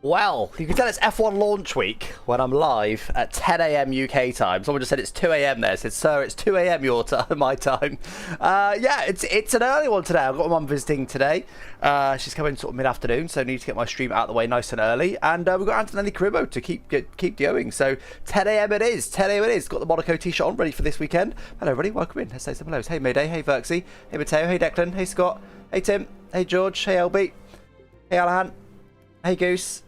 Well, you can tell it's F1 launch week when I'm live at 10 a.m. UK time. Someone just said it's 2 a.m. there. I said, sir, it's 2 a.m. your time, my time. Yeah, it's an early one today. I've got my mum visiting today. She's coming sort of mid-afternoon, so I need to get my stream out of the way nice and early. And we've got Antonelli Career to keep going. So 10 a.m. it is. 10 a.m. it is. Got the Monaco t-shirt on, ready for this weekend. Hello, everybody. Welcome in. Let's say some hellos. Hey, Mayday. Hey, Verksy. Hey, Matteo. Hey, Declan. Hey, Scott. Hey, Tim. Hey, George. Hey, LB. Hey, Alahan. Hey, Goose.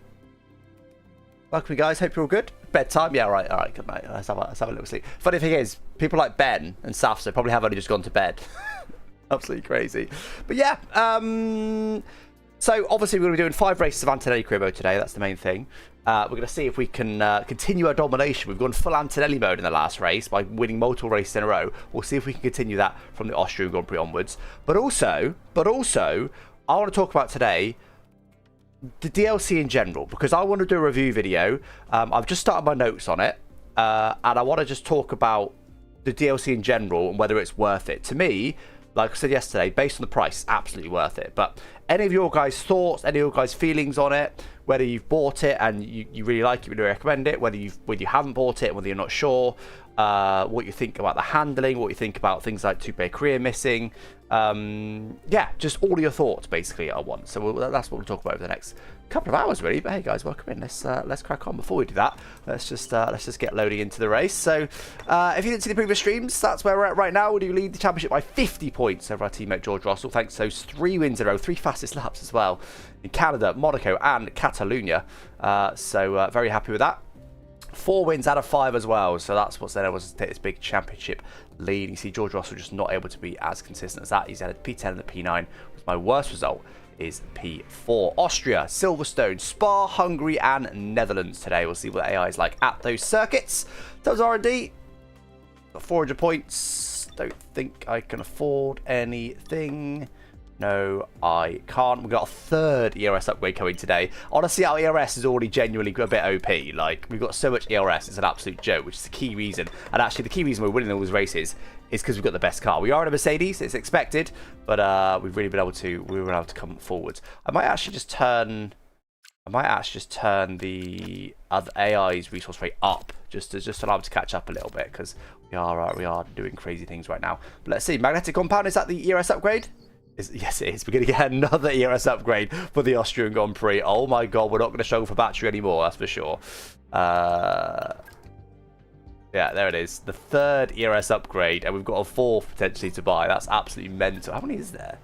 Welcome, guys. Hope you're all good. Bedtime? Yeah, all right, good night. Let's have a little sleep. Funny thing is, people like Ben and Safso probably have only just gone to bed. Absolutely crazy. But yeah, so obviously we're going to be doing 5 races of Antonelli Career today. That's the main thing. We're going to see if we can continue our domination. We've gone full Antonelli mode in the last race by winning multiple races in a row. We'll see if we can continue that from the Austrian Grand Prix onwards. But also, I want to talk about today the DLC in general, because I want to do a review video. I've just started my notes on it, and I want to just talk about the DLC in general and whether it's worth it. To me, like I said yesterday, based on the price, absolutely worth it. But any of your guys' thoughts, any of your guys' feelings on it, whether you've bought it and you really like it, would you recommend it, whether you haven't bought it, whether you're not sure, what you think about the handling, what you think about things like two-player career missing, yeah, just all of your thoughts basically at once. So that's what we'll talk about over the next couple of hours really. But hey guys, welcome in. Let's crack on. Before we do that, let's just get loading into the race. So if you didn't see the previous streams, that's where we're at right now. We do lead the championship by 50 points over our teammate George Russell, thanks to those 3 wins in a row, 3 fastest laps as well in Canada, Monaco and Catalonia. So very happy with that. 4 wins out of 5 as well, so that's what's there was to take this big championship lead. You see George Russell just not able to be as consistent as that. He's had a P10 and a P9, was my worst result is P4. Austria, Silverstone, Spa, Hungary and Netherlands today. We'll see what the AI is like at those circuits. Those R&D, got 400 points. Don't think I can afford anything. No, I can't. We've got a 3rd ERS upgrade coming today. Honestly, our ERS is already genuinely a bit OP. Like, we've got so much ERS, it's an absolute joke, which is the key reason. And actually, the key reason we're winning all these races is because we've got the best car. We are in a Mercedes, it's expected, but we've really been able to, come forward. I might actually just turn the other AI's resource rate up, just to allow them to catch up a little bit, because we are doing crazy things right now. But let's see, magnetic compound, is that the ERS upgrade? Yes, it is. We're going to get another ERS upgrade for the Austrian Grand Prix. Oh my god, we're not going to struggle for battery anymore, that's for sure. Yeah, there it is. The 3rd ERS upgrade, and we've got a 4th potentially to buy. That's absolutely mental. How many is there?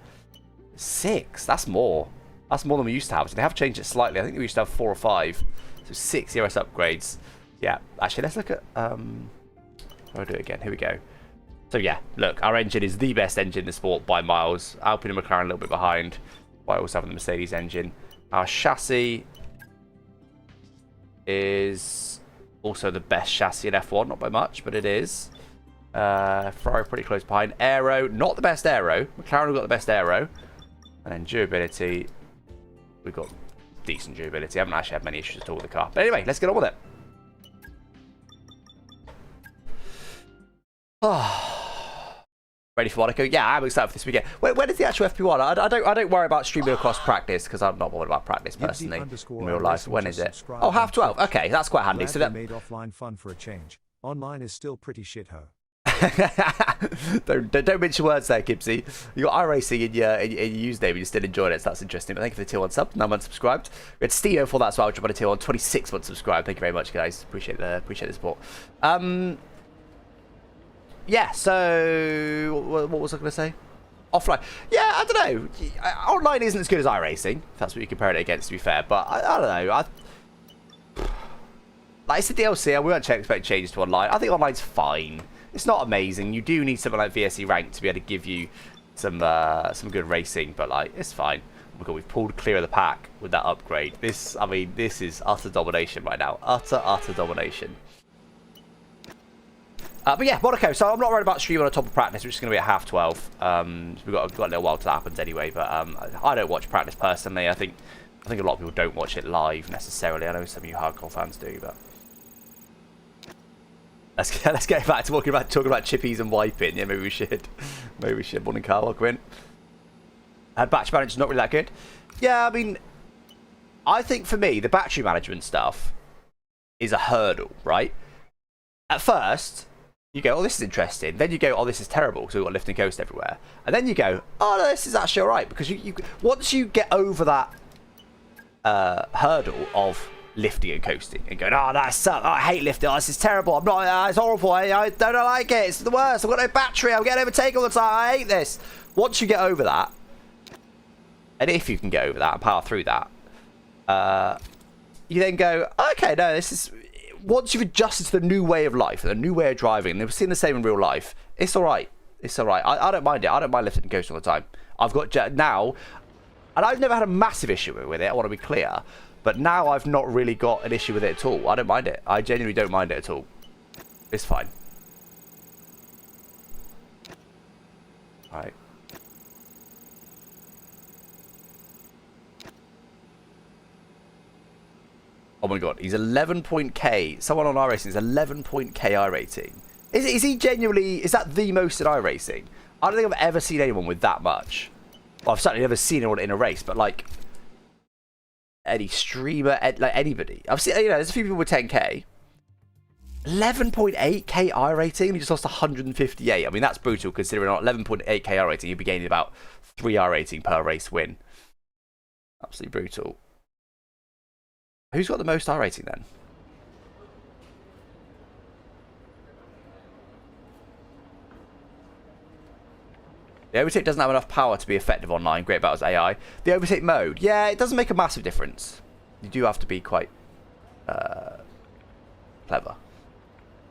6. That's more. That's more than we used to have. So they have changed it slightly. I think we used to have 4 or 5. So 6 ERS upgrades. Yeah, actually, let's look at... I'll do it again. Here we go. So yeah, look, our engine is the best engine in the sport by miles. Alpine and McLaren a little bit behind, but I also have the Mercedes engine. Our chassis is also the best chassis in F1, not by much, but it is. Ferrari pretty close behind. Aero, not the best aero. McLaren have got the best aero. And then durability, we've got decent durability. I haven't actually had many issues at all with the car. But anyway, let's get on with it. Ready for Monaco? Yeah, I'm excited for this weekend. When is the actual FP1? I don't worry about streaming across practice, because I'm not bothered about practice personally in real life. When is it? Oh, 12:30. Okay, that's quite handy. So that made offline fun for a change. Online is still pretty shit ho. don't mention words there, Gibbsy. You got iRacing in your username and you're still enjoying it, so that's interesting. But thank you for the tier 1 sub, 9 months subscribed. We had Steve for that as well, dropped a tier 1, 26 months subscribed. Thank you very much, guys. Appreciate the support. Yeah, so what was I going to say? Offline. Yeah, I don't know. Online isn't as good as iRacing, if that's what you compare it against, to be fair. But I don't know. Like, it's a DLC, and we won't expect changes to online. I think online's fine. It's not amazing. You do need something like VSE Rank to be able to give you some good racing, but like, it's fine. Oh my god, we've pulled clear of the pack with that upgrade. This is utter domination right now. Utter domination. But yeah, Monaco. So I'm not worried about streaming on top of practice, which is going to be at 12:30. We've got a little while till that happens anyway. But I don't watch practice personally. I think a lot of people don't watch it live necessarily. I know some of you hardcore fans do, but let's get back to talking about chippies and wiping. Yeah, maybe we should. Morning, Carl. Welcome in. Batch manager's not really that good. Yeah, I mean, I think for me, the battery management stuff is a hurdle, right? At first, you go, oh, this is interesting. Then you go, oh, this is terrible, so we've got lift and coast everywhere. And then you go, oh, no, this is actually all right. Because you once you get over that hurdle of lifting and coasting and going, oh, that sucks. Oh, I hate lifting. Oh, this is terrible. I'm not, it's horrible. I don't like it. It's the worst. I've got no battery. I'm getting overtaken all the time. I hate this. Once you get over that, and if you can get over that and power through that, you then go, okay, no, this is... Once you've adjusted to the new way of life, the new way of driving, and they've seen the same in real life, it's all right. It's all right. I don't mind it. I don't mind lifting and coasting all the time. I've got now, and I've never had a massive issue with it, I want to be clear, but now I've not really got an issue with it at all. I don't mind it. I genuinely don't mind it at all. It's fine. All right. Oh my god, he's 11 point K. Someone on iRacing is 11 point K iRating. Is he genuinely... Is that the most in iRacing? I don't think I've ever seen anyone with that much. Well, I've certainly never seen anyone in a race, but like... Any streamer, like anybody. I've seen, you know, there's a few people with 10k. 11.8k iRating, and he just lost 158. I mean, that's brutal considering on 11.8k iRating, you'd be gaining about 3 iRating per race win. Absolutely brutal. Who's got the most iRating then? The overtake doesn't have enough power to be effective online. Great battles AI. The overtake mode, yeah, it doesn't make a massive difference. You do have to be quite clever.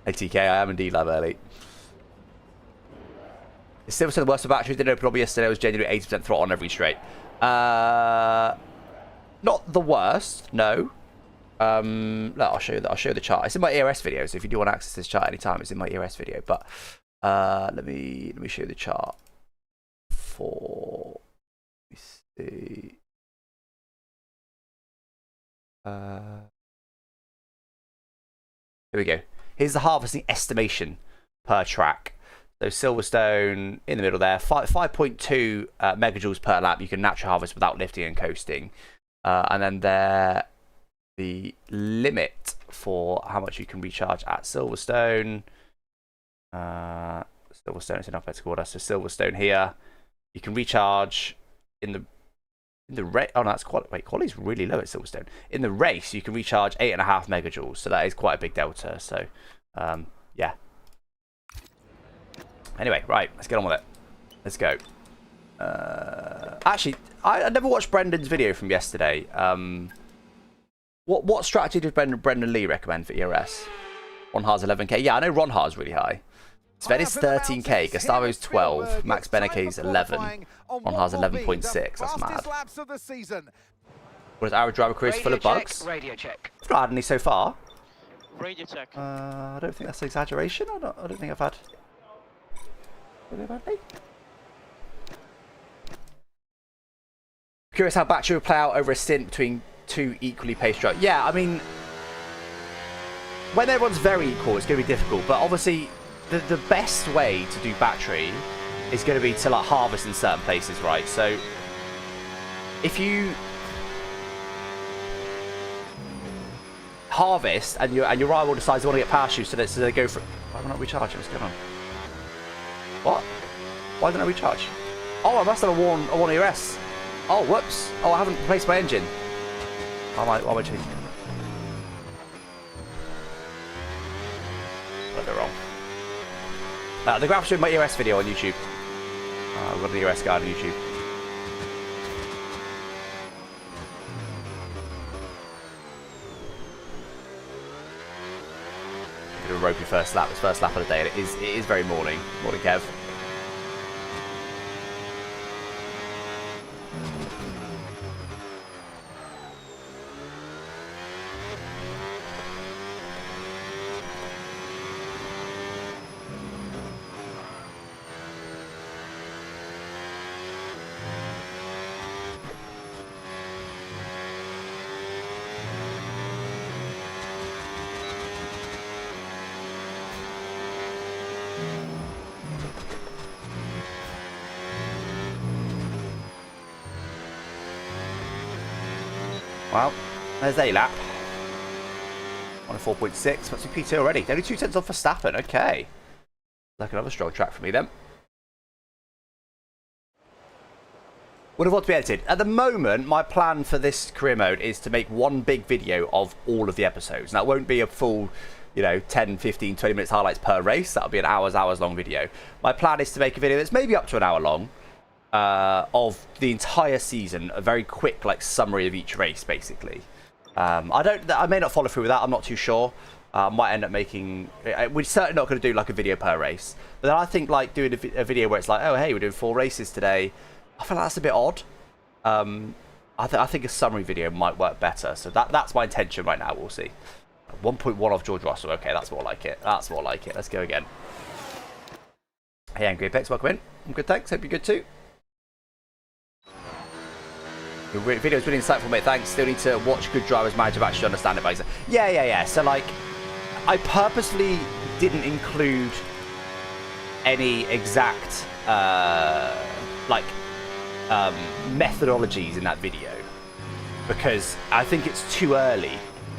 ATK, I am indeed lab early. It's still the worst for batteries. Didn't open lobby yesterday. It was genuinely 80% throttle on every straight. Not the worst, no. No, I'll show you that. I'll show you the chart. It's in my ERS video, so if you do want to access this chart anytime, it's in my ERS video. But let me show you the chart. Let me see. Here we go. Here's the harvesting estimation per track. So Silverstone in the middle there, 5.2 megajoules per lap. You can naturally harvest without lifting and coasting, and then there the limit for how much you can recharge at Silverstone. Silverstone is in alphabetical order. So Silverstone here. You can recharge in the race. Oh no, that's quality. Wait, quality's really low at Silverstone. In the race, you can recharge 8.5 megajoules, so that is quite a big delta. So, yeah. Anyway, right, let's get on with it. Let's go. Actually, I never watched Brendan's video from yesterday. What strategy did Brendan Lee recommend for ERS? Ron Haar's 11k. Yeah, I know Ron Haar's really high. Sven is 13k, Gustavo's 12, Max Benneke's 11, Ron Haar's 11.6. That's mad. What is our driver career full of bugs? Radio check. I've not had any so far. Radio check. I don't think that's an exaggeration. I don't think I've had. Curious how battery would play out over a stint between two equally paced drivers. Yeah, I mean, when everyone's very equal, it's going to be difficult. But obviously, the best way to do battery is going to be to like harvest in certain places, right? So if you harvest and your rival decides they want to get past you, so they go for. Why am I not recharging? What's going on? What? Why didn't I recharge? Oh, I must have a worn ERS. Oh, whoops. Oh, I haven't replaced my engine. Why am I changing it? Got it wrong. The graphics in my ERS video on YouTube. I've got an ERS guide on YouTube. Bit of a ropey first lap. It's first lap of the day, and it is very morning. Morning, Kev. Well, There's a lap. 104.6. What's your P2 already? Only 2 tenths off for Verstappen. Okay. Like another strong track for me then. Would have want to be edited. At the moment, my plan for this career mode is to make one big video of all of the episodes. Now, it won't be a full, 10, 15, 20 minutes highlights per race. That'll be an hours long video. My plan is to make a video that's maybe up to an hour long of the entire season. A very quick, summary of each race, basically. I may not follow through with that. I'm not too sure. Might end up making... We're certainly not going to do, a video per race. But then I think, doing a video where it's like, oh, hey, we're doing 4 races today. I feel like that's a bit odd. I think a summary video might work better. So that's my intention right now. We'll see. 1.1 off George Russell. Okay, that's more like it. That's more like it. Let's go again. Hey, Angry Apex, welcome in. I'm good, thanks. Hope you're good too. Your video's really insightful, mate. Thanks. Still need to watch Good Drivers Manager to actually understand it. But yeah. So, I purposely didn't include any exact, methodologies in that video because I think it's too early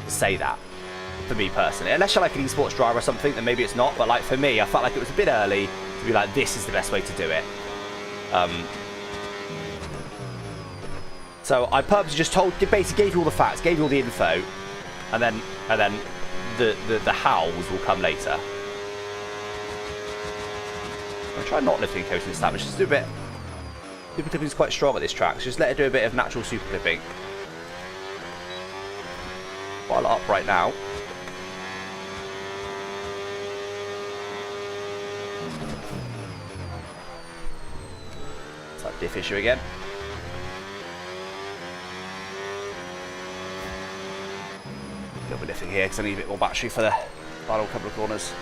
to say that for me personally. Unless you're an esports driver or something, then maybe it's not. But for me, I felt like it was a bit early to be like, this is the best way to do it. So I purposely just basically gave you all the facts, gave you all the info, and then the hows will come later. I'll try not lifting coasting establish. Just do a bit. Super clipping is quite strong at this track, so just let it do a bit of natural super clipping. Quite a lot up right now. It's that diff issue again. A little bit lifting here because I need a bit more battery for the final couple of corners.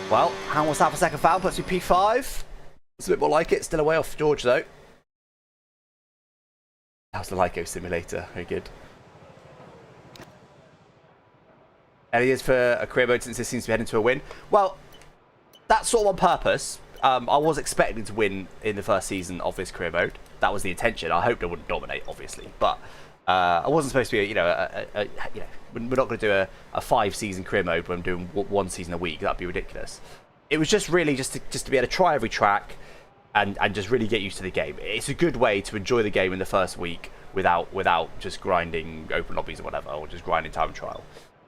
Well, how was that for second foul? Puts you P5. It's a bit more like it. Still away off George, though. How's the Lyco simulator? Very good. Any ideas for a career mode since this seems to be heading to a win? Well, that's sort of on purpose. I was expecting to win in the first season of this career mode. That was the intention. I hoped I wouldn't dominate, obviously. But I wasn't supposed to be, we're not going to do a 5-season career mode when I'm doing 1 season a week. That'd be ridiculous. It was just really just to be able to try every track and just really get used to the game. It's a good way to enjoy the game in the first week without just grinding open lobbies or whatever, or just grinding time trial.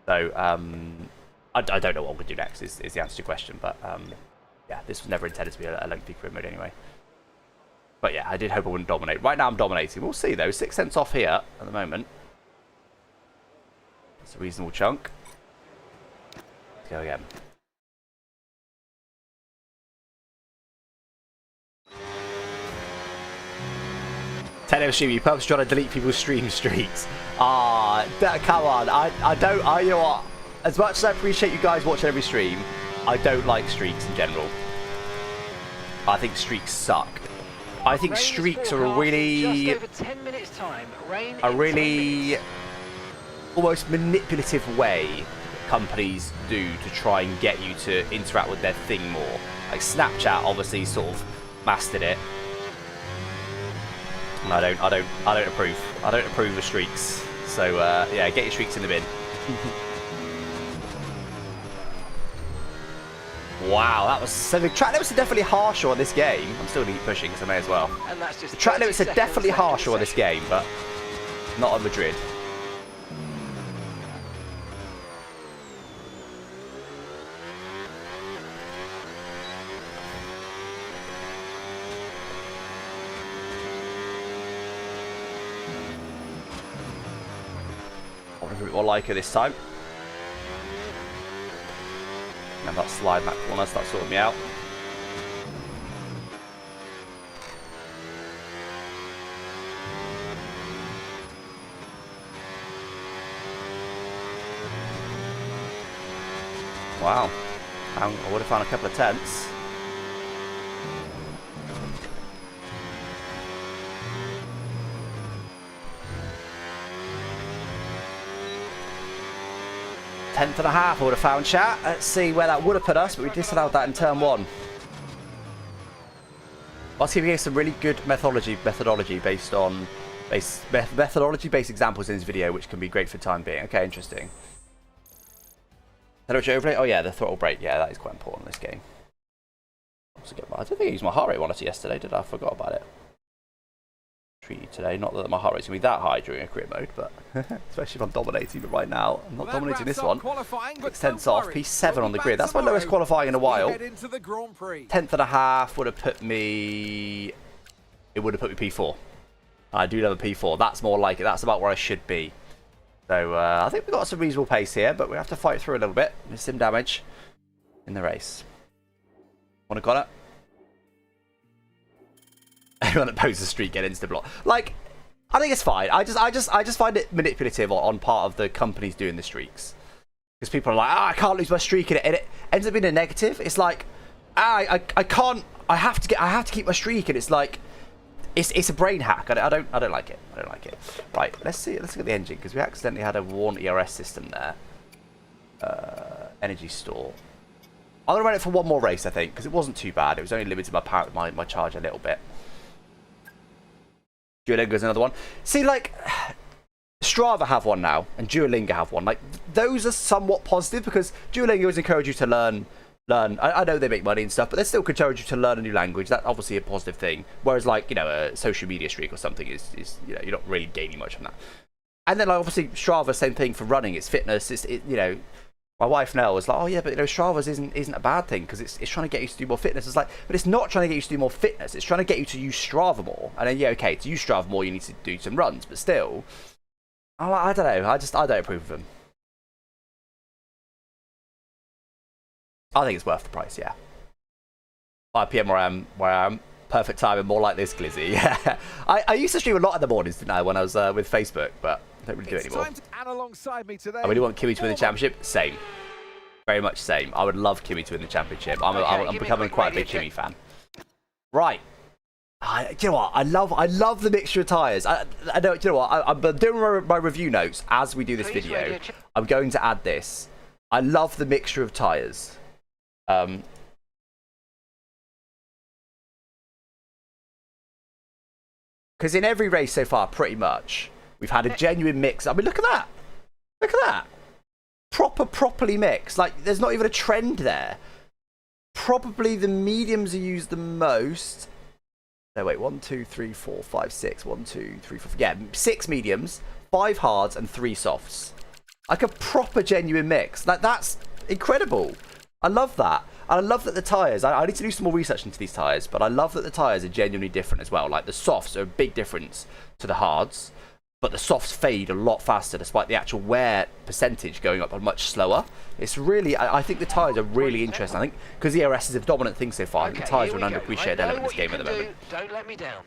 So I don't know what I'm going to do next is the answer to your question. But yeah, this was never intended to be a lengthy career mode anyway. But yeah, I did hope I wouldn't dominate. Right now I'm dominating. We'll see though. 6 cents off here at the moment. It's a reasonable chunk. Let's go again. Stream, you purposely trying to delete people's stream streaks. Come on. You know what? As much as I appreciate you guys watching every stream, I don't like streaks in general. I think streaks suck. I think streaks are a really almost manipulative way companies do to try and get you to interact with their thing more. Like Snapchat obviously sort of mastered it. And I don't approve. I don't approve of streaks. So yeah, get your streaks in the bin. Wow, that was so. The track limits are definitely harsher on this game. I'm still gonna keep pushing, so I may as well. And that's just the track limits are definitely harsher on this game, but not on Madrid. I want a bit more like her this time. And that slide in that corner, so that sorted me out. Wow. I would have found a couple of tenths. 10th and a half I would have found, chat. Let's see where that would have put us, but we disallowed that in turn 1. I was giving you some really good methodology based on methodology-based examples in this video, which can be great for the time being. Okay, interesting. Temperature overlay. Oh yeah, the throttle brake. Yeah, that is quite important in this game. I don't think I used my heart rate monitor yesterday, did I? I forgot about it. Treat you today. Not that my heart rate's gonna be that high during a career mode, but especially if I'm dominating. But right now, I'm not dominating this one. 6/10 off. P7 on the grid. That's my lowest qualifying in a while. 10th and a half would have put me. It would have put me P4. I do love a P4. That's more like it. That's about where I should be. So I think we've got some reasonable pace here, but we have to fight through a little bit. There's some damage in the race. Want to got it? Anyone that poses a streak get insta block. Like, I think it's fine. I just find it manipulative on part of the companies doing the streaks, because people are like, I can't lose my streak, and it ends up being a negative. It's like, I can't. I have to keep my streak, and it's like, it's a brain hack. I don't like it. I don't like it. Right. Let's look at the engine, because we accidentally had a worn ERS system there. Energy store. I'm gonna run it for one more race, I think, because it wasn't too bad. It was only limited my power, my charge a little bit. Duolingo's another one. See, like, Strava have one now, and Duolingo have one. Like, those are somewhat positive, because Duolingo has encouraged you to learn. I know they make money and stuff, but they still encourage you to learn a new language. That's obviously a positive thing. Whereas, like, you know, a social media streak or something is you know, you're not really gaining much from that. And then, like, obviously, Strava, same thing for running. It's fitness. You know, my wife Nell was like, oh yeah, but you know, Strava's isn't a bad thing, because it's trying to get you to do more fitness. It's like, but it's not trying to get you to do more fitness. It's trying to get you to use Strava more. And then, yeah, okay, to use Strava more, you need to do some runs, but still, I don't know. I don't approve of them. I think it's worth the price, yeah. 5 PM where I am. Perfect timing, more like this, Glizzy. Yeah. I used to stream a lot in the mornings, didn't I, when I was with Facebook, but I don't really do it anymore. Alongside me today. I really want Kimmy to win the championship. Same. Very much same. I would love Kimmy to win the championship. I'm becoming quite a big Kimmy fan. Right. You know what? I love the mixture of tyres. I know. You know what? I'm doing my review notes as we do this video. I'm going to add this. I love the mixture of tyres. Because in every race so far, pretty much, we've had a genuine mix. I mean, look at that. Look at that. Properly mixed. Like, there's not even a trend there. Probably the mediums are used the most. No, wait. 1, 2, 3, 4, 5, 6. 1, 2, 3, 4. Yeah, 6 mediums, 5 hards, and 3 softs. Like a proper genuine mix. Like, that's incredible. I love that. And I love that the tyres, I need to do some more research into these tyres, but I love that the tyres are genuinely different as well. Like, the softs are a big difference to the hards, but the softs fade a lot faster despite the actual wear percentage going up much slower. It's really, I think the tyres are really interesting. I think because the ERS is a dominant thing so far, I think the tyres are an underappreciated element in this game at the moment. Don't let me down.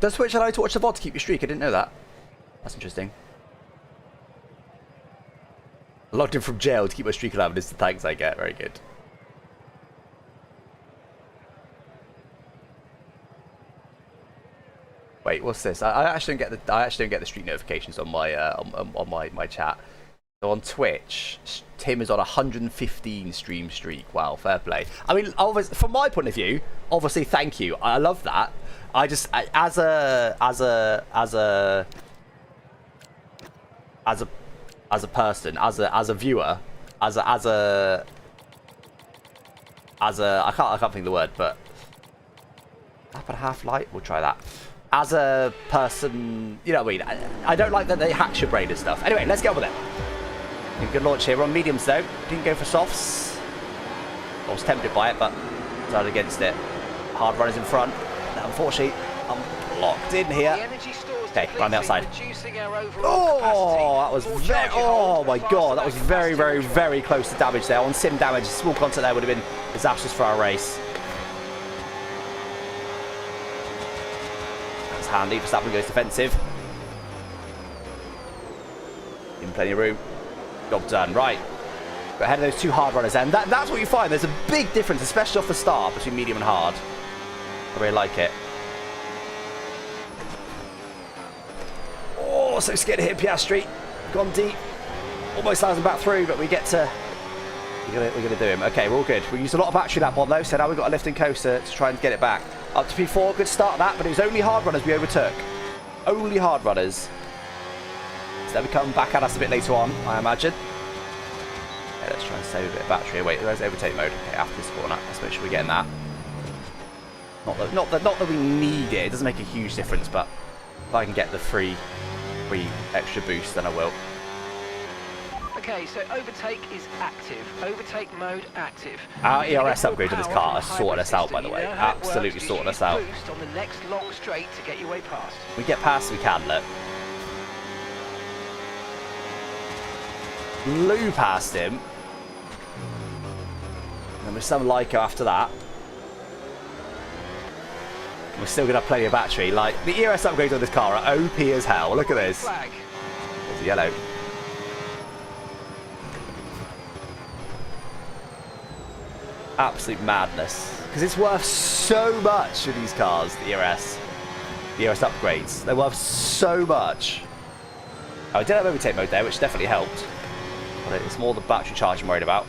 Does Twitch allow you to watch the VOD to keep your streak? I didn't know that. That's interesting. I logged in from jail to keep my streak alive, and it's the thanks I get. Very good. Wait, what's this? I actually don't get the streak notifications on my on my chat. So on Twitch, Tim is on 115 stream streak. Wow, fair play. I mean, obviously, from my point of view, obviously, thank you. I love that. I just as a person, as a viewer, as a I can't think of the word, but half and half light. We'll try that. As a person, you know what I mean. I don't like that they hack your brain and stuff. Anyway, let's get on with it. Good launch here. We're on mediums though. Didn't go for softs. I was tempted by it, but decided against it. Hard runners in front. Unfortunately, I'm locked in here. Okay, round the outside. Oh, that was very. Oh my god, that was very, very, very close to damage there. On sim damage, small contact there would have been disastrous for our race. That's handy. Verstappen goes defensive. In plenty of room. Job done. Right. But ahead of those 2 hard runners, and that's what you find. There's a big difference, especially off the start, between medium and hard. I really like it. Oh, so scared to hit Piastri. gone deep. Almost allows him back through, but we get to... We're gonna do him. Okay, we're all good. We used a lot of battery that one though, so now we've got a lifting coaster to try and get it back. Up to P4, good start of that, but it was only hard runners we overtook. Only hard runners. So they'll be coming back at us a bit later on, I imagine. Okay, let's try and save a bit of battery. Wait, there's overtake mode. Okay, after this corner. Let's make sure we're getting that. Not that we need it. It doesn't make a huge difference, but if I can get the free extra boost, then I will. Okay, so overtake is active. Overtake mode active. Our ERS upgrade to this car has sorted us out, by the way. Absolutely sorted us out. Boost on the next long straight to get your way past. We get past, we can, look. Blew past him. And with some Lyco after that. We're still going to have plenty of battery. Like, the ERS upgrades on this car are OP as hell. Look at this. Flag. There's a yellow. Absolute madness. Because it's worth so much for these cars, the ERS. The ERS upgrades. They're worth so much. Oh, I did have overtake mode there, which definitely helped. But it's more the battery charge I'm worried about.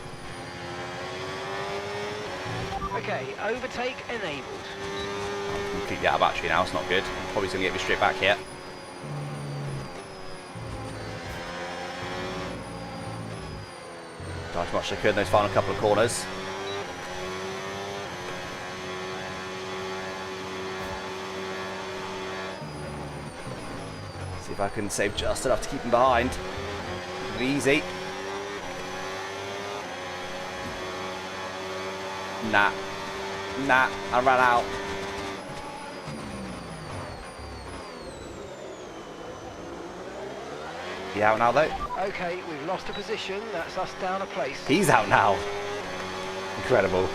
Okay, overtake enabled. I'm completely out of battery now, it's not good. I'm probably going to get me straight back here. Try as much as I could in those final couple of corners. See if I can save just enough to keep him behind. It'll be easy. Nah, I ran out. He out now though? Okay, we've lost a position. That's us down a place. He's out now. Incredible.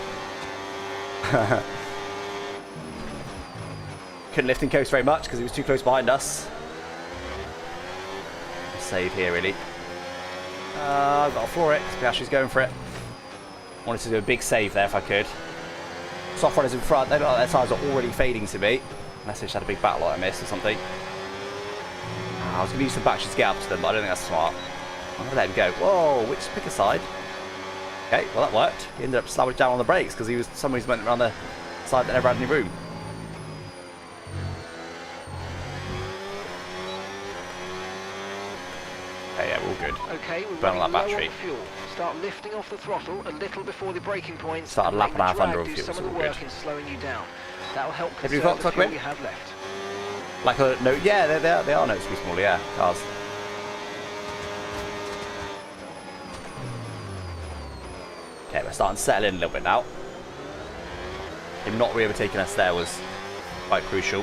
Couldn't lift and coast very much because he was too close behind us. Save here really. I've got to floor it because Piastri's going for it. Wanted to do a big save there if I could. Soft runners in front, they look like their tyres are already fading to me. Unless they just had a big battle light I missed or something. I was going to use some batteries to get up to them, but I don't think that's smart. I'm going to let him go. Whoa, which pick a side? Okay, well that worked. He ended up slamming down on the brakes because he was somebody who went around the side that never had any room. Okay, yeah, we're all good. Okay, we're Burn all that running low battery. on fuel. Start lifting off the throttle a little before the braking point. Started lapping half under on do fuel, some so of the we're work good. in slowing you down. That'll help Have you conserve got the fuel Tuckwin? you have left. Like a no, yeah, they are noticeably smaller, yeah, cars. Okay, we're starting to settle in a little bit now. Him not re-overtaking us there was quite crucial.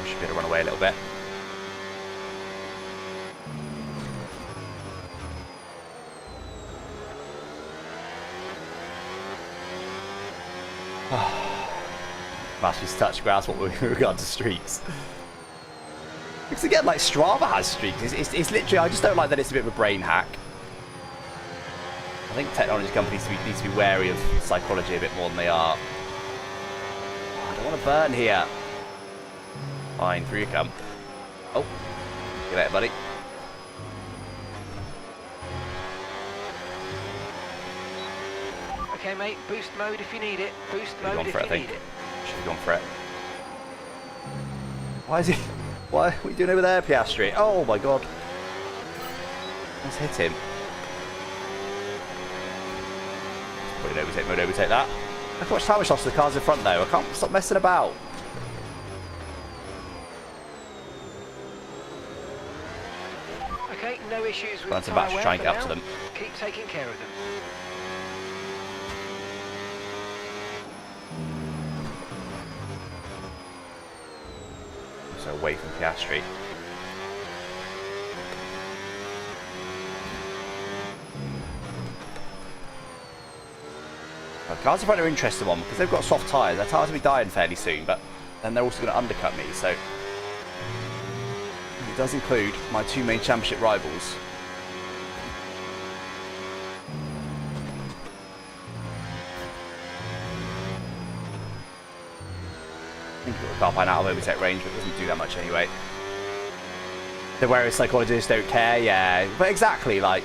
We should be able to run away a little bit. Must be such grass what with regard to streaks. Because again, like Strava has streaks. It's literally, I just don't like that it's a bit of a brain hack. I think technology companies need to be wary of psychology a bit more than they are. Oh, I don't want to burn here. Fine, through you come. Oh, see you later, buddy. Okay, mate, boost mode if you need it. Boost mode Gone if for it, I you think. need it. Should have gone for it. Why is he? Why? What are you doing over there, Piastri? Oh my god. Let's hit him. Probably overtake that. Look how much time we lost to the cars in front though. I can't stop messing about. Okay, no issues with Run some tyre battery, wear try and for get up to now. them. Keep taking care of them. So away from Piastri. Well, cars in front are an interesting one because they've got soft tyres. Their tyres will be dying fairly soon, but then they're also going to undercut me. So it does include my two main championship rivals. I think we've got a car by now out of overtake range, but it doesn't do that much anyway. The whereas psychologists don't care, yeah. But exactly, like,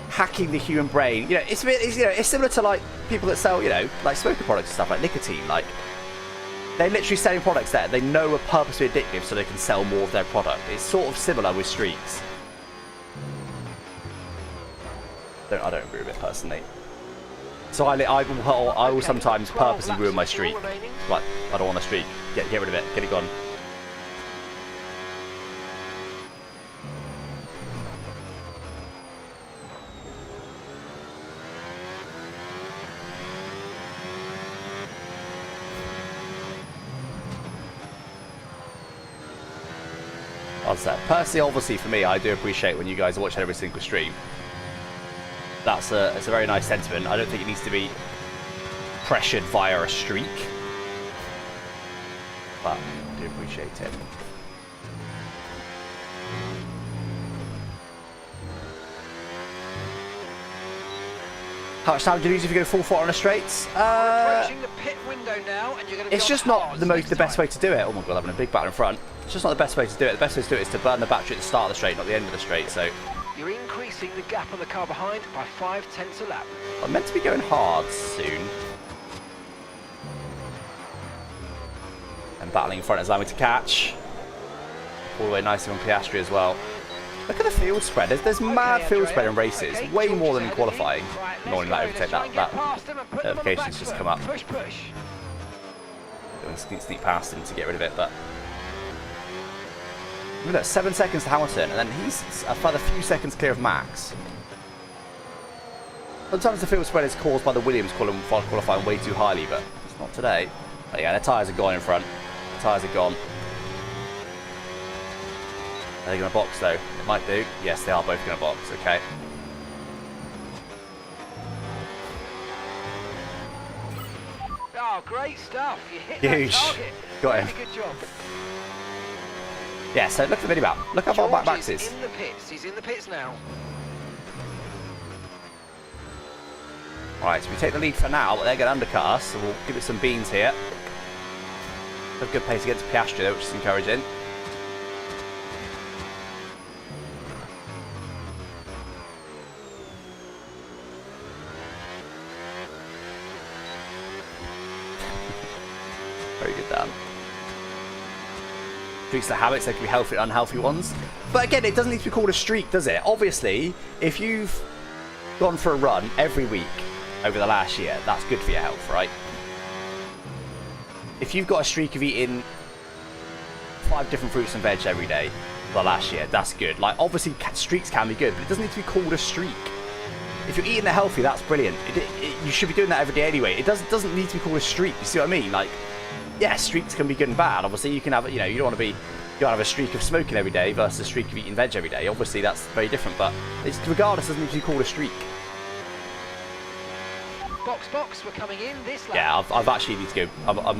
hacking the human brain. You know, it's similar to, like, people that sell, you know, like smoking products and stuff, like nicotine. Like, they're literally selling products that they know are purposely addictive so they can sell more of their product. It's sort of similar with streaks. I don't agree with it personally. So I will sometimes purposely ruin my streak. Like, I don't want a streak. Get rid of it. Get it gone. Personally, obviously, for me, I do appreciate when you guys are watching every single stream. It's a very nice sentiment. I don't think it needs to be pressured via a streak, but I do appreciate it. How much time do you lose if you go full throttle on the straights? It's just not the best way to do it. Oh my god, having a big battle in front. It's just not the best way to do it. The best way to do it is to burn the battery at the start of the straight, not the end of the straight. So you're increasing the gap on the car behind by 0.5 a lap. I'm meant to be going hard soon. And battling in front is allowing me to catch. All the way nicely on Piastri as well. Look at the field spread. There's mad field spread in races. Way more than in qualifying. Normally that overtake that notification's just come up. Going to sneak past him to get rid of it, but look at 7 seconds to Hamilton, and then he's a further few seconds clear of Max. Sometimes the field spread is caused by the Williams qualifying way too highly, but it's not today. But yeah, their tyres are gone in front. The tyres are gone. Are they going to box though? It might do. Yes, they are both going to box. Okay. Oh, great stuff. You hit huge. That target. Got him. Really good job. Yeah, so look at the video map. Look how far back Max is. In the pits. He's in the pits now. Alright, so we take the lead for now, but they're going to undercut us, so we'll give it some beans here. A good pace against Piastri though, which is encouraging. Very good, Dan. Streaks are habits, they can be healthy and unhealthy ones. But again, it doesn't need to be called a streak, does it? Obviously, if you've gone for a run every week over the last year, that's good for your health, right? If you've got a streak of eating 5 different fruits and veg every day for the last year, that's good. Like, obviously, streaks can be good, but it doesn't need to be called a streak. If you're eating it healthy, that's brilliant. You should be doing that every day anyway. It doesn't need to be called a streak. You see what I mean? Like, yeah, streaks can be good and bad. Obviously, you can have, you know, you don't have a streak of smoking every day versus a streak of eating veg every day. Obviously, that's very different, but it's, regardless, it doesn't need to be called a streak. Box, we're coming in this lap. Yeah, I've actually need to go.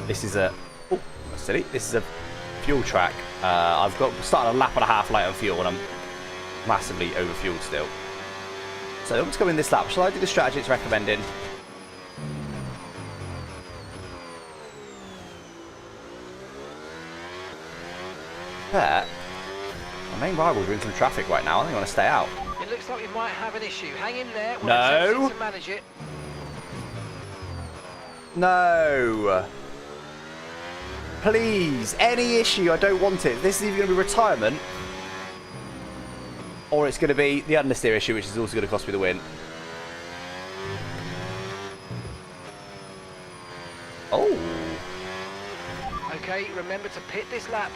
This is a, oh, that's silly. This is a fuel track. I've got started a lap and a half light on fuel, and I'm massively overfueled still. So let's go in this lap. Shall I do the strategy it's recommending? There. My main rival's in some traffic right now. I think I want to stay out. It looks like we might have an issue. Hang in there. No. To manage it. No. Please. Any issue. I don't want it. This is either going to be retirement, or it's going to be the understeer issue, which is also going to cost me the win. Oh. Okay, remember to pit this lap.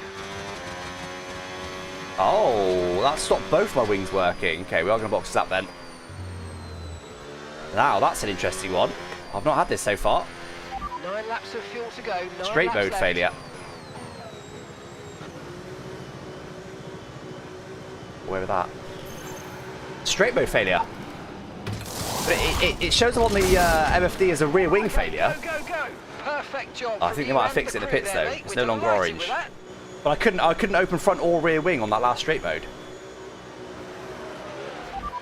Oh, that stopped both my wings working. Okay, we are going to box this up then. Now, that's an interesting one. I've not had this so far. 9 laps of fuel to go. Straight mode failure. Where with that? Straight mode failure. But it shows up on the MFD as a rear wing failure. Go. Perfect job. I think they might have fixed it in the pits though. It's no longer orange. But I couldn't open front or rear wing on that last straight mode.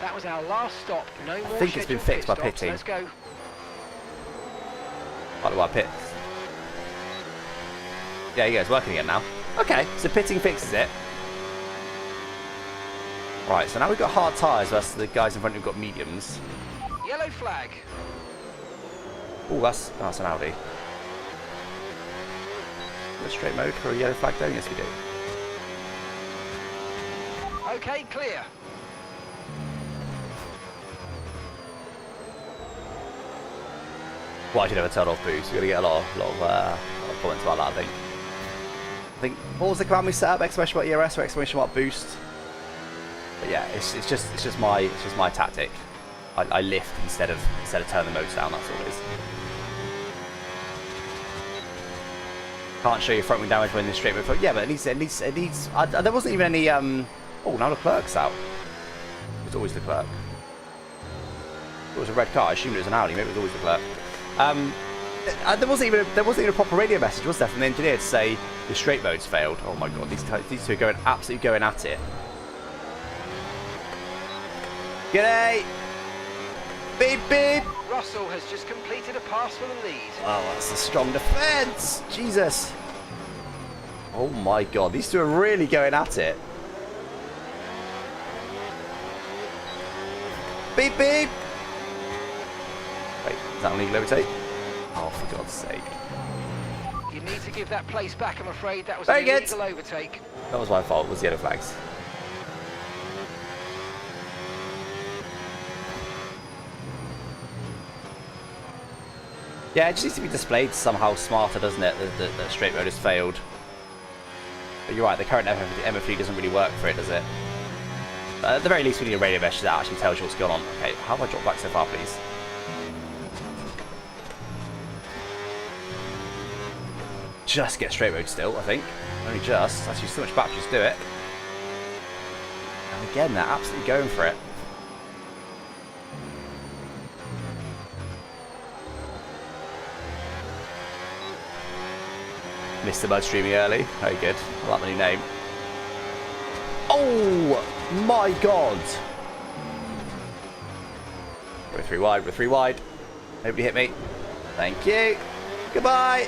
That was our last stop. No more. I think it's been fixed by pitting. Let's go. By the way, pit. Yeah, it's working again now. Okay, so pitting fixes it. Right, so now we've got hard tyres versus the guys in front who've got mediums. Yellow flag. Oh, that's an Audi. A straight mode for a yellow flag though? Yes, we do. Okay, clear. Well, I should have a turn off boost. We're going to get a lot of comments about that, I think. What was the command we set up? Exclamation mark ERS or exclamation mark boost? But yeah, it's just my tactic. I lift instead of turn the motor down. That's all it is. Can't show you front wing damage when in the straight mode. Yeah, but it needs. There wasn't even any. Oh, now the clerk's out. It's always the clerk. It was a red car. I assumed it was an Audi. Maybe it was always the clerk. There wasn't even a proper radio message, was there, from the engineer to say the straight mode's failed? Oh my god, these two are absolutely going at it. G'day! Beep beep! Russell has just completed a pass for the lead. Oh, that's a strong defence! Jesus! Oh my god, these two are really going at it. Beep beep! Wait, is that an illegal overtake? Oh, for God's sake. You need to give that place back, I'm afraid. That was Very an good. illegal overtake. That was my fault, it was the yellow flags. Yeah, it just needs to be displayed somehow smarter, doesn't it? The straight mode has failed. But you're right, the current MFD doesn't really work for it, does it? At the very least, we need a radio mesh that actually tells you what's going on. Okay, how have I dropped back so far, please? Just get straight mode still, I think. Only just. That's used so much batteries to do it. And again, they're absolutely going for it. Mr. Mud streaming early. Very good. I like the new name. Oh my god! We're three wide, we're three wide. Nobody hit me. Thank you. Goodbye.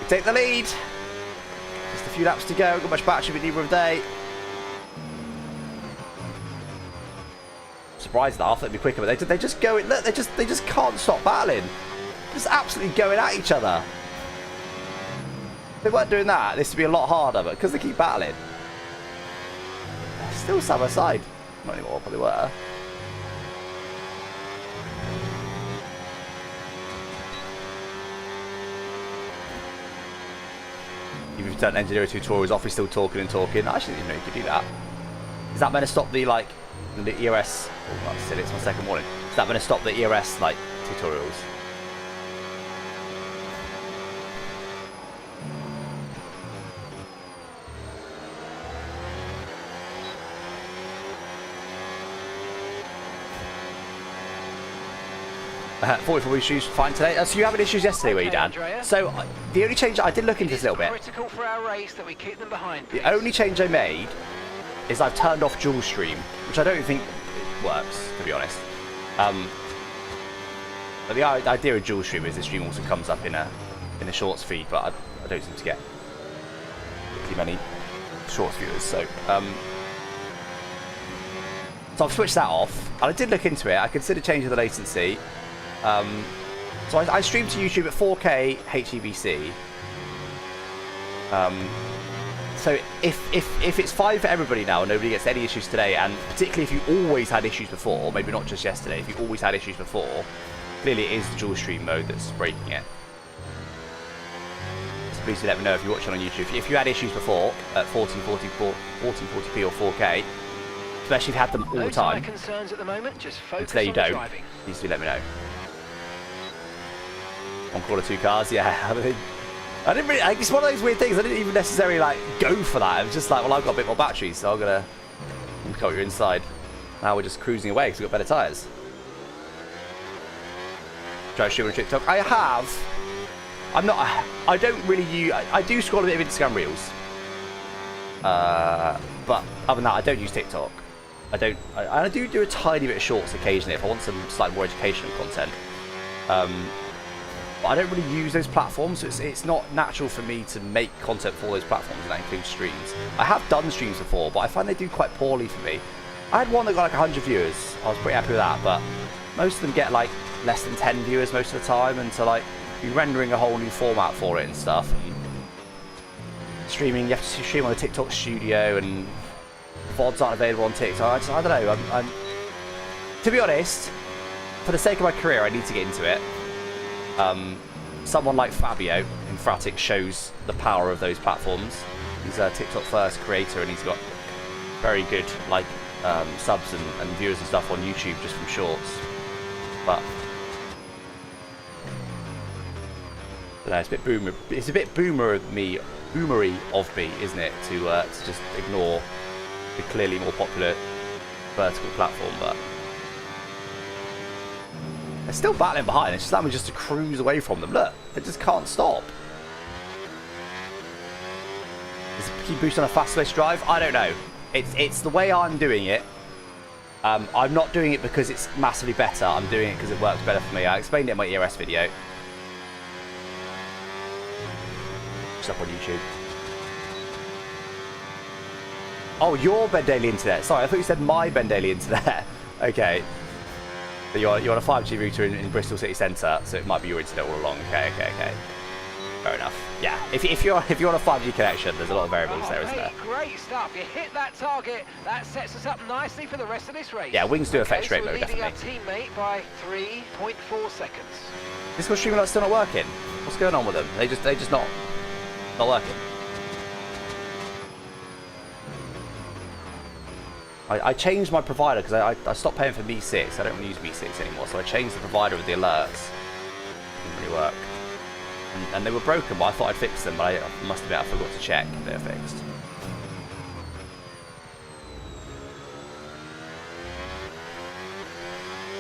We take the lead. Just a few laps to go. Got much battery with neither of they. Surprised that I thought it'd be quicker, but they just go. Look, they just can't stop battling. Just absolutely going at each other. If they weren't doing that, this would be a lot harder, but because they keep battling, they're still side by side. Not anymore, probably were. Even if you've done engineering tutorials off, he's still talking and talking. I actually didn't know you could do that. Is that meant to stop the ERS? Oh, that's silly. It's my second warning. Is that meant to stop the ERS tutorials? Thought we issues fine today. So you having issues yesterday, were you, Dan? Andrea. So the only change I did look into this a little bit. Critical for our race that we keep them behind. The only change I made is I've turned off dual stream, which I don't think works, to be honest. But the idea of dual stream is the stream also comes up in a shorts feed, but I don't seem to get particularly many shorts viewers. So I've switched that off, and I did look into it. I considered changing the latency. So I stream to YouTube at 4K HEVC. So if it's fine for everybody now and nobody gets any issues today, and particularly if you always had issues before, or maybe not just yesterday, if you always had issues before, clearly it is the dual stream mode that's breaking it. So please do let me know if you're watching on YouTube. If you had issues before at 1440p or 4K, especially if you had them all the time, Concerns at the moment, just focus today you on the don't, driving. please do let me know. One corner, two cars, yeah. I didn't really. It's one of those weird things. I didn't even necessarily go for that. It was just like, well, I've got a bit more batteries, so I'm gonna cut you inside. Now we're just cruising away because we've got better tyres. Try to stream on TikTok. I have. I'm not. I don't really use. I do scroll a bit of Instagram Reels. But other than that, I don't use TikTok. I don't. I do a tiny bit of shorts occasionally if I want some slightly more educational content. but I don't really use those platforms, so it's not natural for me to make content for those platforms, and that includes streams. I have done streams before, but I find they do quite poorly for me. I had one that got like 100 viewers. I was pretty happy with that, but most of them get like less than 10 viewers most of the time, and to like be rendering a whole new format for it and stuff. And streaming, you have to stream on the TikTok studio, and VODs aren't available on TikTok. I don't know. To be honest, for the sake of my career, I need to get into it. Someone like Fabio in Fratic shows the power of those platforms. He's a TikTok first creator, and he's got very good like subs and viewers and stuff on YouTube just from shorts. But I don't know, it's a bit boomery of me, isn't it, to just ignore the clearly more popular vertical platform, but they're still battling behind. It's just that we're just to cruise away from them. Look, they just can't stop. Is it keep boosting on a fast switch drive? I don't know. It's the way I'm doing it. I'm not doing it because it's massively better. I'm doing it because it works better for me. I explained it in my ERS video. It's up on YouTube. Oh, your Ben Daily Internet. Sorry, I thought you said my Ben Daily Internet. Okay. So you're on a 5G router in Bristol City Centre, so it might be your internet all along. Okay. Fair enough. Yeah, if you're on a 5G connection, there's a lot of variables there, isn't there? Great stuff. You hit that target. That sets us up nicely for the rest of this race. Yeah, wings do affect straight so mode, definitely. definitely. Our teammate by 3.4 seconds. Discord Streamlab's still not working. What's going on with them? They just not working. I changed my provider because I stopped paying for Mi6. I don't really use Mi6 anymore, so I changed the provider with the alerts. Didn't really work. And they were broken, but I thought I'd fix them, but I must admit I forgot to check if they're fixed.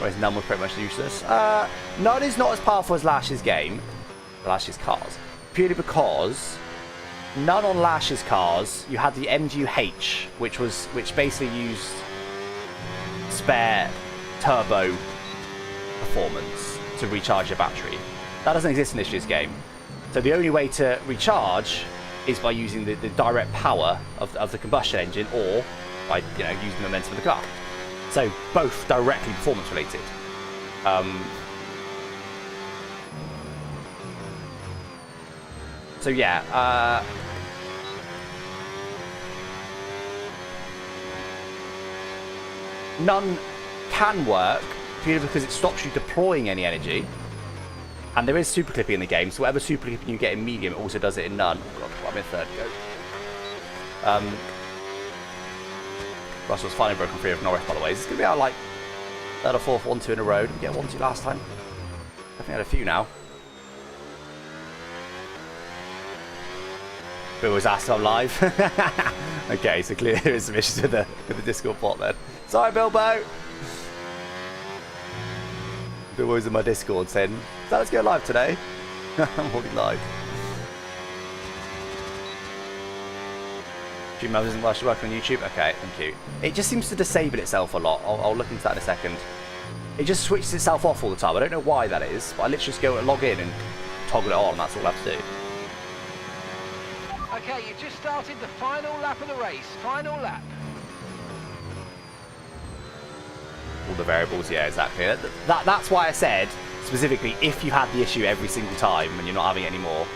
Whereas none was pretty much useless. None is not as powerful as Lash's game, Lash's cars, purely because none on Lash's cars, you had the MGUH, which basically used spare turbo performance to recharge your battery. That doesn't exist in this year's game. So the only way to recharge is by using the direct power of the combustion engine, or by using the momentum of the car. So both directly performance related. So yeah. None can work purely because it stops you deploying any energy. And there is super clipping in the game, so whatever super clipping you get in medium, it also does it in none. Oh God, I'm in third. Go. Russell's finally broken free of Norris, by the way. Is this going to be our like third or fourth 1-2 in a row? Did we get 1-2 last time? I think I had a few now. Bill was asked I'm live. Okay, so clearly there is some issues with the Discord bot then. Sorry, Bilbo. Bill was in my Discord saying, "So let's go live today." I'm already live. Gmail isn't actually working on YouTube. Okay, thank you. It just seems to disable itself a lot. I'll look into that in a second. It just switches itself off all the time. I don't know why that is, but I literally just go and log in and toggle it on. That's all I have to do. Okay, you've just started the final lap of the race. Final lap. All the variables, yeah, exactly. That's why I said, specifically, if you had the issue every single time and you're not having it anymore.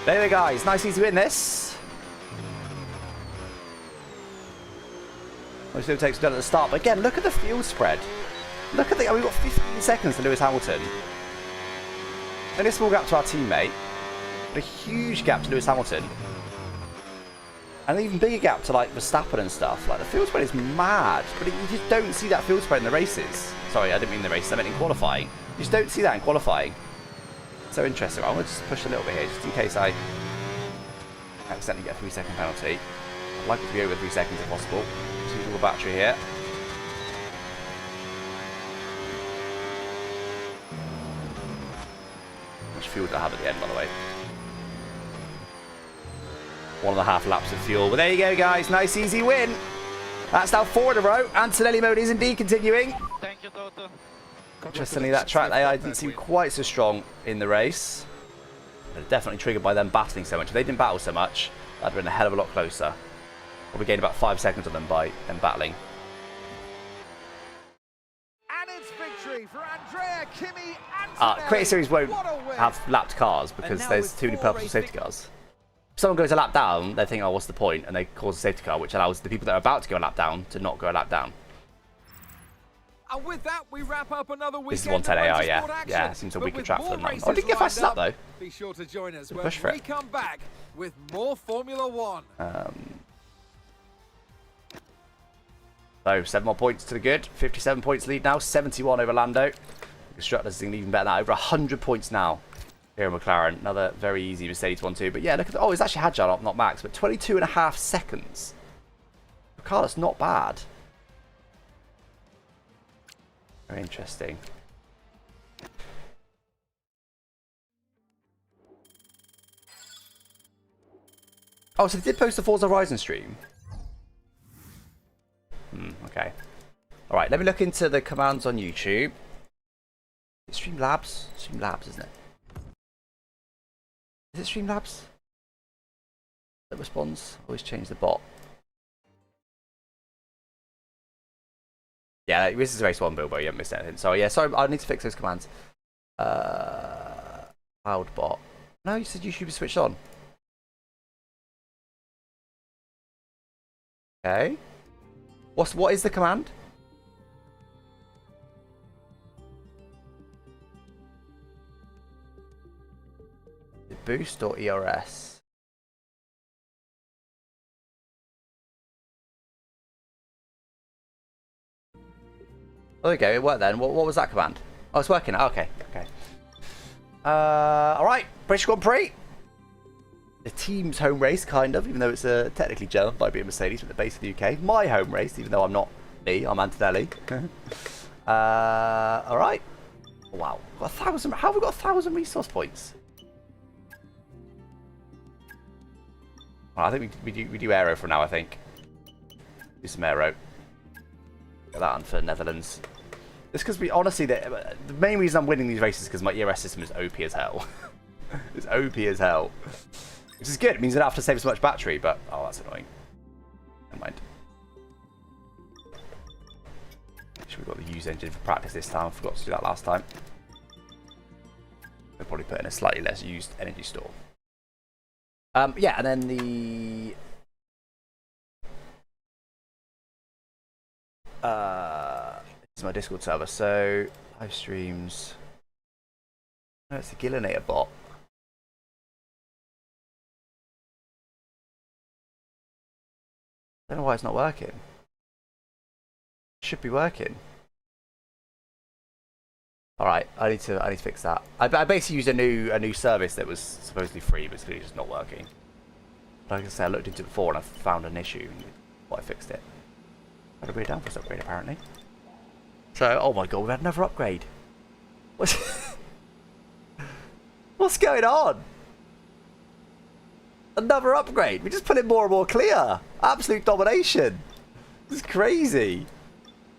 There we go, guys. Nice easy win this. Most of it takes done at the start, but again, look at the fuel spread. Look at we've got 15 seconds to Lewis Hamilton. Only a small gap to our teammate, but a huge gap to Lewis Hamilton. And an even bigger gap to like Verstappen and stuff. Like the field spread is mad, but you just don't see that field spread in the races. Sorry, I didn't mean the races, I meant in qualifying. You just don't see that in qualifying. So interesting. I'm going to just push a little bit here, just in case I accidentally get a 3-second penalty. I'd like it to be over 3 seconds if possible. Just use all the battery here. How much fuel do I have at the end, by the way? 1.5 laps of fuel. But there you go, guys. Nice, easy win. That's now 4 in a row. Antonelli mode is indeed continuing. Thank you, Toto. Interestingly, that track AI didn't seem quite so strong in the race. But definitely triggered by them battling so much. If they didn't battle so much, that'd have been a hell of a lot closer. Probably gained about 5 seconds on them by them battling. And it's victory for Andrea Kimi Antonelli. Creative Series won't have lapped cars because there's too many purposeful safety cars. If someone goes a lap down, they think, oh, what's the point? And they cause a safety car, which allows the people that are about to go a lap down to not go a lap down. And with that, we wrap up another weekend. This is 110 AI, yeah. Yeah, seems a weaker track for them. Oh, didn't get fast lap though. Be sure to join us Good when push for we it. come back with more Formula One. So 7 more points to the good. 57 points lead now. 71 over Lando. Constructors doing even better than that. Over 100 points now. Here in McLaren. Another very easy Mercedes 1-2. But yeah, look at the, oh, it's actually Hadjar, not Max. But 22.5 seconds. A car that's not bad. Very interesting. Oh, so they did post the Forza Horizon stream. Okay. Alright, let me look into the commands on YouTube. Streamlabs? Streamlabs, isn't it? Is it Streamlabs that responds? Always change the bot. Yeah, this is race 1, Bilbo. You haven't missed anything. So yeah, sorry, I need to fix those commands. Cloud bot. No, you said YouTube is switched on. Okay. What is the command? Boost or ERS? Oh, there we go. It worked then. What was that command? Oh, it's working. Oh, okay. Okay. All right. British Grand Prix. The team's home race, kind of, even though it's technically Gillon, might be a Mercedes at the base of the UK. My home race, even though I'm not me, I'm Antonelli. All right. Wow, got 1,000. How have we got 1,000 resource points? Well, I think we do aero for now. I think do some aero. Get that on for Netherlands. Just because we honestly, the main reason I'm winning these races is because my ERS system is OP as hell. It's OP as hell. Which is good. It means I don't have to save as much battery, but oh, that's annoying. Never mind. Should we got the use engine for practice this time? I forgot to do that last time. We'll probably put in a slightly less used energy store. Yeah, and then the this is my Discord server. So live streams. No, it's the Gillonator bot. I don't know why it's not working. It should be working. All right, I need to fix that. I basically used a new service that was supposedly free, but it's clearly just not working. Like I said, I looked into it before and I found an issue, and I fixed it. Had to bring it down for this upgrade apparently. So, oh my god, we've had another upgrade. What's going on? Another upgrade. We just put it more and more clear. Absolute domination. This is crazy.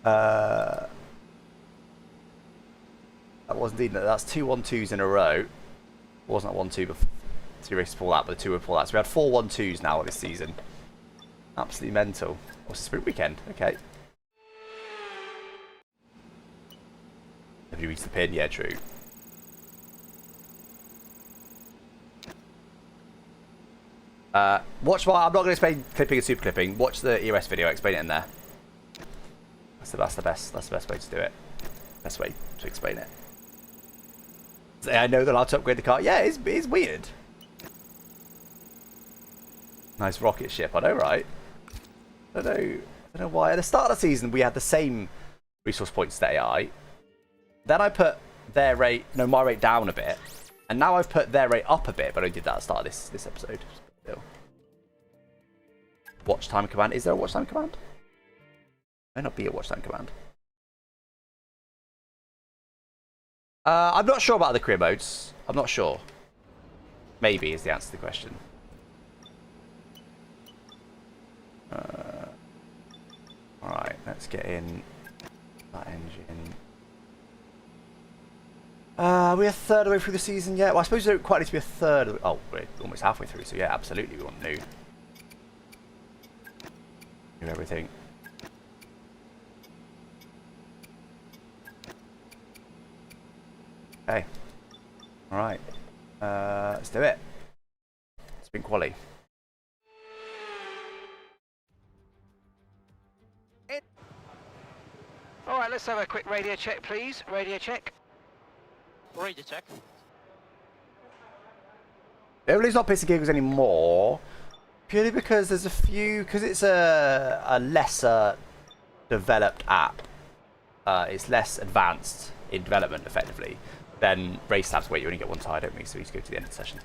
That was indeed. That's 2 1-2s in a row. It wasn't a 1-2 before 2 races before that, but the 2 before that. So we had 4 1-2s now this season. Absolutely mental. What's the sprint weekend? Okay. Have you reached the pin? Yeah, true. Watch my. I'm not going to explain clipping and super clipping. Watch the ERS video. I explain it in there. That's the best way to do it. Best way to explain it. I know they're allowed to upgrade the car. Yeah, it's weird. Nice rocket ship. I know, right? I don't know why. At the start of the season, we had the same resource points to AI. Then I put my rate down a bit, and now I've put their rate up a bit. But I did that at the start of this episode. Still. Watch time command. Is there a watch time command? May not be a watch time command. I'm not sure about the career modes. I'm not sure. Maybe is the answer to the question. Alright, let's get in that engine. We're a third of the way through the season yet. Well, I suppose we don't quite need to be a third. Oh, we're almost halfway through. So yeah, absolutely, we want new everything. Okay. All right. Let's do it. Spin quali. All right, let's have a quick radio check, please. Radio check. Radio check. Everybody's not pissing giggles anymore, purely because there's a few, because it's a lesser developed app. It's less advanced in development, effectively, than Race Labs. Wait, you only get one tie, don't we? So we just go to the end of the session.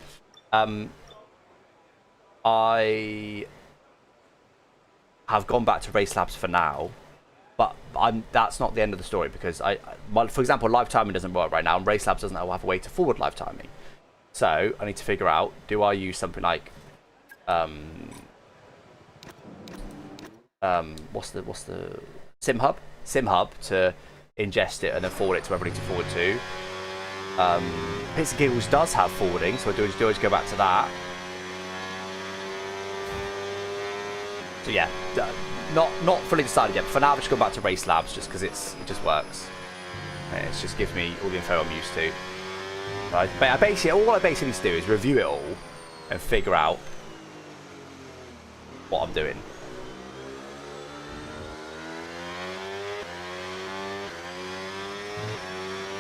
I have gone back to Race Labs for now, but that's not the end of the story, because for example, live timing doesn't work right now, and Race Labs doesn't have a way to forward live timing. So I need to figure out, do I use something like what's the SimHub to ingest it and then forward it to everybody to forward to. Pizza Giggles does have forwarding, so I do always go back to that. So yeah, not fully decided yet. But for now, I've just gone back to Race Labs just because it just works. And it just gives me all the info I'm used to. All I basically need to do is review it all and figure out what I'm doing.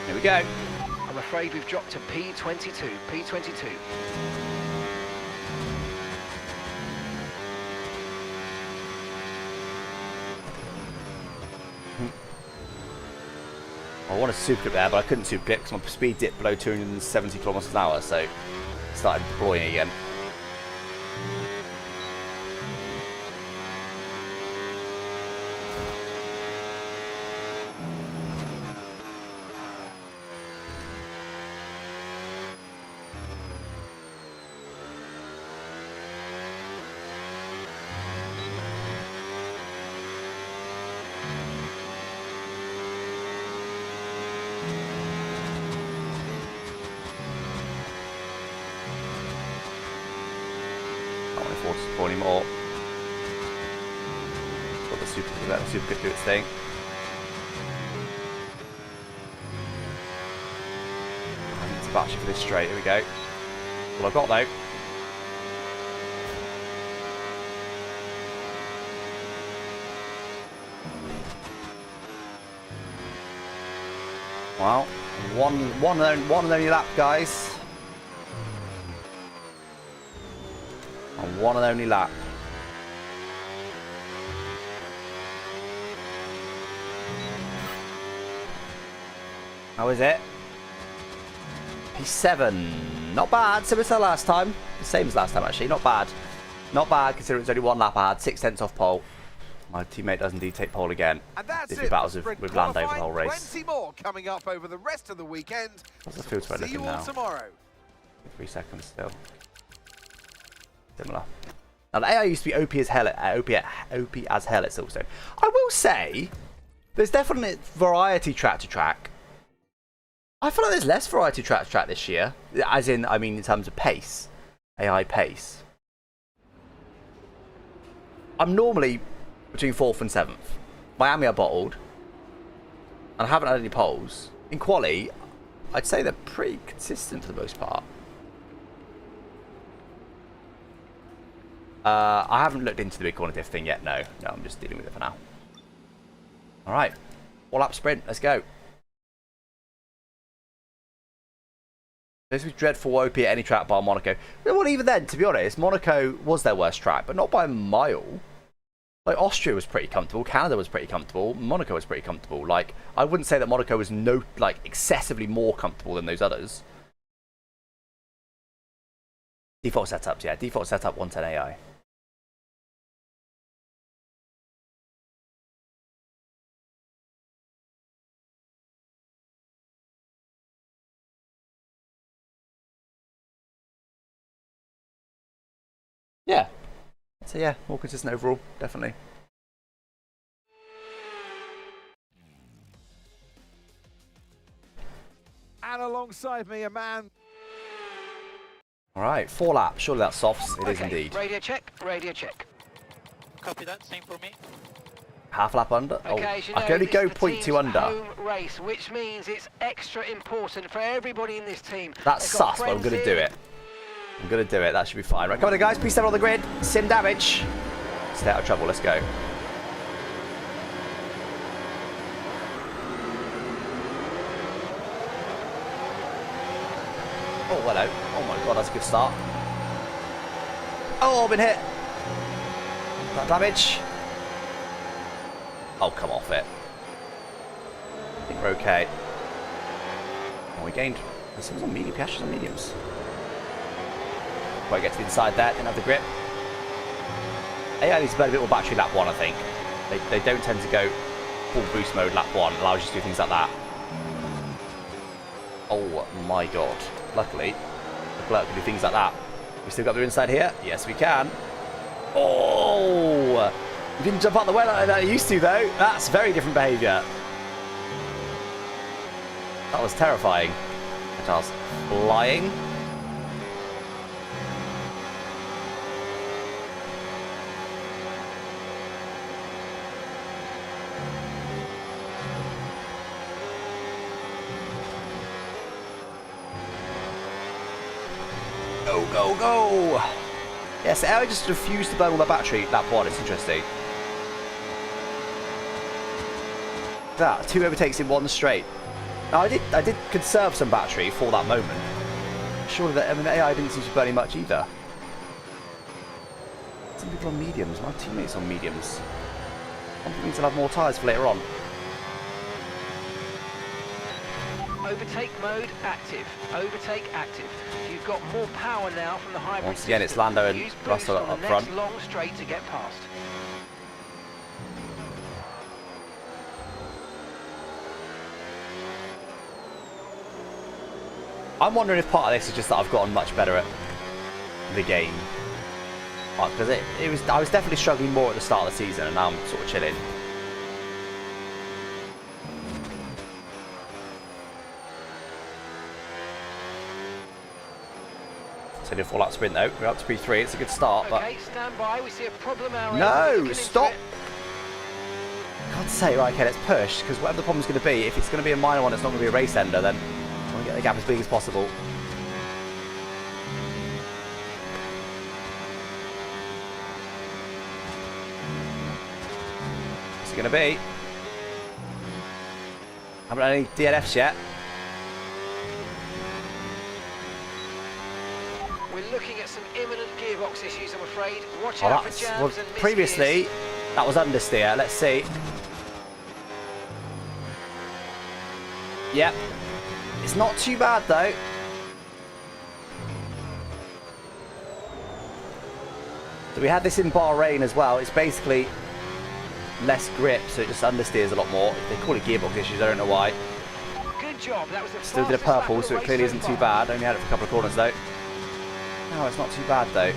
Here we go. I'm afraid we've dropped to P22. P22. I wanted to super clip there, but I couldn't super clip because my speed dipped below 270 kilometers an hour, so I started deploying again. Anymore. Let the super clip do its thing. I need to batch it for this straight. Here we go. Well, I've got though. Well, one and only lap, guys. One and only lap. How is it? P7. Not bad. Similar to last time. The same as last time, actually. Not bad. Not bad, considering it's only one lap I had. 6/10 off pole. My teammate does indeed take pole again. And that's Did it. battles with Lando the whole race. Plenty more coming up over the rest of the weekend. What's the field spread See you looking all now? tomorrow. 3 seconds still. Similar. Now the AI used to be OP as hell at Silverstone. I will say, there's definitely variety track to track. I feel like there's less variety track to track this year. As in, I mean in terms of pace. AI pace. I'm normally between 4th and 7th. Miami I bottled. And I haven't had any poles. In quali, I'd say they're pretty consistent for the most part. I haven't looked into the big corner diff thing yet, no. No, I'm just dealing with it for now. Alright. All lap sprint, let's go. This was dreadful OP at any track bar Monaco. Well, even then, to be honest, Monaco was their worst track, but not by a mile. Like, Austria was pretty comfortable, Canada was pretty comfortable, Monaco was pretty comfortable. Like, I wouldn't say that Monaco was excessively more comfortable than those others. Default setups, yeah. Default setup 110 AI. Yeah. So yeah, more consistent overall, definitely. And alongside me, a man. All right, 4 laps. Surely that's softs. It is Okay, indeed. radio check, radio check. Copy that. Same for me. Half lap under. Oh, Okay, as you I know, can only this go is the 0.2 team's under. home race, which means it's extra important for everybody in this team. That's They've got sus, but I'm going to friends do in. it. I'm going to do it. That should be fine. Right, come on, guys. Please step on the grid. Sim damage. Stay out of trouble. Let's go. Oh, hello. Oh, my God. That's a good start. Oh, I've been hit. That damage. Oh, come off it. I think we're okay. Oh, we gained... This was on medium. Piastri's on mediums. Before I get to the inside there, didn't have the grip. AI needs to burn a bit more battery lap 1, I think. They don't tend to go full boost mode lap 1. Allows you to do things like that. Oh my God. Luckily, Leclerc can do things like that. We still got the inside here? Yes, we can. Oh! You didn't jump out the way like that you used to, though. That's very different behaviour. That was terrifying. I was flying. Go, go, go! Yes, I just refused to burn all the battery lap 1. It's interesting. That 2 overtakes in 1 straight. Now I did conserve some battery for that moment. Surely that the AI didn't seem to be burning much either. Some people on mediums. My teammates on mediums. I think means I'll have more tyres for later on. Overtake mode active. Overtake active. You've got more power now from the hybrid. Once again, it's system. Lando and Use boost Russell on the up next front. long straight to get past. I'm wondering if part of this is just that I've gotten much better at the game. Because I was definitely struggling more at the start of the season, and now I'm sort of chilling. It's only a 4 lap sprint though. We're up to P3. It's a good start, but Okay, stand by. We see a problem out. no, stop! God's sake, right, okay, let's push, because whatever the problem's going to be, if it's going to be a minor one, it's not going to be a race ender, then I want to get the gap as big as possible. What's it going to be? Haven't had any DNFs yet. We're looking at some imminent gearbox issues, I'm afraid. Watch Oh, out that's, for jams well, and misgears. previously, that was understeer. Let's see. Yep. It's not too bad, though. So we had this in Bahrain as well. It's basically less grip, so it just understeers a lot more. They call it gearbox issues, I don't know why. Good job. That was the Still did a fastest lap purple, of the so it race clearly so isn't too far. bad. Only had it for a couple of corners, though. No, it's not too bad, though.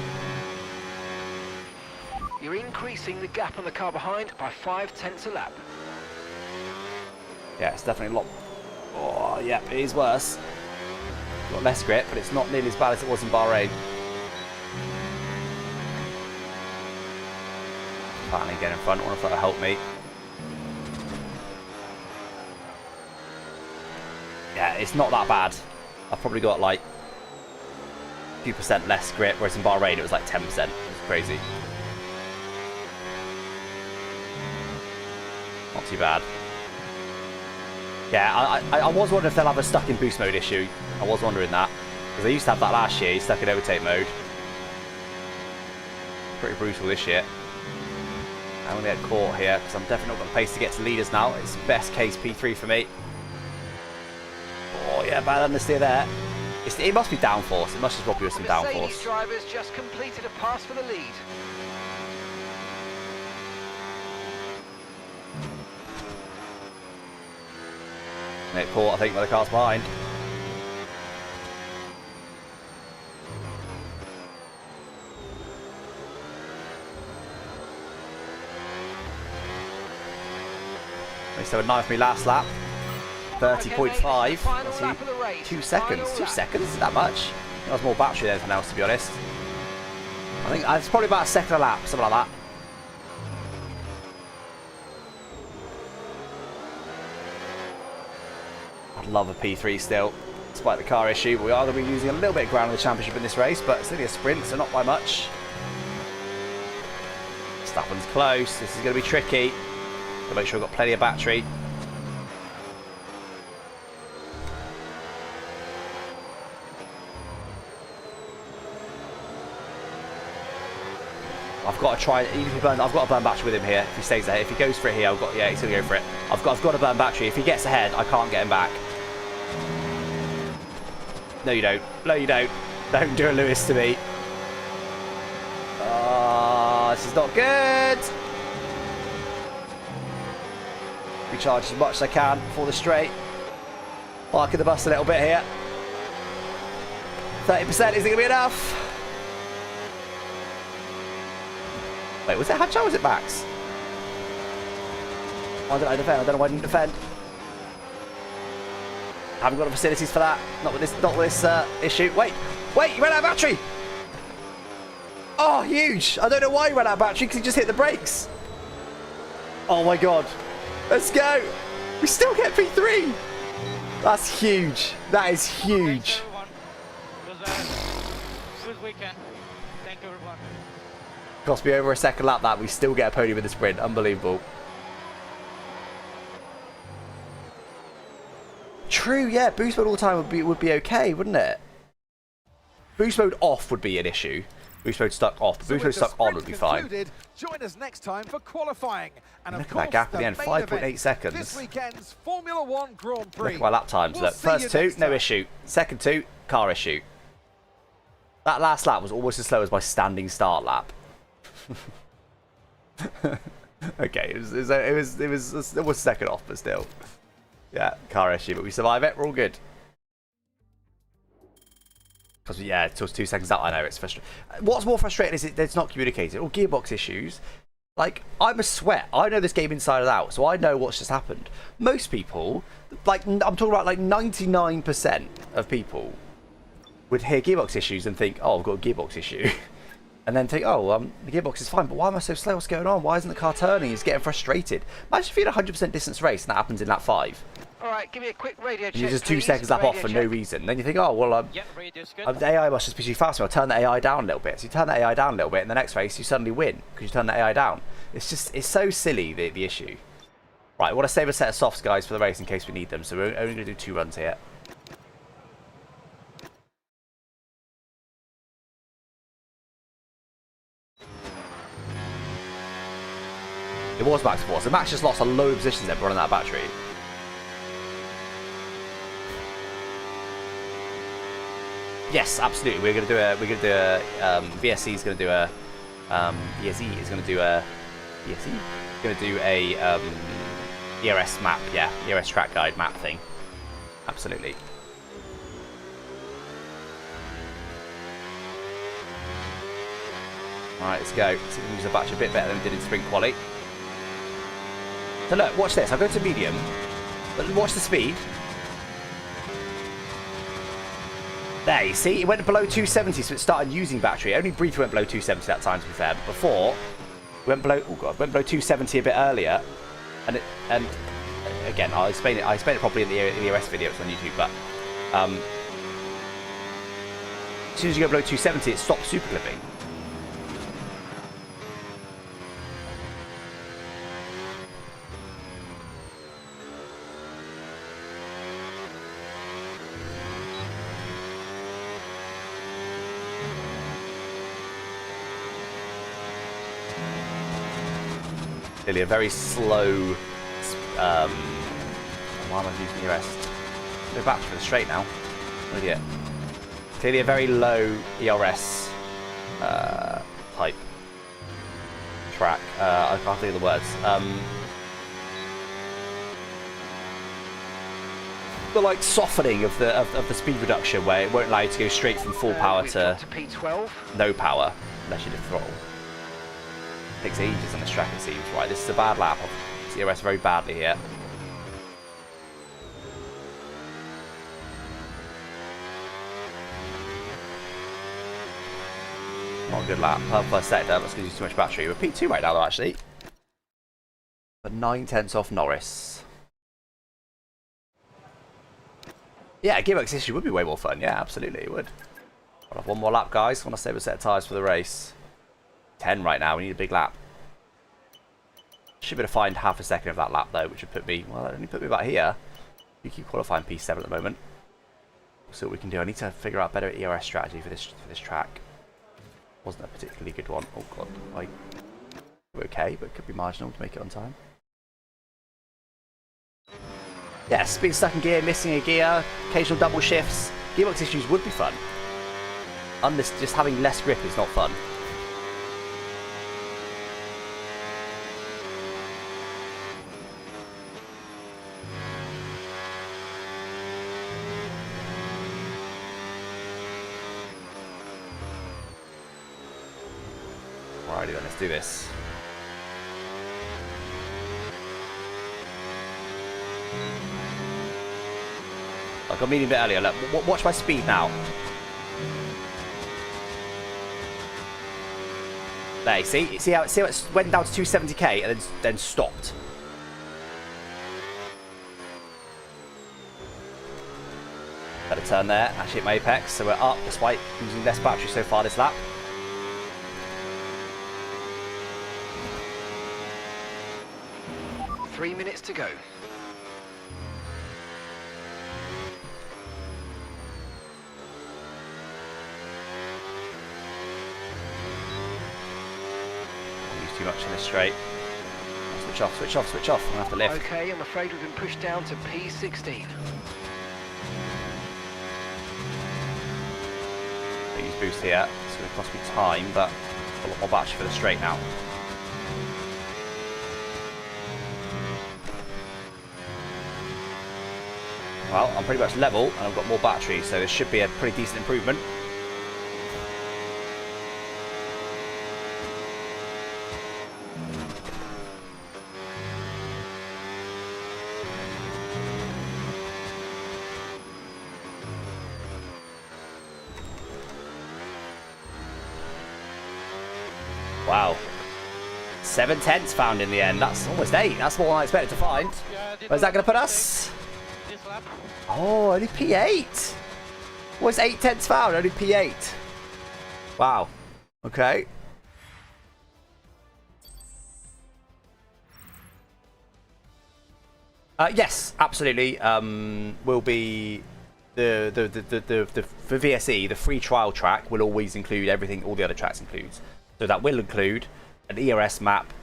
You're increasing the gap on the car behind by 0.5 a lap. Yeah, it's definitely a lot... Oh, yeah, it is worse. Got less grip, but it's not nearly as bad as it was in Bahrain. Finally get in front. I wonder if that'll help me. Yeah, it's not that bad. I've probably got like a few % less grip, whereas in Bahrain it was like 10%. It's crazy. Not too bad. Yeah, I was wondering if they'll have a stuck in boost mode issue. I was wondering that. Because they used to have that last year, stuck in overtake mode. Pretty brutal this year. I only had caught here, because I'm definitely not got the pace to get to leaders now. It's best case P3 for me. Oh yeah, bad understeer there. It must be downforce. It must just rob you with some Mercedes downforce. drivers just completed a pass for the lead. Nick Port, I think, where the car's behind. They still had 9 for me last lap. 30.5. Final Let's lap of the see. race. 2 seconds. Final 2 lap. seconds? Is that much? That was more battery than anything else, to be honest. I think it's probably about a second a lap, something like that. I'd love a P3 still, despite the car issue. We are going to be losing a little bit of ground in the championship in this race, but it's only a sprint, so not by much. Verstappen's close. This is going to be tricky. Gotta make sure we've got plenty of battery. I've got to try. Even if he burns, I've got to burn battery with him here. If he stays ahead, if he goes for it here, I've got. Yeah, he's gonna go for it. I've got to burn battery. If he gets ahead, I can't get him back. No, you don't. No, you don't. Don't do a Lewis to me. Oh, this is not good. Recharge as much as I can before the straight. Parking the bus a little bit here. 30%. Is it gonna be enough? Wait, was it Hatch or was it Max? Why didn't I defend? I don't know why I didn't defend. Haven't got the facilities for that. Not with this issue. Wait, you ran out of battery. Oh, huge! I don't know why he ran out of battery because he just hit the brakes. Oh my god! Let's go! We still get P3. That's huge. That is huge. Thanks, everyone. It was a good weekend. Thank you, everyone. Cost me over a second lap that we still get a podium in the sprint. Unbelievable. True, yeah. Boost mode all the time would be okay, wouldn't it? Boost mode off would be an issue. Boost mode stuck off. But boost mode stuck on would be fine. Join us next time for qualifying. And Look of at that course, gap at the end. main 5.8 event, seconds. This weekend's Formula One Grand Prix. Look at my lap times. We'll Look, see you first two, next no time. issue. Second two, car issue. That last lap was almost as slow as my standing start lap. Okay, it was second off, but still. Yeah, car issue, but we survive it. We're all good. Because yeah, it took 2 seconds out. I know it's frustrating. What's more frustrating is it's not communicated or gearbox issues. Like, I'm a sweat. I know this game inside and out, so I know what's just happened. Most people, like I'm talking about like 99% of people, would hear gearbox issues and think, oh, I've got a gearbox issue. And then think, oh, the gearbox is fine, but why am I so slow? What's going on? Why isn't the car turning? He's getting frustrated. Imagine if you had a 100% distance race and that happens in lap 5. All right, give me a quick radio check. And you're just 2 please. seconds lap off Radio for no check. reason. Then you think, oh, well, Yeah, radio's good. the AI must just be too fast. I'll turn the AI down a little bit. So you turn the AI down a little bit, and the next race you suddenly win because you turn the AI down. It's so silly, the issue. Right, I want to save a set of softs, guys, for the race in case we need them. So we're only going to do 2 runs here. It was Max before, so Max just lost a load of positions there running that battery. Yes, absolutely. We're gonna do a VSC is gonna do a VSE is gonna do a VSE gonna do a ERS map, yeah, ERS track guide map thing. Absolutely. Alright, let's go. See if we can use the battery a bit better than we did in sprint quali. So look, watch this. I'll go to medium, but watch the speed. There, you see, it went below 270, so it started using battery. It only briefly went below 270 that time, to be fair. But before, it went below. Oh god, went below 270 a bit earlier, and again, I'll explain it. I explained it properly in the ERS video. It's on YouTube, but as soon as you go below 270, it stops super clipping. Clearly a very slow. Why am I using ERS? Go back for the straight now. Oh dear. Clearly a very low ERS type track. I can't think of the words. The like softening of the speed reduction, where it won't allow you to go straight from full power We've to got to P12. no power unless you do throttle. Takes ages on this track, it seems. Right, this is a bad lap. I've ERS very badly here. Not a good lap. First sector, that's going to use too much battery. We're P2 right now, though, actually. But 9/10 off Norris. Yeah, a gearbox issue would be way more fun. Yeah, absolutely, it would. I'll have one more lap, guys. I want to save a set of tyres for the race. 10 right now. We need a big lap. Should be able to find half a second of that lap, though, which would put me... Well, that only put me about here. We keep qualifying P7 at the moment. So what we can do. I need to figure out a better ERS strategy for this track. Wasn't a particularly good one. Oh, God. We're okay, but it could be marginal to make it on time. Yes, being stuck in gear, missing a gear, occasional double shifts. Gearbox issues would be fun. Just having less grip is not fun. Alrighty then, let's do this. Like I'm meaning a bit earlier. Look, watch my speed now. There, see how it went down to 270k and then stopped. Better turn there. Actually hit my apex, so we're up despite using less battery so far this lap. Three minutes to go. Too much in this straight. Switch off, switch off, switch off. I'm gonna have to lift. Okay, I'm afraid we've been pushed down to P16. Use boost here. It's going to cost me time, but a lot more battery for the straight now. Well, I'm pretty much level, and I've got more battery, so this should be a pretty decent improvement. Wow. 7/10 found in the end. That's almost 8. That's more than I expected to find. Where's that going to put us? This lap. Oh, only P8. What's 8/10 found? Only P8. Wow. Okay. Yes, absolutely. Will be the for VSE, the free trial track will always include everything all the other tracks includes. So that will include an ERS map,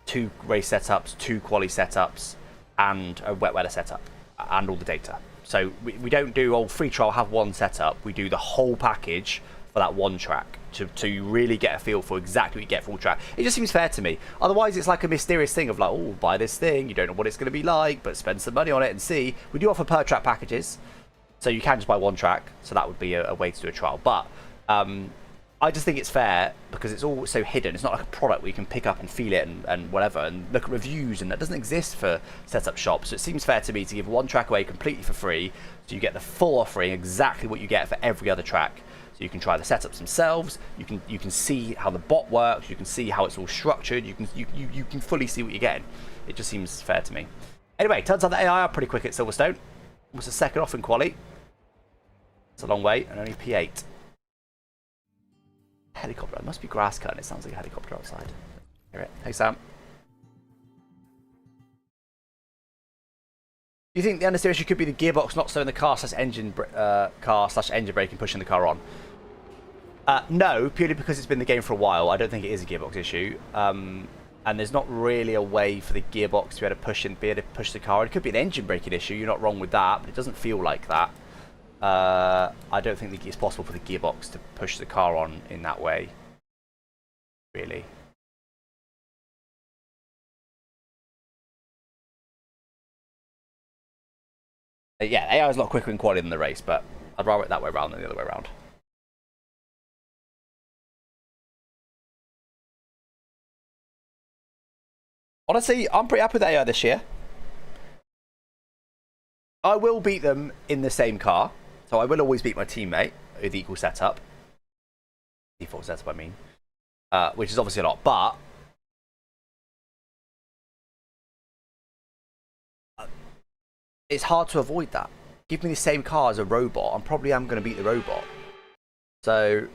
2 race setups, 2 quali setups, and a wet weather setup, and all the data. So we don't do free trial have one setup. We do the whole package for that one track to really get a feel for exactly what you get for all track. It just seems fair to me. Otherwise, it's like a mysterious thing of like, oh, buy this thing. You don't know what it's going to be like, but spend some money on it and see. We do offer per track packages, so you can just buy one track. So that would be a way to do a trial. But I just think it's fair because it's all so hidden. It's not like a product where you can pick up and feel it and whatever and look at reviews, and that doesn't exist for setup shops. So it seems fair to me to give one track away completely for free, so you get the full offering, exactly what you get for every other track. So you can try the setups themselves. You can see how the bot works. You can see how it's all structured. You can fully see what you're getting. It just seems fair to me. Anyway, turns out the AI are pretty quick at Silverstone. Almost a second off in quali. It's a long way, and only P8. Helicopter. It must be grass cutting. It sounds like a helicopter outside. Hear it? Hey, Sam. Do you think the understeer issue could be the gearbox not slowing the car slash engine braking, pushing the car on? No, purely because it's been the game for a while. I don't think it is a gearbox issue. And there's not really a way for the gearbox to be able to push the car. It could be an engine braking issue. You're not wrong with that, but it doesn't feel like that. I don't think it's possible for the gearbox to push the car on in that way. Really. Yeah, AI is a lot quicker in quality than the race, but I'd rather it that way around than the other way around. Honestly, I'm pretty happy with AI this year. I will beat them in the same car. So I will always beat my teammate with equal setup. Default setup, I mean. which is obviously a lot, but it's hard to avoid that. Give me the same car as a robot, I probably am going to beat the robot. So,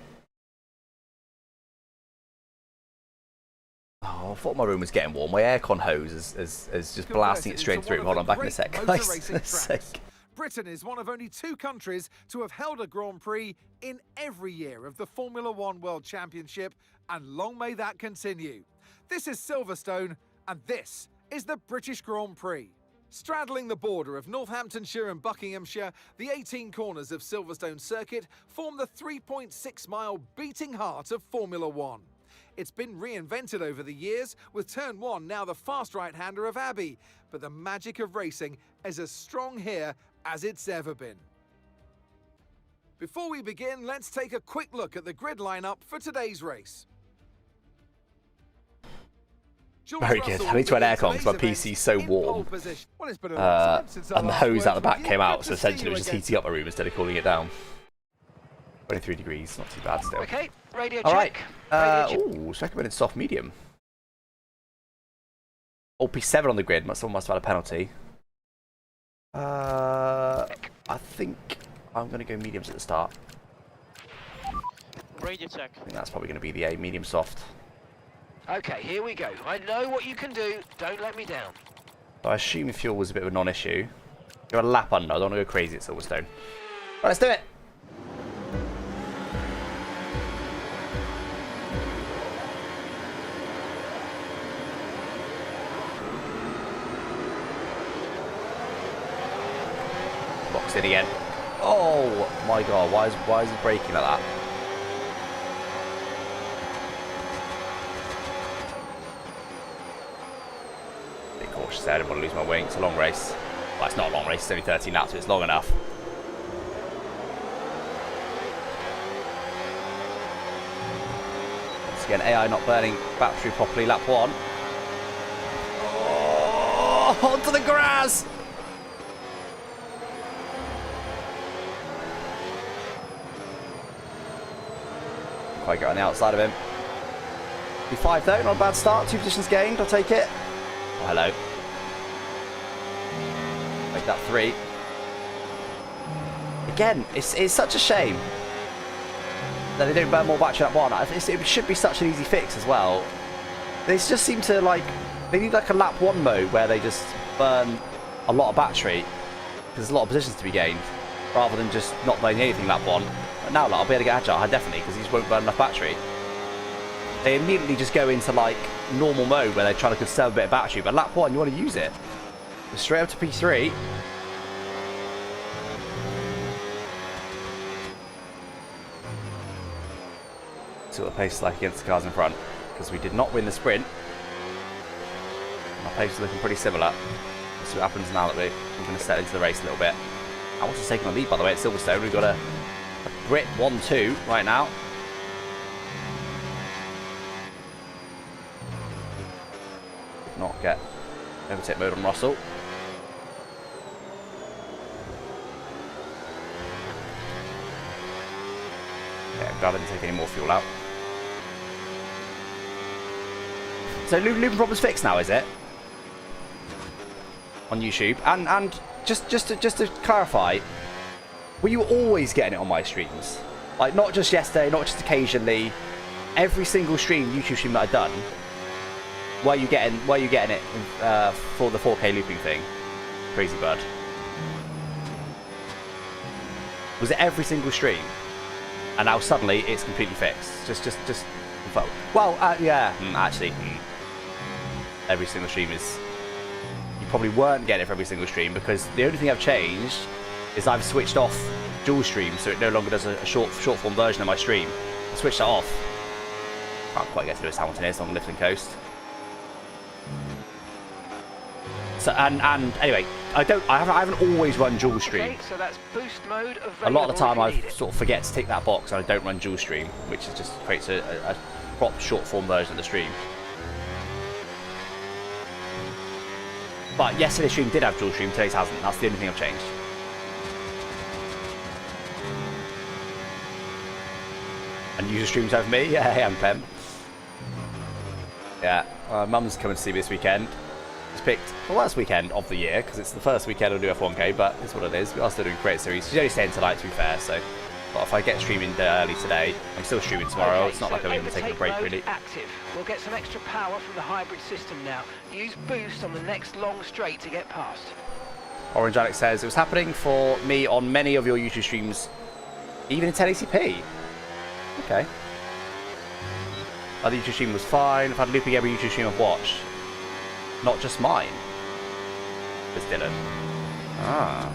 oh, I thought my room was getting warm. My aircon hose is just blasting it straight through. Hold on, back in a sec, guys. Britain is one of only 2 countries to have held a Grand Prix in every year of the Formula One World Championship, and long may that continue. This is Silverstone, and this is the British Grand Prix. Straddling the border of Northamptonshire and Buckinghamshire, the 18 corners of Silverstone Circuit form the 3.6-mile beating heart of Formula One. It's been reinvented over the years, with Turn 1 now the fast right-hander of Abbey, but the magic of racing is as strong here as it's ever been. Before we begin, let's take a quick look at the grid lineup for today's race. Very good. I need to add aircon because my PC's so warm. And the hose out the back came out, so essentially it was just heating up my room instead of cooling it down. 23 degrees, not too bad still. Okay, radio All right. check. Ooh, so I recommend soft medium. Oh, P7 on the grid. Someone must have had a penalty. I think I'm going to go mediums at the start. Radio check. I think that's probably going to be the A, medium soft. Okay, here we go. I know what you can do. Don't let me down. So I assume the fuel was a bit of a non-issue. You're a lap under. I don't want to go crazy at Silverstone. Right, let's do it. Boxed in again. Oh my god! Why is it braking like that? Cautious there, I didn't want to lose my wing. It's a long race. Well, it's not a long race, it's only 13 laps, but it's long enough. Once again, AI not burning battery properly, lap 1. Oh, onto the grass! Quite get on the outside of him. P5 though, not a bad start. 2 positions gained, I'll take it. Oh, hello. Make that 3. Again, it's such a shame that they don't burn more battery at 1. It should be such an easy fix as well. They just seem to they need like a lap 1 mode where they just burn a lot of battery because there's a lot of positions to be gained rather than just not burning anything lap 1. But now I'll be able to get agile, definitely, because he just won't burn enough battery. They immediately just go into like normal mode where they're trying to conserve a bit of battery, but lap 1 you want to use it. Straight up to P3. See what the pace is like against the cars in front, because we did not win the sprint. Our pace is looking pretty similar. Let's see what happens now that we're going to set into the race a little bit. Hamilton's taking the lead, by the way, at Silverstone. We've got a Brit 1-2 right now. Not get overtake mode on Russell. Yeah, I'm glad I didn't take any more fuel out. So looping problems fixed now, is it? On YouTube, and just to clarify, were you always getting it on my streams? Like not just yesterday, not just occasionally, every single YouTube stream that I've done. Where are you getting it for the 4K looping thing? Crazy bird. Was it every single stream? And now suddenly it's completely fixed. Just. Well, yeah. Actually, every single stream is. You probably weren't getting it for every single stream because the only thing I've changed is I've switched off dual stream, so it no longer does a short form version of my stream. I switched that off. Can't quite get to Lewis Hamilton here, so on the Lifting Coast. So and anyway, I haven't always run dual stream. Okay, so that's boost mode available. A lot of the time I if you need it. sort of forget to tick that box and I don't run dual stream, which is just creates a proper short form version of the stream. But yesterday's stream did have dual stream, today's hasn't. That's the only thing I've changed. And user streams over me? Yeah, hey, I'm Pem. Yeah, Mum's coming to see me this weekend. She's picked the worst weekend of the year because it's the first weekend of the F1K, but it's what it is. We are still doing great series. She's only staying tonight, to be fair, so. But if I get streaming early today, I'm still streaming tomorrow. It's not like I'm even taking a break, really. Active. We'll get some extra power from the hybrid system now. Use boost on the next long straight to get past. Orange Alex says, it was happening for me on many of your YouTube streams, even in 1080p. Okay. Other YouTube stream was fine. I've had looping every YouTube stream I've watched. Not just mine. It's Dylan. Ah.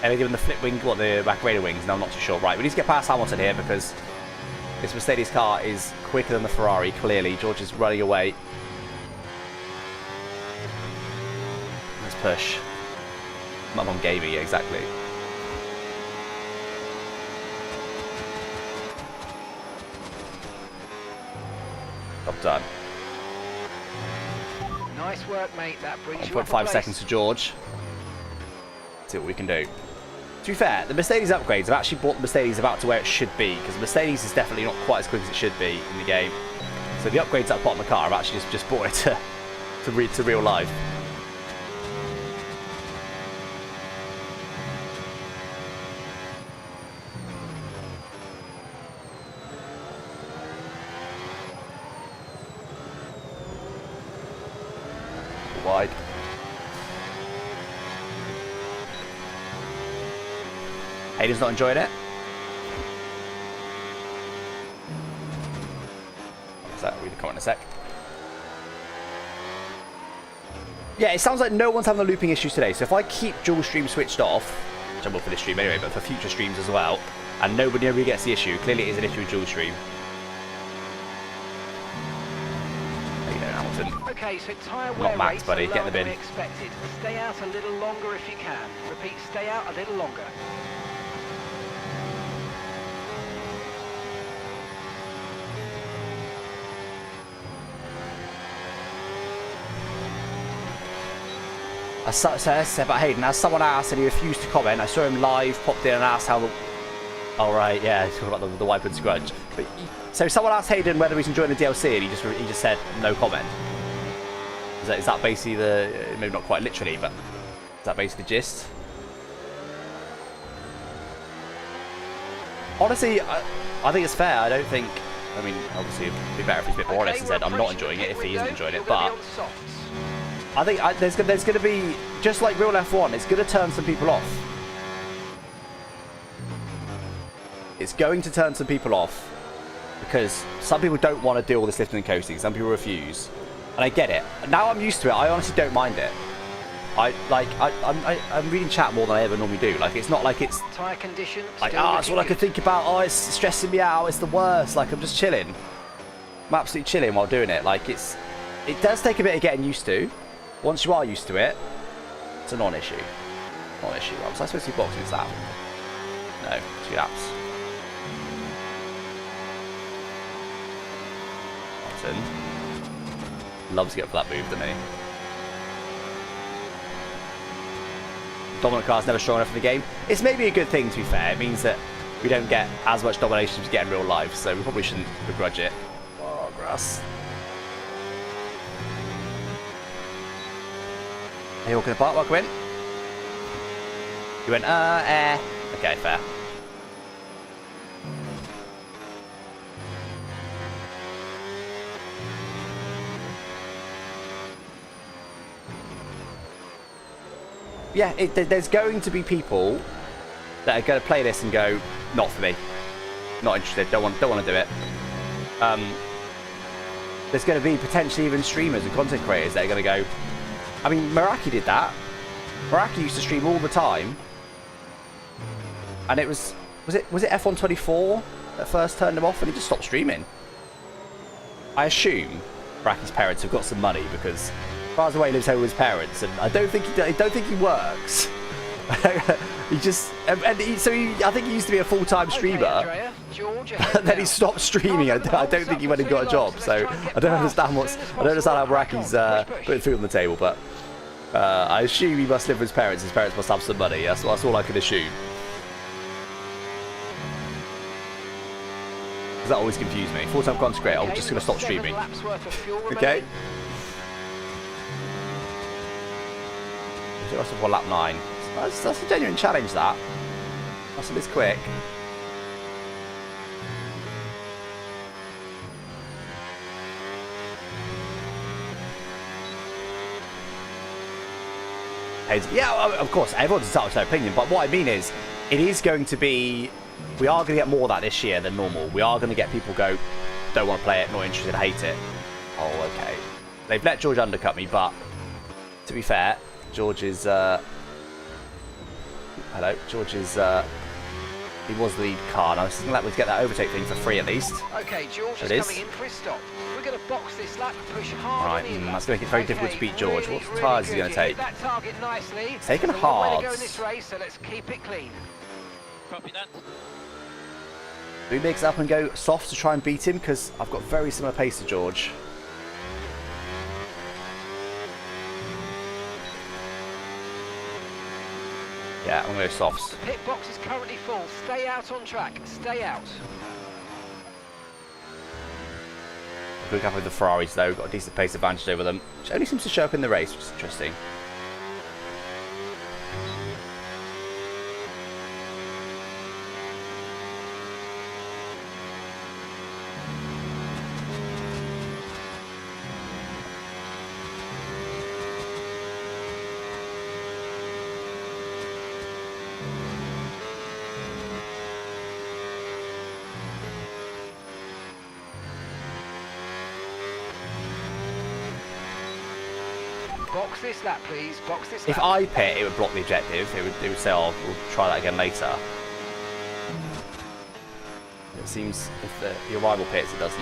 And they give him the flip wing, what, the Macarena wings? No, I'm not too sure. Right, we need to get past Hamilton here because this Mercedes car is quicker than the Ferrari, clearly. George is running away. Let's push. Mum on gaming, yeah, exactly. Job done. Nice work, mate. That brings you 1.5 seconds to George. Let's see what we can do. To be fair, the Mercedes upgrades have actually brought the Mercedes about to where it should be, because the Mercedes is definitely not quite as quick as it should be in the game. So the upgrades at the bottom of the car have actually just brought it to real life. Wide. Hayden's not enjoying it. What's that? Read the comment in a sec. Yeah, it sounds like no one's having the looping issues today. So if I keep dual stream switched off, which I will for this stream anyway, but for future streams as well, and nobody gets the issue, clearly it is an issue with dual stream. There you go, Hamilton. Okay, so tyre Not wear max, rates buddy. are Get in the lower bin. than expected. Stay out a little longer if you can. Repeat, stay out a little longer. So I said about Hayden, as someone asked and he refused to comment, I saw him live, popped in and asked how the... Oh, right, yeah, talking about the wipe and scrunch. But, so someone asked Hayden whether he's enjoying the DLC and he just said no comment. Is that basically the... Maybe not quite literally, but is that basically the gist? Honestly, I think it's fair. I don't think... I mean, obviously it'd be better if he's a bit more honest and said I'm not enjoying it if he isn't enjoying it, but... I think there's going to be, just like real F1, it's going to turn some people off. It's going to turn some people off because some people don't want to do all this lifting and coasting. Some people refuse, and I get it. Now I'm used to it. I honestly don't mind it. I'm reading chat more than I ever normally do. Like, it's not like it's Tyre condition. like, that's all I can think about. Oh, it's stressing me out. It's the worst. Like, I'm just chilling. I'm absolutely chilling while doing it. Like, it does take a bit of getting used to. Once you are used to it, it's a non-issue. Non-issue. Was I supposed to be boxing this lap? No, 2 laps. Martin loves to get for that move, doesn't he? Dominant car's never strong enough in the game. It's maybe a good thing, to be fair. It means that we don't get as much domination as we get in real life, so we probably shouldn't begrudge it. Oh, grass. Are you walking apart, Mark went? You went, Okay, fair. Yeah, there's going to be people that are going to play this and go, not for me. Not interested, don't want to do it. There's going to be potentially even streamers and content creators that are going to go, I mean, Meraki did that. Meraki used to stream all the time. And it was it F1 24 that first turned him off and he just stopped streaming? I assume Meraki's parents have got some money because far away he lives home with his parents, and I don't think he works. He just I think he used to be a full-time streamer. Then he stopped streaming. I don't think he went and got a job. So I don't understand how Meraki's putting food on the table. But I assume he must live with his parents. His parents must have some money. That's all I can assume. Because that always confused me. 4 time gone great. I'm just going to stop streaming. Laps worth of fuel Okay. remaining. Just for lap 9. That's a genuine challenge, that. That's a bit quick. Yeah, of course, everyone's entitled to their opinion, but what I mean is, it is going to be... We are going to get more of that this year than normal. We are going to get people go, don't want to play it, not interested, hate it. Oh, okay. They've let George undercut me, but to be fair, George is... Hello, George is... He was the lead car. Now, this isn't let me get that overtake thing for free, at least. Okay, George is coming in for his stop. We're going to box this lap and push hard. Right, that's going to make it very difficult to beat George. What tyres is he going to take? That target nicely. He's taking There's a long way to hards. go in this race, so let's keep it clean. Copy that. Do we mix up and go soft to try and beat him? Because I've got very similar pace to George. Yeah, I'm going to go softs. The pit box is currently full. Stay out on track. Stay out. Look up with the Ferraris though, got a decent pace advantage over them, which only seems to show up in the race, which is interesting. Box this lap, please. Box this If lap. I pit, it would block the objective. It would say, oh, we'll try that again later. It seems if your rival pits, it doesn't.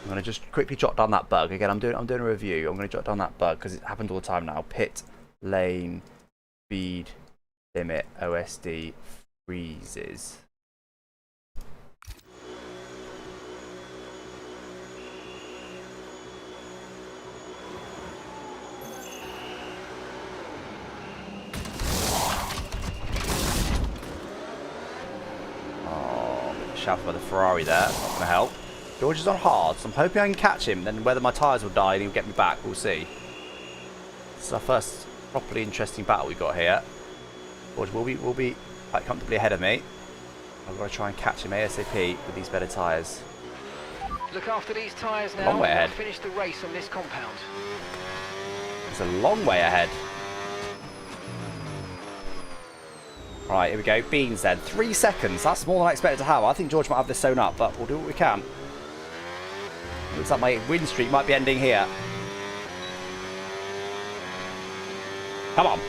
I'm going to just quickly jot down that bug. Again, I'm doing a review. I'm going to jot down that bug because it happens all the time now. Pit lane speed limit OSD freezes. Oh, shout by the Ferrari there. That's not going to help. George is on hard, so I'm hoping I can catch him. Then whether my tyres will die and he'll get me back, we'll see. This is our first properly interesting battle we've got here. George will be quite comfortably ahead of me. I've got to try and catch him ASAP with these better tyres. Look after these tyres now. Long way ahead. Finish the race on this compound. It's a long way ahead. Right, here we go. Beans then. 3 seconds. That's more than I expected to have. I think George might have this sewn up, but we'll do what we can. Looks like my win streak might be ending here. Come on.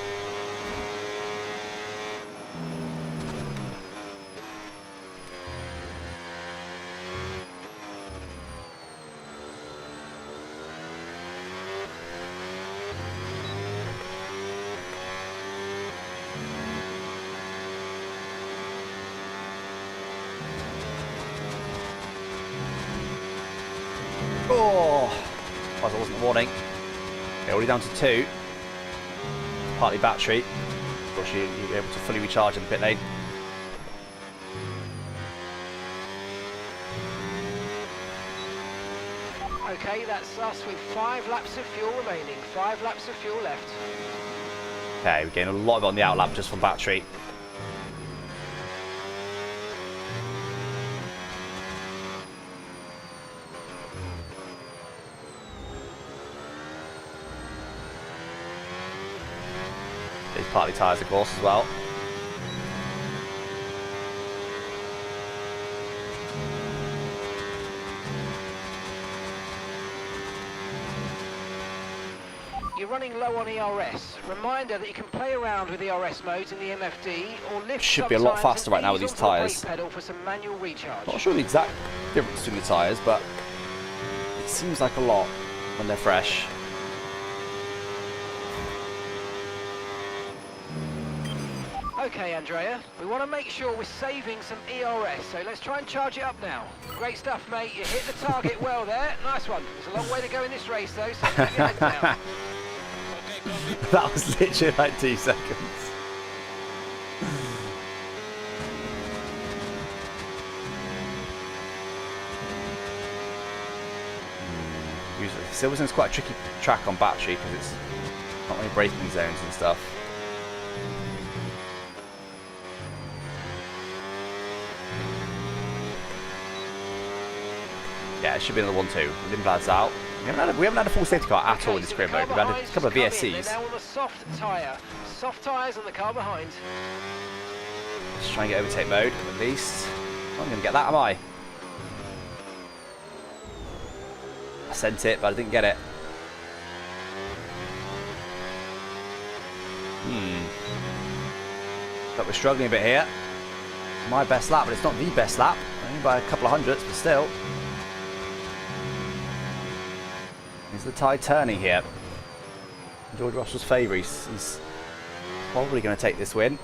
Oh, well, that wasn't a warning. Okay, already down to 2. Partly battery. Of course, you're able to fully recharge in the pit lane. Okay, that's us with 5 laps of fuel remaining. 5 laps of fuel left. Okay, we're getting a lot of it on the outlap just from battery. These partly tyres, of course, as well. You're running low on ERS. Reminder that you can play around with ERS modes in the MFD or lift Should be a lot sometimes faster right now with and these ease onto the tyres. brake pedal for some manual recharge. Not sure the exact difference between the tyres, but it seems like a lot when they're fresh. Okay, Andrea, we want to make sure we're saving some ERS, so let's try and charge it up now. Great stuff, mate. You hit the target well there. Nice one. There's a long way to go in this race, though, so keep your head down. That was literally like 2 seconds. Silverstone's quite a tricky track on battery because it's not many braking zones and stuff. Yeah, it should be another 1-2. Lindblad's out. We haven't had a full safety car at all in this career mode. We've had a couple of VSCs. Now on the soft tyre. Soft tyres on the car behind. Just try and get overtake mode at least. I'm going to get that, am I? I sent it, but I didn't get it. But we're struggling a bit here. My best lap, but it's not the best lap. Only by a couple of hundredths, but still. Is the tide turning here? George Russell's favourite. He's probably going to take this win.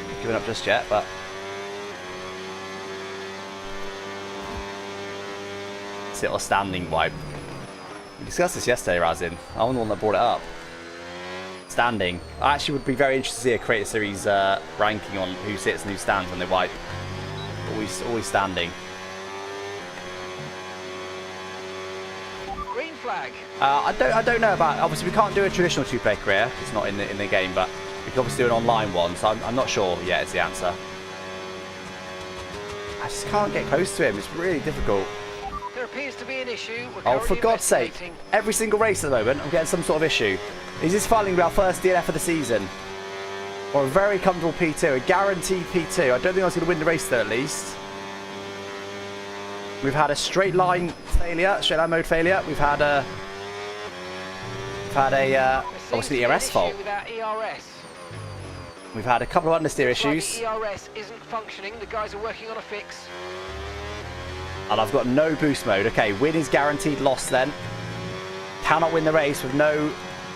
Not giving up just yet, but sit or standing wipe. We discussed this yesterday, Razin. I'm the one that brought it up. Standing. I actually would be very interested to see a Creator Series ranking on who sits and who stands when they wipe. Always standing. Green flag. I don't know about. Obviously, we can't do a traditional two-player career. It's not in the game, but we can obviously do an online one. So I'm not sure yet. Is the answer. I just can't get close to him. It's really difficult. There appears to be an issue. Oh, for God's sake! Every single race at the moment, I'm getting some sort of issue. Is this finally our first DNF of the season? Or a very comfortable P2, a guaranteed P2. I don't think I was going to win the race though, at least. We've had a straight line failure, straight line mode failure. We've had a obviously ERS fault. We've had a couple of understeer issues. The ERS isn't functioning. The guys are working on a fix. And I've got no boost mode. Okay, win is guaranteed loss then. Cannot win the race with no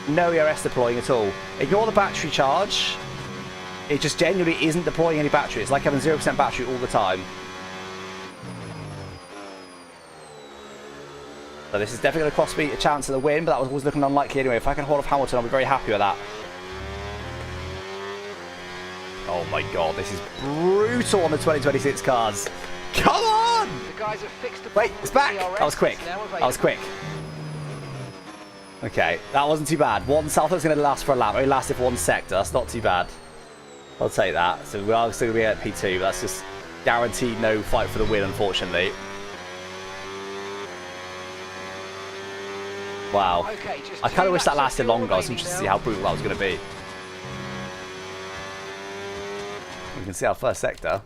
ERS deploying at all. Ignore the battery charge. It just genuinely isn't deploying any battery. It's like having 0% battery all the time. So this is definitely going to cost me a chance at the win, but that was always looking unlikely anyway. If I can hold off Hamilton, I'll be very happy with that. Oh my god, this is brutal on the 2026 cars. Come on! The guys have fixed the Wait, it's back! That was quick. That was quick. Okay, that wasn't too bad. One South was going to last for a lap. It only lasted for one sector. That's not too bad. I'll take that. So we are still going to be at P2, but that's just guaranteed no fight for the win, unfortunately. Wow. Okay, I kind of wish that lasted longer. I was interested to see how brutal that was going to be. You can see our first sector.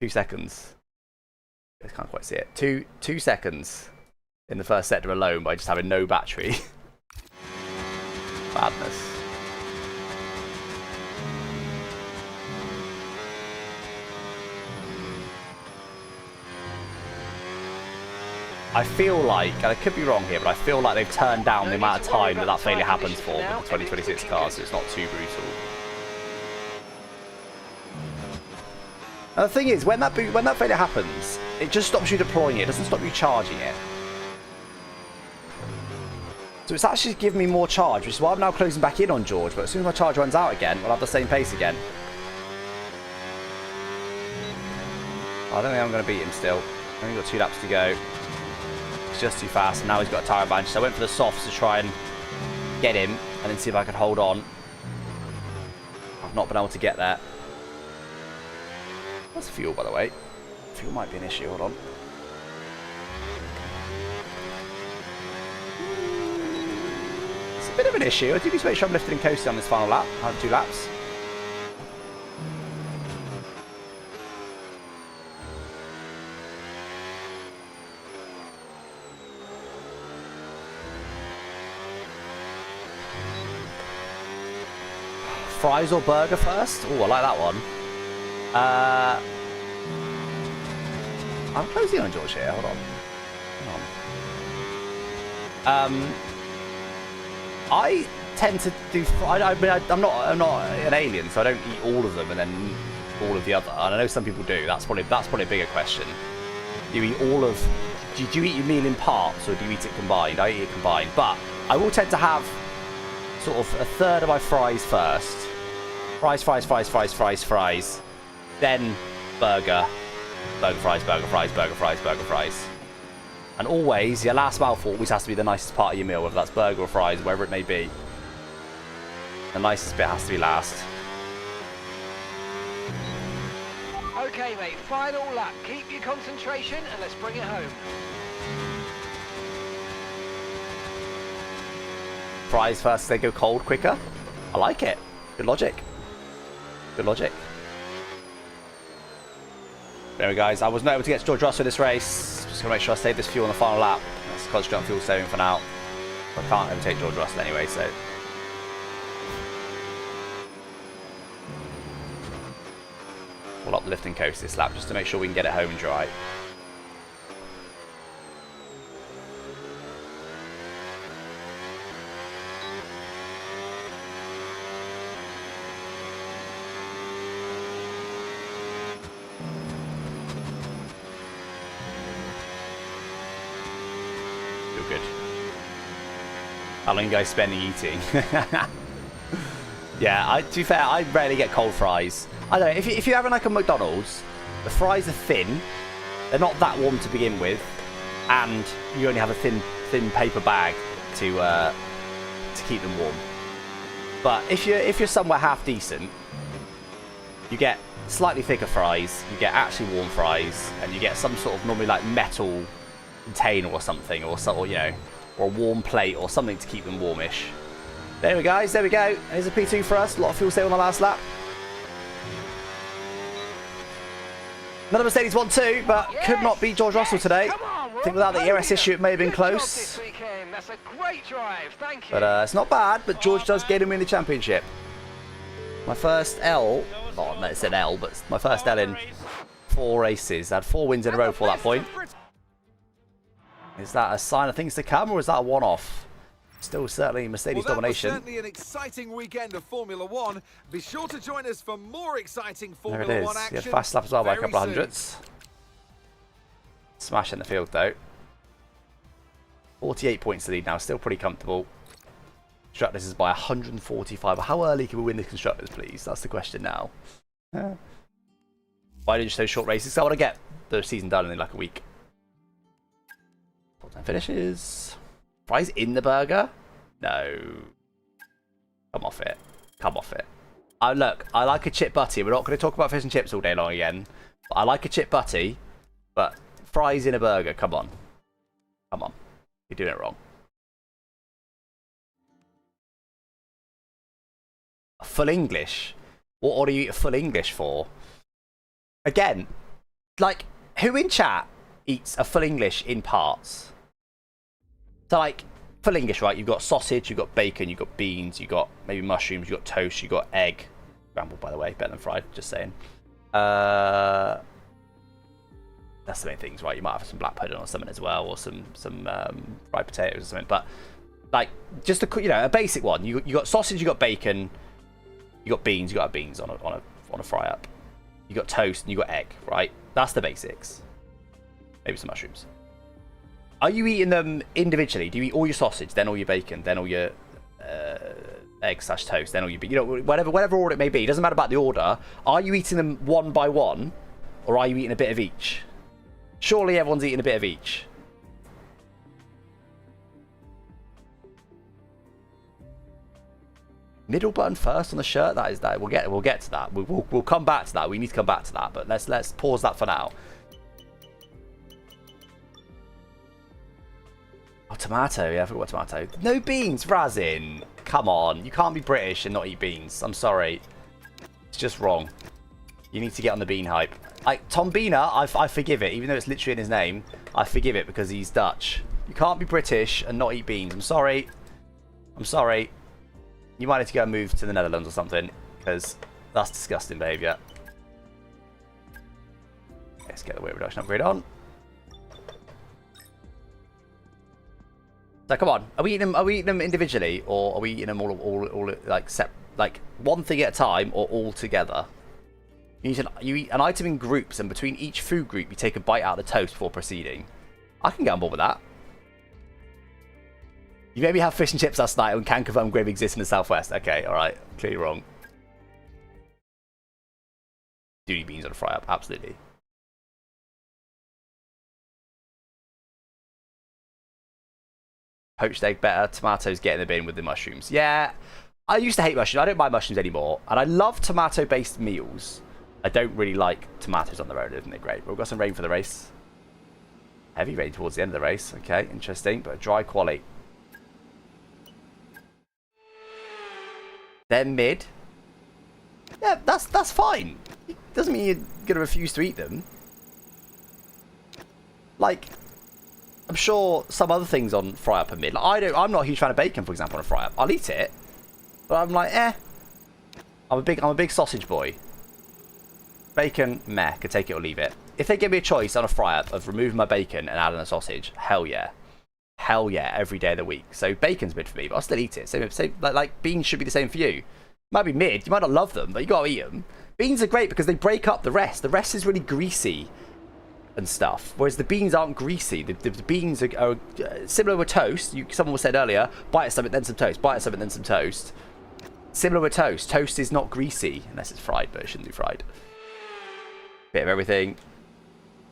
2 seconds. I can't quite see it. 2 seconds in the first sector alone by just having no battery. Madness. I feel like, and I could be wrong here, but I feel like they've turned down the amount of time that failure happens for with the 2026 cars, so it's not too brutal. And the thing is, when that failure happens, it just stops you deploying it. It doesn't stop you charging it. So it's actually giving me more charge, which is why I'm now closing back in on George. But as soon as my charge runs out again, we'll have the same pace again. I don't think I'm going to beat him still. I've only got 2 laps to go. It's just too fast, and now he's got a tyre advantage. So I went for the softs to try and get him, and then see if I could hold on. I've not been able to get there. What's fuel, by the way? Fuel might be an issue. Hold on. It's a bit of an issue. I do need to make sure I'm lifting and coasting on this final lap. I have 2 laps. Fries or burger first? Oh, I like that one. I'm closing on George here. Hold on. I tend to do. I mean, I'm not an alien, so I don't eat all of them and then all of the other. And I know some people do. That's probably a bigger question. Do you eat all of? Do you eat your meal in parts or do you eat it combined? I eat it combined, but I will tend to have sort of a third of my fries first. Fries, then burger, fries. And always, your last mouthful always has to be the nicest part of your meal, whether that's burger or fries, wherever it may be. The nicest bit has to be last. Okay, mate, final lap. Keep your concentration and let's bring it home. Fries first, they go cold quicker. I like it. Good logic. Good logic. There we go, guys. I was not able to get to George Russell in this race. Just gonna make sure I save this fuel on the final lap. Let's concentrate on fuel saving for now. I can't overtake George Russell anyway, so. We'll uplift and coast this lap just to make sure we can get it home and dry. Good. How long are you guys spending eating? Yeah, to be fair, I rarely get cold fries. I don't know, if you're having like a McDonald's, the fries are thin, they're not that warm to begin with, and you only have a thin paper bag to keep them warm. But if you're somewhere half decent, you get slightly thicker fries, you get actually warm fries, and you get some sort of normally like metal container or something, or you know, or a warm plate or something to keep them warmish. There we go, guys. There we go. Here's a P2 for us. A lot of fuel saved on the last lap. Another Mercedes 1-2, but could not beat George Russell today. I think without the ERS issue, it may have been close. That's a great drive. Thank you. But it's not bad. But George does get him in the championship. My first L. Oh, no, it's an L, but my first L in 4 races. I had 4 wins in a row for that point. Is that a sign of things to come, or is that a one-off? Still certainly Mercedes domination. Certainly an exciting weekend of Formula One. Be sure to join us for more exciting Formula There it One is. action. You had fast lap as well by a couple of very hundreds. Smashing the field though. 48 points to lead now, still pretty comfortable. Constructors is by 145. How early can we win the Constructors, please? That's the question now. Why did you so short races? So I want to get the season done in like a week. Full-time finishes. Fries in the burger? No. Come off it. Come off it. Look, I like a chip butty. We're not going to talk about fish and chips all day long again. But I like a chip butty. But fries in a burger, come on. Come on. You're doing it wrong. Full English? What do you eat a full English for? Again, like, who in chat eats a full English in parts? So, like, full English, right? You've got sausage, you've got bacon, you've got beans, you've got maybe mushrooms, you've got toast, you've got egg. Scrambled, by the way, better than fried, just saying. That's the main things, right? You might have some black pudding or something as well, or some fried potatoes or something. But, like, just a basic one. You got sausage, you got bacon, you got beans, you got beans on a fry up. You got toast and you got egg, right? That's the basics. Maybe some mushrooms. Are you eating them individually? Do you eat all your sausage, then all your bacon, then all your egg/toast, then all your, whatever order it may be? It doesn't matter about the order. Are you eating them one by one, or are you eating a bit of each? Surely everyone's eating a bit of each. Middle button first on the shirt. That is that. We'll get to that. We'll come back to that. We need to come back to that. But let's pause that for now. Oh, tomato. Yeah, I forgot about tomato. No beans, Razin. Come on. You can't be British and not eat beans. I'm sorry. It's just wrong. You need to get on the bean hype. Like, Tom Bina, I forgive it. Even though it's literally in his name, I forgive it because he's Dutch. You can't be British and not eat beans. I'm sorry. I'm sorry. You might need to go and move to the Netherlands or something, because that's disgusting behaviour. Let's get the weight reduction upgrade on. So come on, are we eating them individually, or are we eating them all like like one thing at a time, or all together? You eat an item in groups, and between each food group, you take a bite out of the toast before proceeding. I can get on board with that. You maybe have fish and chips last night and can confirm gravy exists in the southwest. Okay, alright. Clearly wrong. Do you eat beans on a fry up? Absolutely. Poached egg better. Tomatoes get in the bin with the mushrooms. Yeah, I used to hate mushrooms. I don't buy mushrooms anymore. And I love tomato-based meals. I don't really like tomatoes on their own, isn't it great? But we've got some rain for the race. Heavy rain towards the end of the race. Okay, interesting. But a dry quality. They're mid. Yeah, that's fine. It doesn't mean you're going to refuse to eat them. Like, I'm sure some other things on fry up are mid. Like, I'm not a huge fan of bacon, for example, on a fry up. I'll eat it, but I'm like, eh. I'm a big sausage boy. Bacon, meh, could take it or leave it. If they give me a choice on a fry up of removing my bacon and adding a sausage, hell yeah. Hell yeah, every day of the week. So bacon's mid for me, but I'll still eat it. Same like beans should be the same for you. Might be mid, you might not love them, but you gotta eat them. Beans are great because they break up the rest. The rest is really greasy and stuff, whereas the beans aren't greasy. The beans are similar with toast. Someone said earlier, bite something then some toast, bite something then some toast. Similar with toast. Toast is not greasy unless it's fried, but it shouldn't be fried. Bit of everything.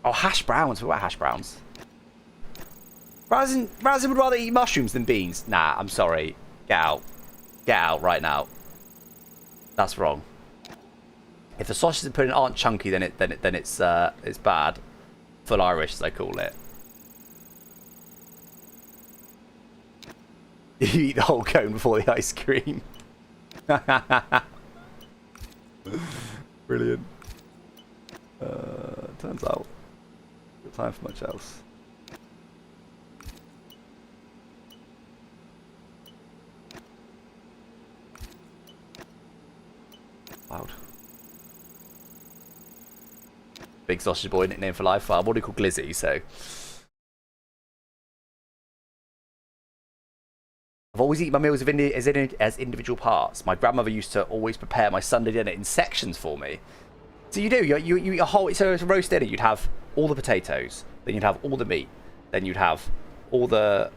Oh, hash browns. What about hash browns? Razin would rather eat mushrooms than beans. Nah, I'm sorry. Get out. Get out right now. That's wrong. If the sausages and pudding aren't chunky, then it's bad. Full Irish, as I call it. You eat the whole cone before the ice cream. Brilliant. Turns out, no time for much else. Loud. Big sausage boy, nickname for life. I'm already called Glizzy, so. I've always eaten my meals as individual parts. My grandmother used to always prepare my Sunday dinner in sections for me. So you do, you eat a whole, so it's a roast dinner, you'd have all the potatoes, then you'd have all the meat, then you'd have all the,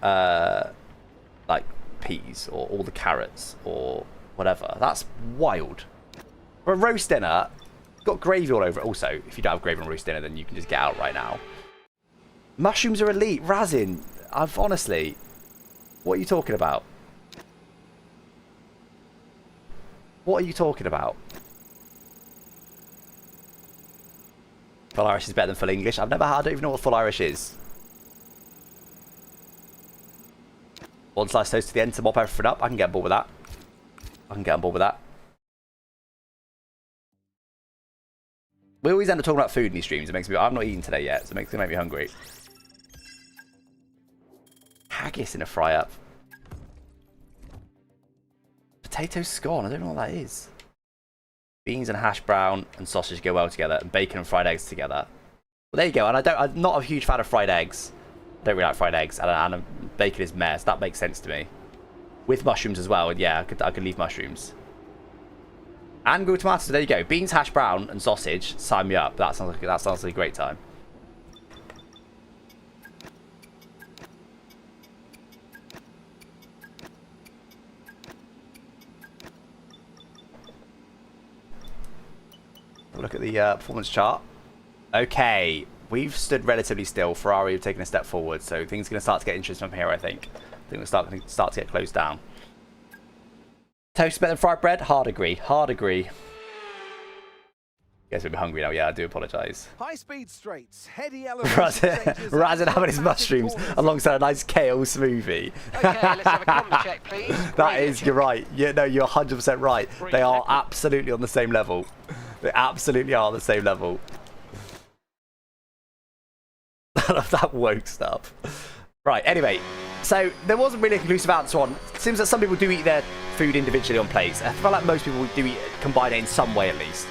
like, peas, or all the carrots, or whatever. That's wild. For a roast dinner, got gravy all over it. Also, if you don't have gravy on roast dinner, then you can just get out right now. Mushrooms are elite. Razin, I've honestly, what are you talking about? What are you talking about? Full Irish is better than full English. I don't even know what full Irish is. One slice toast to the end to mop everything up. I can get on board with that. I can get on board with that. We always end up talking about food in these streams. It makes me. I'm not eating today yet, so it makes me hungry. Haggis in a fry up. Potato scone. I don't know what that is. Beans and hash brown and sausage go well together, and bacon and fried eggs together. Well, there you go. And I'm not a huge fan of fried eggs. I don't really like fried eggs, and bacon is meh, so that makes sense to me. With mushrooms as well, and yeah, I could leave mushrooms. And grilled tomatoes. There you go. Beans, hash brown, and sausage. Sign me up. That sounds like a great time. Look at the performance chart. Okay, we've stood relatively still. Ferrari have taken a step forward, so things are going to start to get interesting from here, I think. I think we're going to start to get closed down. Toast better than fried bread? Hard agree. Hard agree. Guess we're hungry now. Yeah, I do apologise. High-speed straights, heady elevations. Razin having his mushrooms alongside a nice kale smoothie. Okay, let's have a comms check, please. That is, you're right. Yeah, no, you're 100% right. They are absolutely on the same level. They absolutely are on the same level. I love that woke stuff. Right, anyway. So, there wasn't really a conclusive answer on. It seems that some people do eat their food individually on plates. I feel like most people do eat, combine it in some way at least.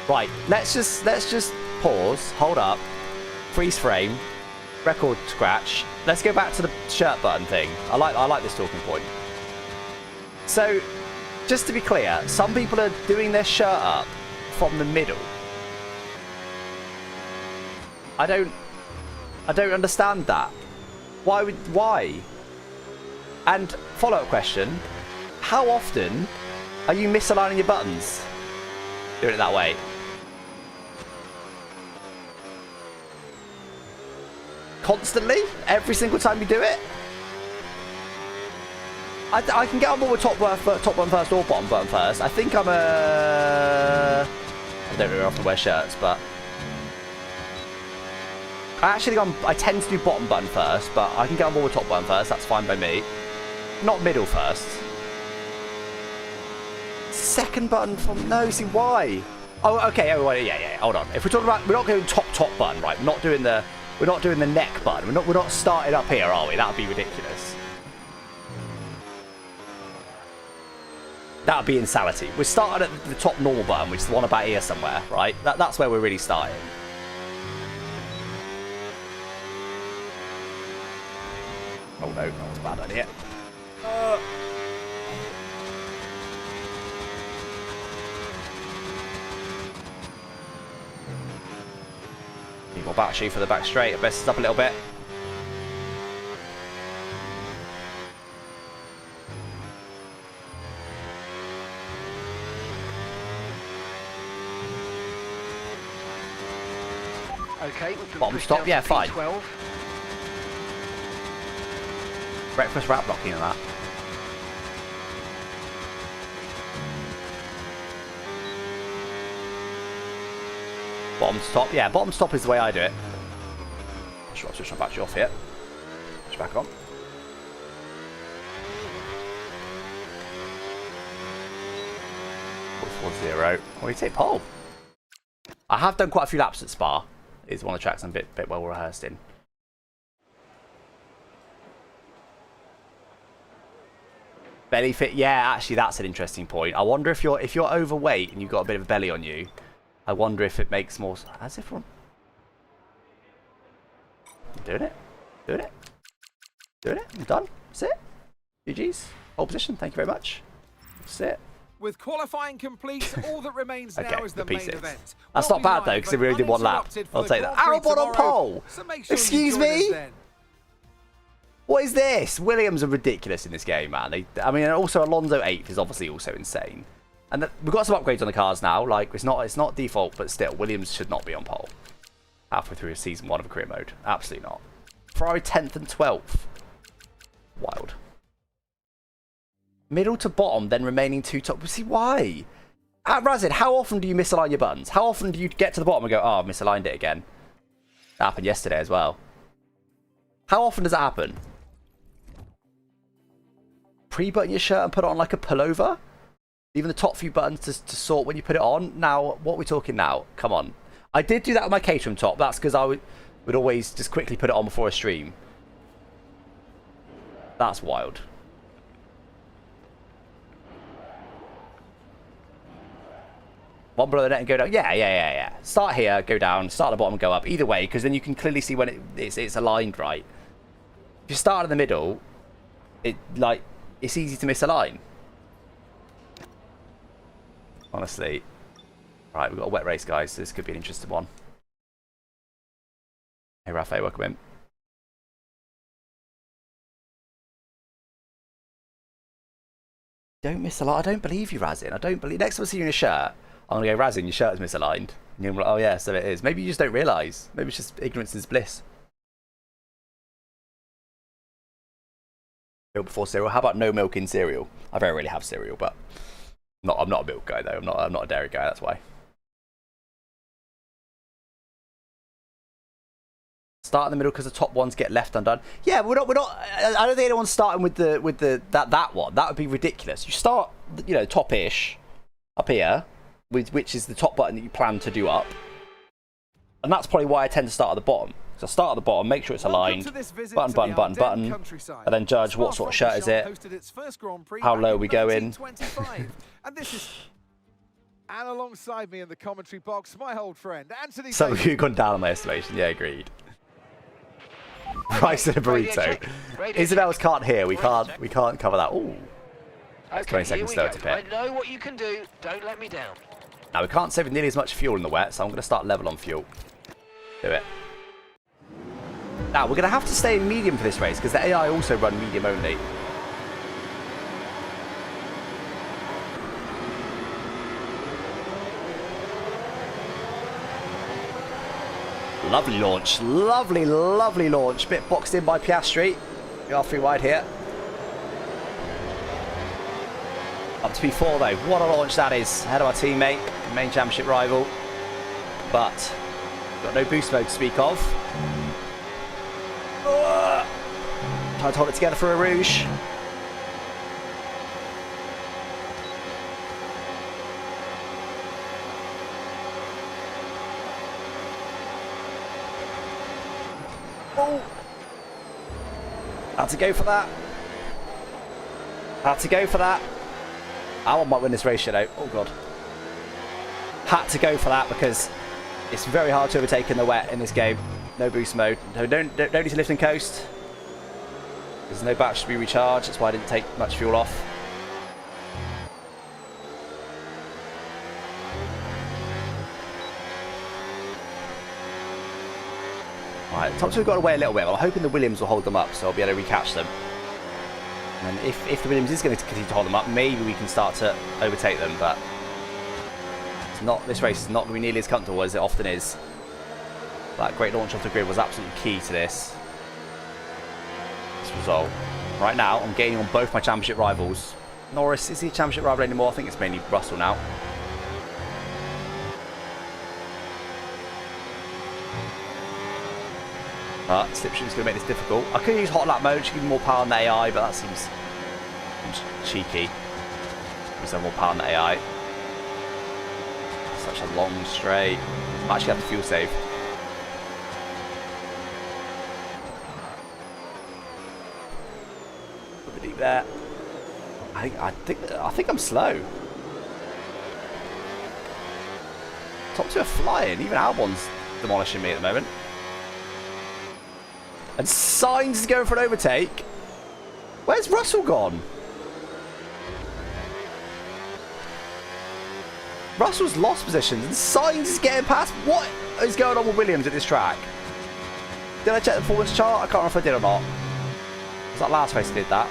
Right, let's just pause, hold up, freeze frame, record scratch. Let's go back to the shirt button thing. I like this talking point. So, just to be clear, some people are doing their shirt up from the middle. I don't understand that. Why? And follow-up question, how often are you misaligning your buttons? Doing it that way. Constantly? Every single time you do it? I can get on board with top button first or bottom button first. I think I'm a... I don't really often wear shirts, but... I tend to do bottom button first, but I can get on board with top button first. That's fine by me. Not middle first. Second button from... No, see, why? Oh, okay, everybody, yeah, hold on. If we're talking about... We're not going top button, right? We're not doing the neck button. We're not starting up here, are we? That would be ridiculous. That would be insanity. We're starting at the top normal button, which is the one about here somewhere, right? That's where we're really starting. Oh no, that was a bad idea. Need more battery for the back straight. I best up a little bit. Okay, we've been Bottom pushed stop, down yeah, to fine. P12. Breakfast wrap blocking and that. Bottom stop, yeah, bottom stop is the way I do it. Sure, I'll switch my battery off here. Switch back on. .40. What do you take, pole? I have done quite a few laps at Spa. It's one of the tracks I'm a bit well rehearsed in. Belly fit, yeah, actually that's an interesting point. I wonder if you're overweight and you've got a bit of a belly on you, I wonder if it makes more... As if we're... Doing it. Doing it. Doing it. I'm done. That's it. GG's. Hold position. Thank you very much. That's it. With qualifying complete, all that remains now is the main P6. event. That's We'll not be bad live though, because and we only did one lap. uninterrupted for I'll the take that. Grand Prix Arrowbot on tomorrow, pole! so make sure you Excuse join us me? then. What is this? Williams are ridiculous in this game, man. I mean, also Alonso 8th is obviously also insane. And we've got some upgrades on the cars now. Like, it's not default, but still, Williams should not be on pole. Halfway through season 1 of a career mode. Absolutely not. Ferrari 10th and 12th. Wild. Middle to bottom, then remaining 2 top. See, why? Razid, how often do you misalign your buttons? How often do you get to the bottom and go, oh, I've misaligned it again? That happened yesterday as well. How often does that happen? Pre-button your shirt and put it on like a pullover? Even the top few buttons to sort when you put it on? Now, what are we talking now? Come on. I did do that with my Caterham top. That's because I would always just quickly put it on before a stream. That's wild. One below the net and go down. Yeah. Start here, go down. Start at the bottom and go up. Either way, because then you can clearly see when it's aligned right. If you start in the middle, it's easy to misalign. Honestly. Right, we've got a wet race, guys. So this could be an interesting one. Hey, Rafael, welcome in. Don't misalign. I don't believe you, Razin. I don't believe. Next time I see you in a shirt, I'm going to go, Razin, your shirt is misaligned. And you're like, oh, yeah, so it is. Maybe you just don't realise. Maybe it's just ignorance is bliss. Milk before cereal. How about no milk in cereal? I very rarely have cereal, but I'm not a milk guy, though. I'm not a dairy guy, that's why. Start in the middle because the top ones get left undone. Yeah, we're not. I don't think anyone's starting with that one. That would be ridiculous. You start, you know, top-ish up here, which is the top button that you plan to do up, and that's probably why I tend to start at the bottom. So start at the bottom, make sure it's aligned, button, and then judge what sort of shirt is it, how low we go in. And alongside me in the commentary box, my old friend Anthony. So we've gone down on my estimation. Yeah, agreed. Rice and a Radio burrito. check. Radio Isabel's check. can't hear. We can't cover that. Ooh. That's 20 Okay, here seconds we slower go. to pit. I know what you can do. Don't let me down. Now we can't save nearly as much fuel in the wet, so I'm going to start level on fuel. Do it. Now we're going to have to stay in medium for this race because the AI also run medium only. Lovely launch. Lovely, lovely launch. Bit boxed in by Piastri. We are free wide here. Up to P4 though. What a launch that is. Ahead of our teammate, main championship rival. But got no boost mode to speak of. Try to hold it together for a Rouge. Oh! Had to go for that. Had to go for that. Albon might win this race, you know. Oh, God. Had to go for that because it's very hard to overtake in the wet in this game. No boost mode. No, don't need to lift and coast. There's no battery to be recharged. That's why I didn't take much fuel off. Right, top two have got away a little bit. I'm hoping the Williams will hold them up, so I'll be able to recatch them. And if the Williams is going to continue to hold them up, maybe we can start to overtake them. But it's not. This race is not going to be nearly as comfortable as it often is. That great launch off the grid was absolutely key to this result. Right now, I'm gaining on both my championship rivals. Norris, is he a championship rival anymore? I think it's mainly Russell now. But slipstream is going to make this difficult. I could use hot lap mode to give me more power on the AI, but that seems cheeky. There's more power on the AI. Such a long straight. I actually have to fuel save. Put the deep there. I think I'm slow. Top two are flying. Even Albon's demolishing me at the moment. And Sainz is going for an overtake. Where's Russell gone? Russell's lost positions and Sainz is getting past. What is going on with Williams at this track? Did I check the performance chart? I can't remember if I did or not. Was that last race I did that?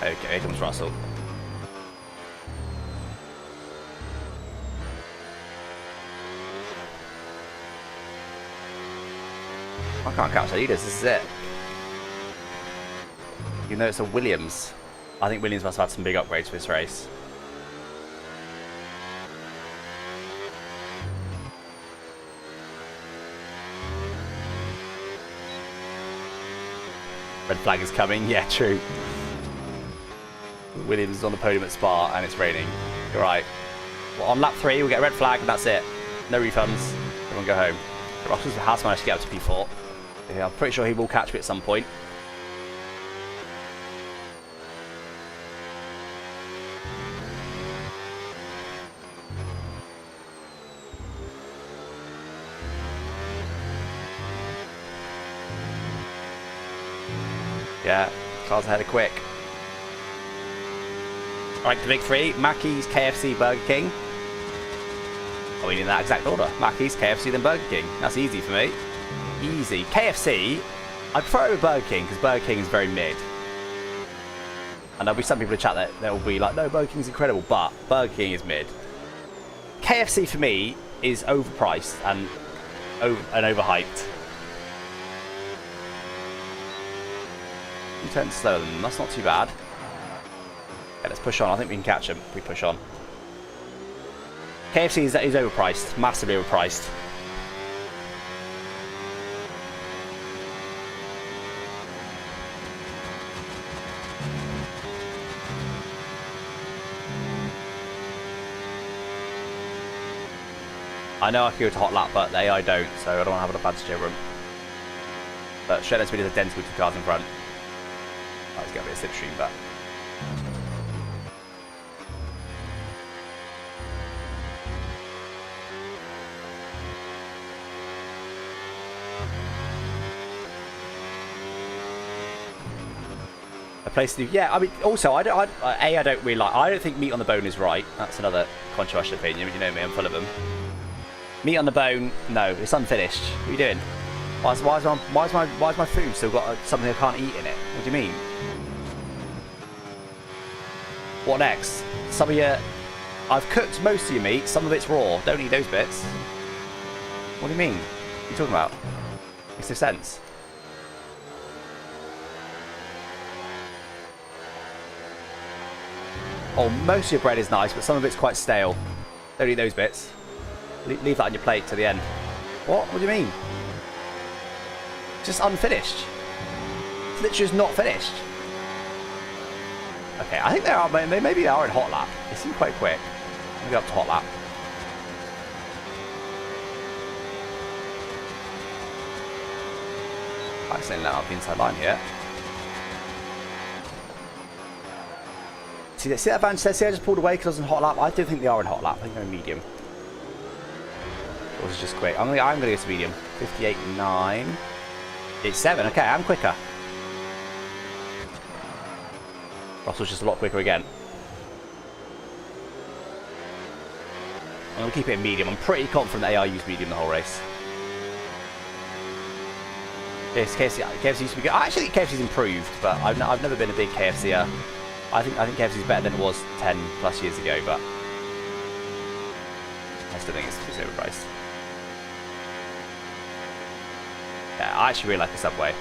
Okay, here comes Russell. I can't catch the leaders, this is it. You know it's a Williams. I think Williams must have had some big upgrades for this race. Red flag is coming, yeah, true. Williams is on the podium at Spa and it's raining. You're right. Well, on lap 3 we'll get a red flag and that's it. No refunds. Everyone go home. Russell has managed to get up to P4. Yeah, I'm pretty sure he will catch me at some point. Yeah, cars ahead of quick. Alright, the big three, Mackey's, KFC, Burger King. I mean in that exact order. Mackey's, KFC, then Burger King. That's easy for me. Easy. KFC, I prefer it over Burger King because Burger King is very mid. And there'll be some people in chat that will be like, no, Burger King's incredible, but Burger King is mid. KFC for me is overpriced and overhyped. You turn slower than them, that's not too bad. Yeah, let's push on. I think we can catch him if we push on. KFC is overpriced, massively overpriced. I know I can go to hot lap, but the AI don't, so I don't want to have an advantage over them. But shredder speed is identical to the cars in front. Let's get a bit of slipstream, but A place to do, yeah. I mean, also, I don't really like. I don't think meat on the bone is right. That's another controversial opinion. You know me, I'm full of them. Meat on the bone, no, it's unfinished. What are you doing? Why's my food still got something I can't eat in it? What do you mean? What next? Some of your, I've cooked most of your meat. Some of it's raw. Don't eat those bits. What do you mean? What are you talking about? Makes no sense. Oh, most of your bread is nice, but some of it's quite stale. Don't eat those bits. Leave that on your plate to the end. What? What do you mean? Just unfinished. It's literally just not finished. Okay, I think they are. Maybe they are in hot lap. They seem quite quick. Maybe up to hot lap. I accidentally let up the inside line here. See that advantage there? See, I just pulled away because I was in hot lap. I don't think they are in hot lap. I think they're in medium. Or was it just quick? I'm gonna go to medium. 58.9. It's 7. Okay, I'm quicker. Russell's just a lot quicker again. I'm gonna keep it in medium. I'm pretty confident that AI used medium the whole race. Yes, KFC used to be good. I actually think KFC's improved, but I've never been a big KFCer. I think KFC's better than it was 10 plus years ago, but I still think it's too overpriced. Yeah, I actually really like the Subway.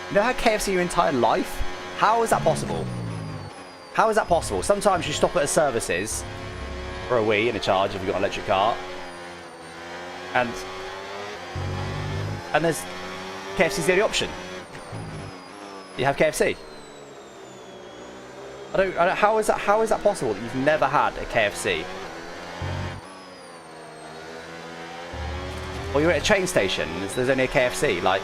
You know how KFC your entire life? How is that possible? How is that possible? Sometimes you stop at a services for a wee and a charge if you've got an electric car, and there's KFC's the only option. You have KFC. I don't, how is that possible that you've never had a KFC? Or you're at a train station, there's only a KFC, like,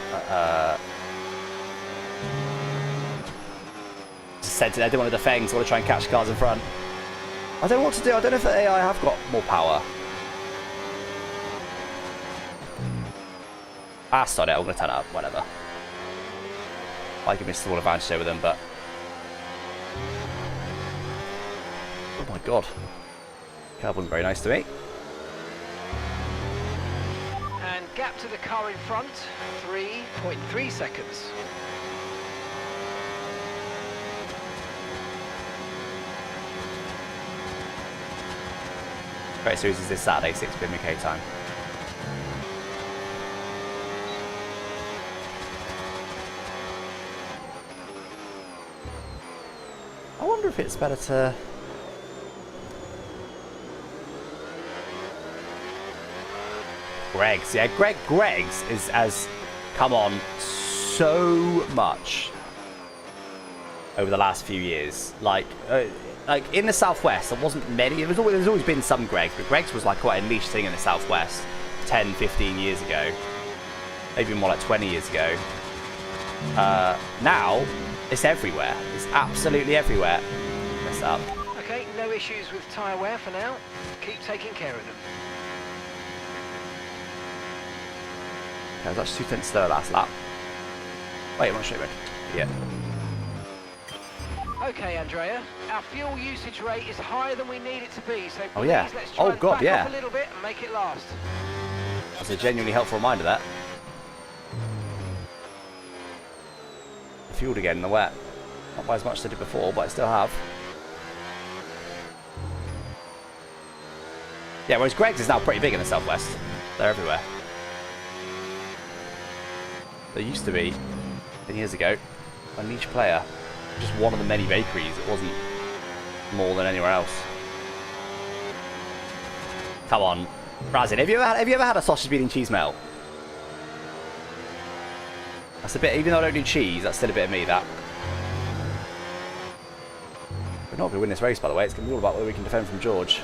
just said to them, I don't want to defend, I want to try and catch cars in front. I don't know what to do, I don't know if the AI have got more power. Ah, sod it, I'm going to turn it up, whatever. I give me a small advantage over them, but... Oh my god. Curb wasn't very nice to me. And gap to the car in front, 3.3 seconds. Great Series is this Saturday, 6 p.m. UK time. I wonder if it's better to... Greg's, yeah, Greg's has come on so much over the last few years. Like in the southwest, there wasn't many. There's always been some Greg's, but Greg's was like quite a niche thing in the southwest 10, 15 years ago, maybe more like 20 years ago. Now it's everywhere. It's absolutely everywhere. Mess up. Okay, no issues with tyre wear for now. Keep taking care of them. Okay, I was actually 2 tenths slower last lap. Wait, one straight red. Yeah. Okay, Andrea, our fuel usage rate is higher than we need it to be, so oh yeah. let's try and God, back yeah. off a little bit and make it last. That's a genuinely helpful reminder, that. I fueled again in the wet. Not by as much as I did before, but I still have. Yeah, whereas Greg's is now pretty big in the southwest. They're everywhere. There used to be, 10 years ago, a niche player. Just one of the many bakeries. It wasn't more than anywhere else. Come on. Razin, have you ever had a sausage bean and cheese melt? That's a bit, even though I don't do cheese, that's still a bit of me, that. We're not going to win this race, by the way. It's going to be all about whether we can defend from George.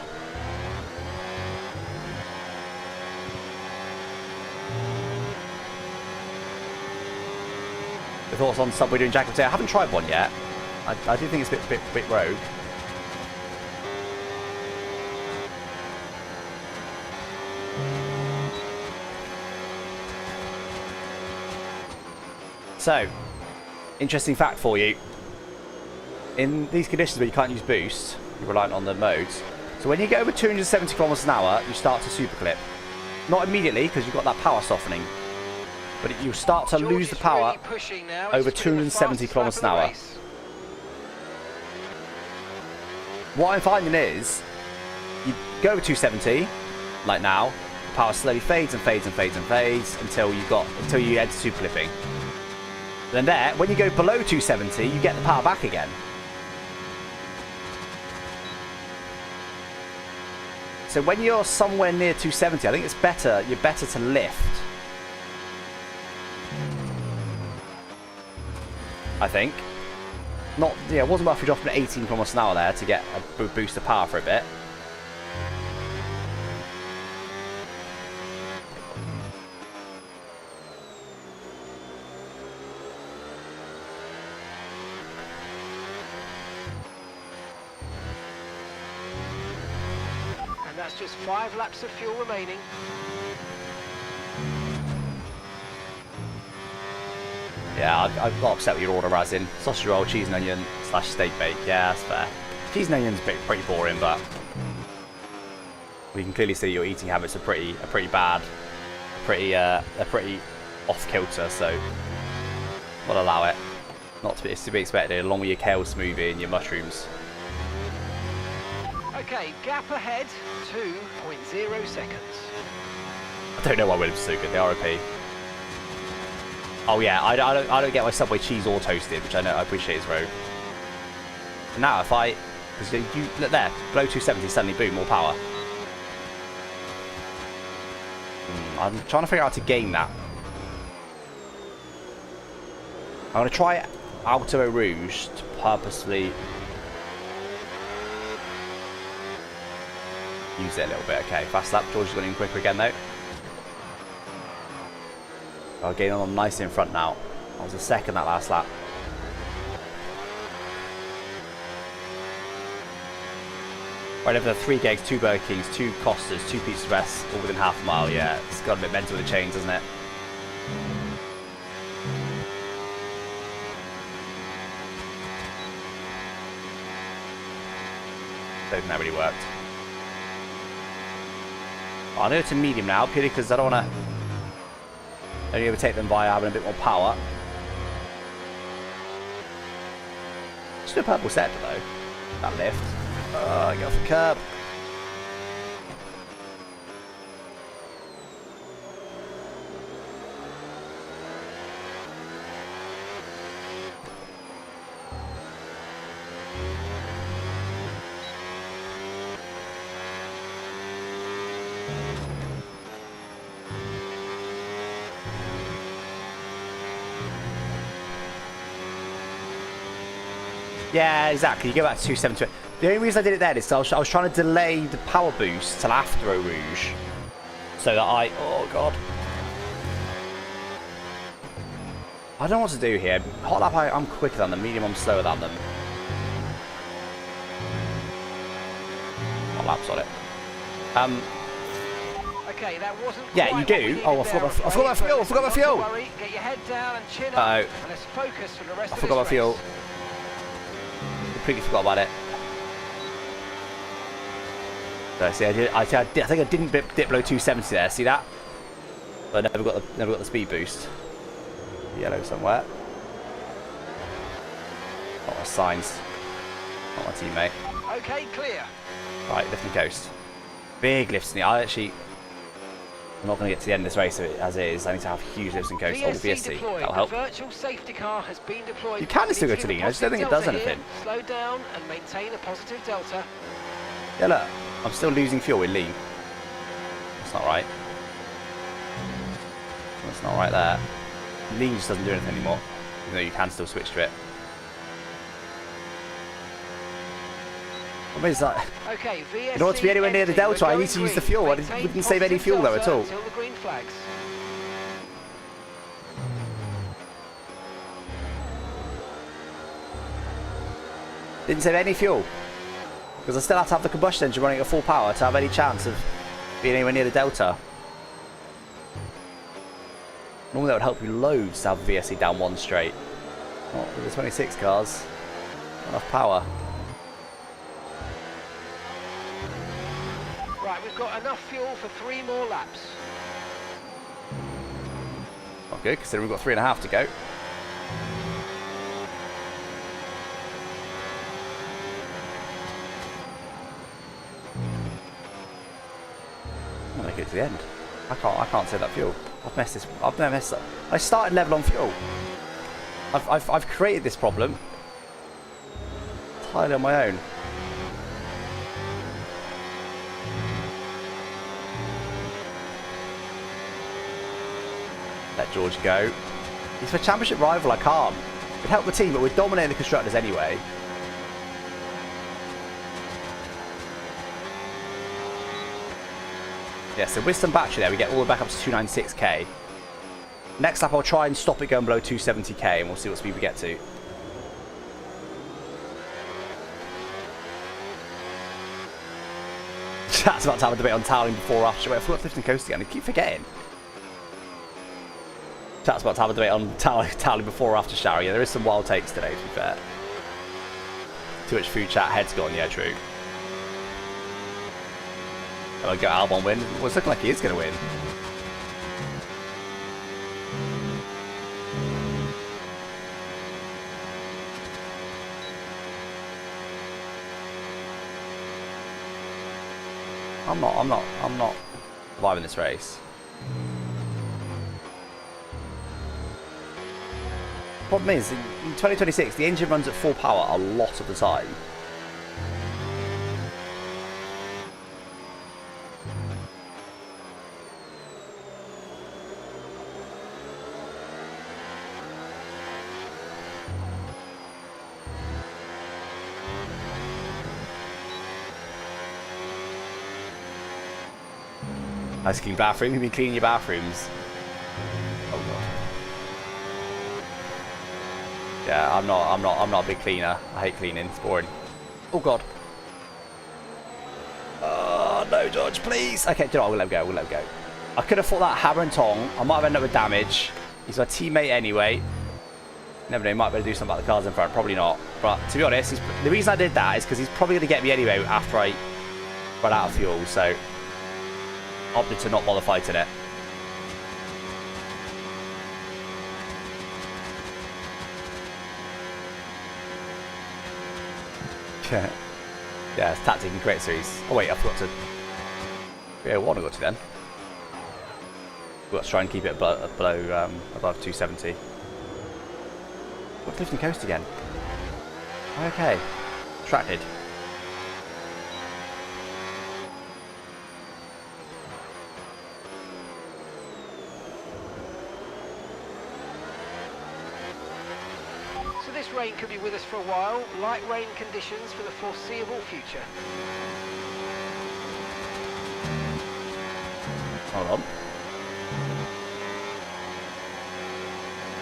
Thoughts on Subway doing Jack of Tea? I haven't tried one yet. I do think it's a bit rogue. So, interesting fact for you. In these conditions where you can't use boost, you're reliant on the modes. So when you get over 270 kilometers an hour, you start to super clip. Not immediately, because you've got that power softening. But you start to lose the power over 270 kilometers an hour. What I'm finding is, you go over 270, like now, the power slowly fades and fades and fades and fades until you enter super clipping. Then there, when you go below 270, you get the power back again. So when you're somewhere near 270, I think it's better, you're better to lift. I think. Not, yeah, it wasn't worth dropping 18 kilometers an hour there to get a boost of power for a bit. That's just 5 laps of fuel remaining. Yeah, I've got upset with your order, as in sausage roll, cheese and onion / steak bake. Yeah, that's fair. Cheese and onion's pretty boring, but we can clearly see your eating habits are pretty bad, they're pretty off kilter. So we'll allow it. It's to be expected, along with your kale smoothie and your mushrooms. Okay, gap ahead, 2.0 seconds. I don't know why Williams are so good. The ROP. Oh yeah, I don't get my Subway cheese all toasted, which I appreciate is rogue. Now if because you look there, below 270, suddenly boom, more power. I'm trying to figure out how to gain that. I'm gonna try Auto Rouge to purposely use it a little bit. Okay, fast lap. George is going in quicker again though. I'll gain on nice in front now. I was a second that last lap. Right over the 3 gigs, 2 Burger Kings, 2 Costas, 2 Pizza Express, all within half a mile. Yeah, it's got a bit mental with the chains, hasn't it? Don't think that really worked. I'll go to medium now, purely because I don't want to only overtake them by having a bit more power. Just a purple sector though. That lift. Get off the curb. Yeah, exactly. You go back to 270. The only reason I did it then is I was trying to delay the power boost till after Eau Rouge. So that oh god. I don't know what to do here. Hot lap, I'm quicker than them. Medium, I'm slower than them. Hot lap's on it. Okay, that wasn't yeah, you do. Oh, I forgot my fuel. I forgot my fuel. Get your head down and chin up. And let's focus for the rest of this race. I forgot my fuel. Completely forgot about it. So, see, I think I didn't dip below 270 there. See that? But I never got the speed boost. Yellow somewhere. Not my signs. Not my teammate. Okay, clear. Right, lift and coast. Big lifts in the. I'm not going to get to the end of this race as it is. I need to have huge lifts and coast. Oh, VSC. That'll help. Virtual safety car has been deployed. You can still go to lean. I just don't think it does anything. Slow down and maintain a positive delta. Yeah, look. I'm still losing fuel with lean. That's not right. That's not right there. Lean just doesn't do anything anymore. Even though you can still switch to it. What is that? Okay, VSC in order to be anywhere near the delta, I need to use the fuel. I didn't save any fuel though at all. Until the green flags. Didn't save any fuel. Because I still have to have the combustion engine running at full power to have any chance of being anywhere near the delta. Normally that would help you loads to have VSE down one straight. Not with the 26 cars. Not enough power. Right, we've got enough fuel for 3 more laps. Not good, considering we've got 3.5 to go. I'll make it to the end. I can't save that fuel. I've messed this. I've never messed up. I started level on fuel. I've created this problem entirely on my own. Let George go. He's for championship rival. I can't. It'd help the team, but we're dominating the constructors anyway. Yeah, so with some battery there, we get all the way back up to 296k. Next lap, I'll try and stop it going below 270k, and we'll see what speed we get to. Chat's about to have a debate on toweling before or after. Wait, I forgot to lift and coast again. I keep forgetting. Chat's about to have a debate on toweling before or after shower. Yeah, there is some wild takes today, to be fair. Too much food chat, head's gone. Yeah, true. Oh, I got Albon win. Well, it's looking like he is going to win. I'm not surviving this race. Problem is, in 2026, the engine runs at full power a lot of the time. Nice clean bathroom. You've been cleaning your bathrooms. Oh god. Yeah, I'm not a big cleaner. I hate cleaning. It's boring. Oh god. Oh no, George, please. Okay, do you know what? We'll let him go. We'll let him go. I could have fought that hammer and tong. I might have ended up with damage. He's my teammate anyway. Never know. He might be able to do something about the cars in front. Probably not. But to be honest, the reason I did that is because he's probably going to get me anyway after I run out of fuel. So opted to not bother fighting it. Yeah, it's tactic in Great Series. Oh wait, I forgot to... Yeah, what I got to then? We've got to try and keep it below above 270. What's lifting coast again? Okay. Distracted. So this rain could be with us for a while. Light rain conditions for the foreseeable future. Hold on.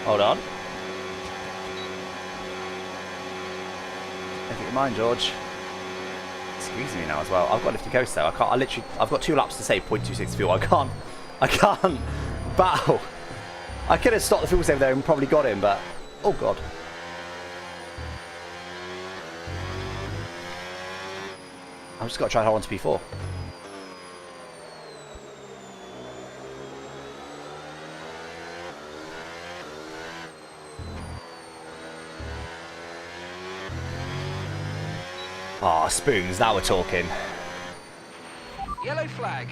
Hold on. Make up your mind, George. It's squeezing me now as well. I've got lifting coast though. I've got 2 laps to save 0.26 fuel. I can't battle. I could have stopped the fuel save there and probably got him, but oh god. I've just got to try and hold on to P4. Ah, spoons, now we're talking. Yellow flag.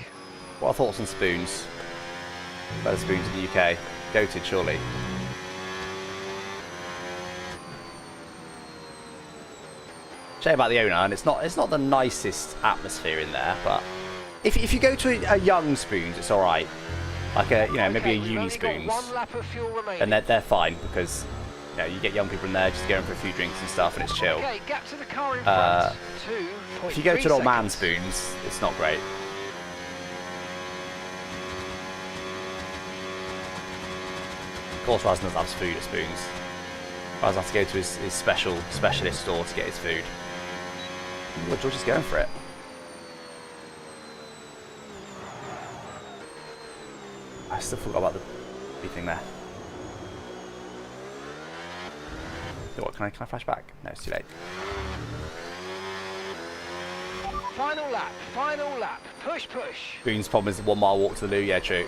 What are thoughts on spoons? Better spoons in the UK. Goated, surely. Shame about the owner, and it's not the nicest atmosphere in there, but if you go to a young spoons, it's alright. Like maybe a uni spoons. And they're fine because you get young people in there just going for a few drinks and stuff, and it's chill. Okay, gap to the car in front. If you go to an old man spoons, it's not great. Of course, Raz doesn't have food at spoons. Raz has to go to his specialist store to get his food. Ooh, George is going for it. I still forgot about the big thing there. What, can I flash back? No, it's too late. Final lap, final lap. Push, push. Spoon's problem is the 1 mile walk to the loo. Yeah, true.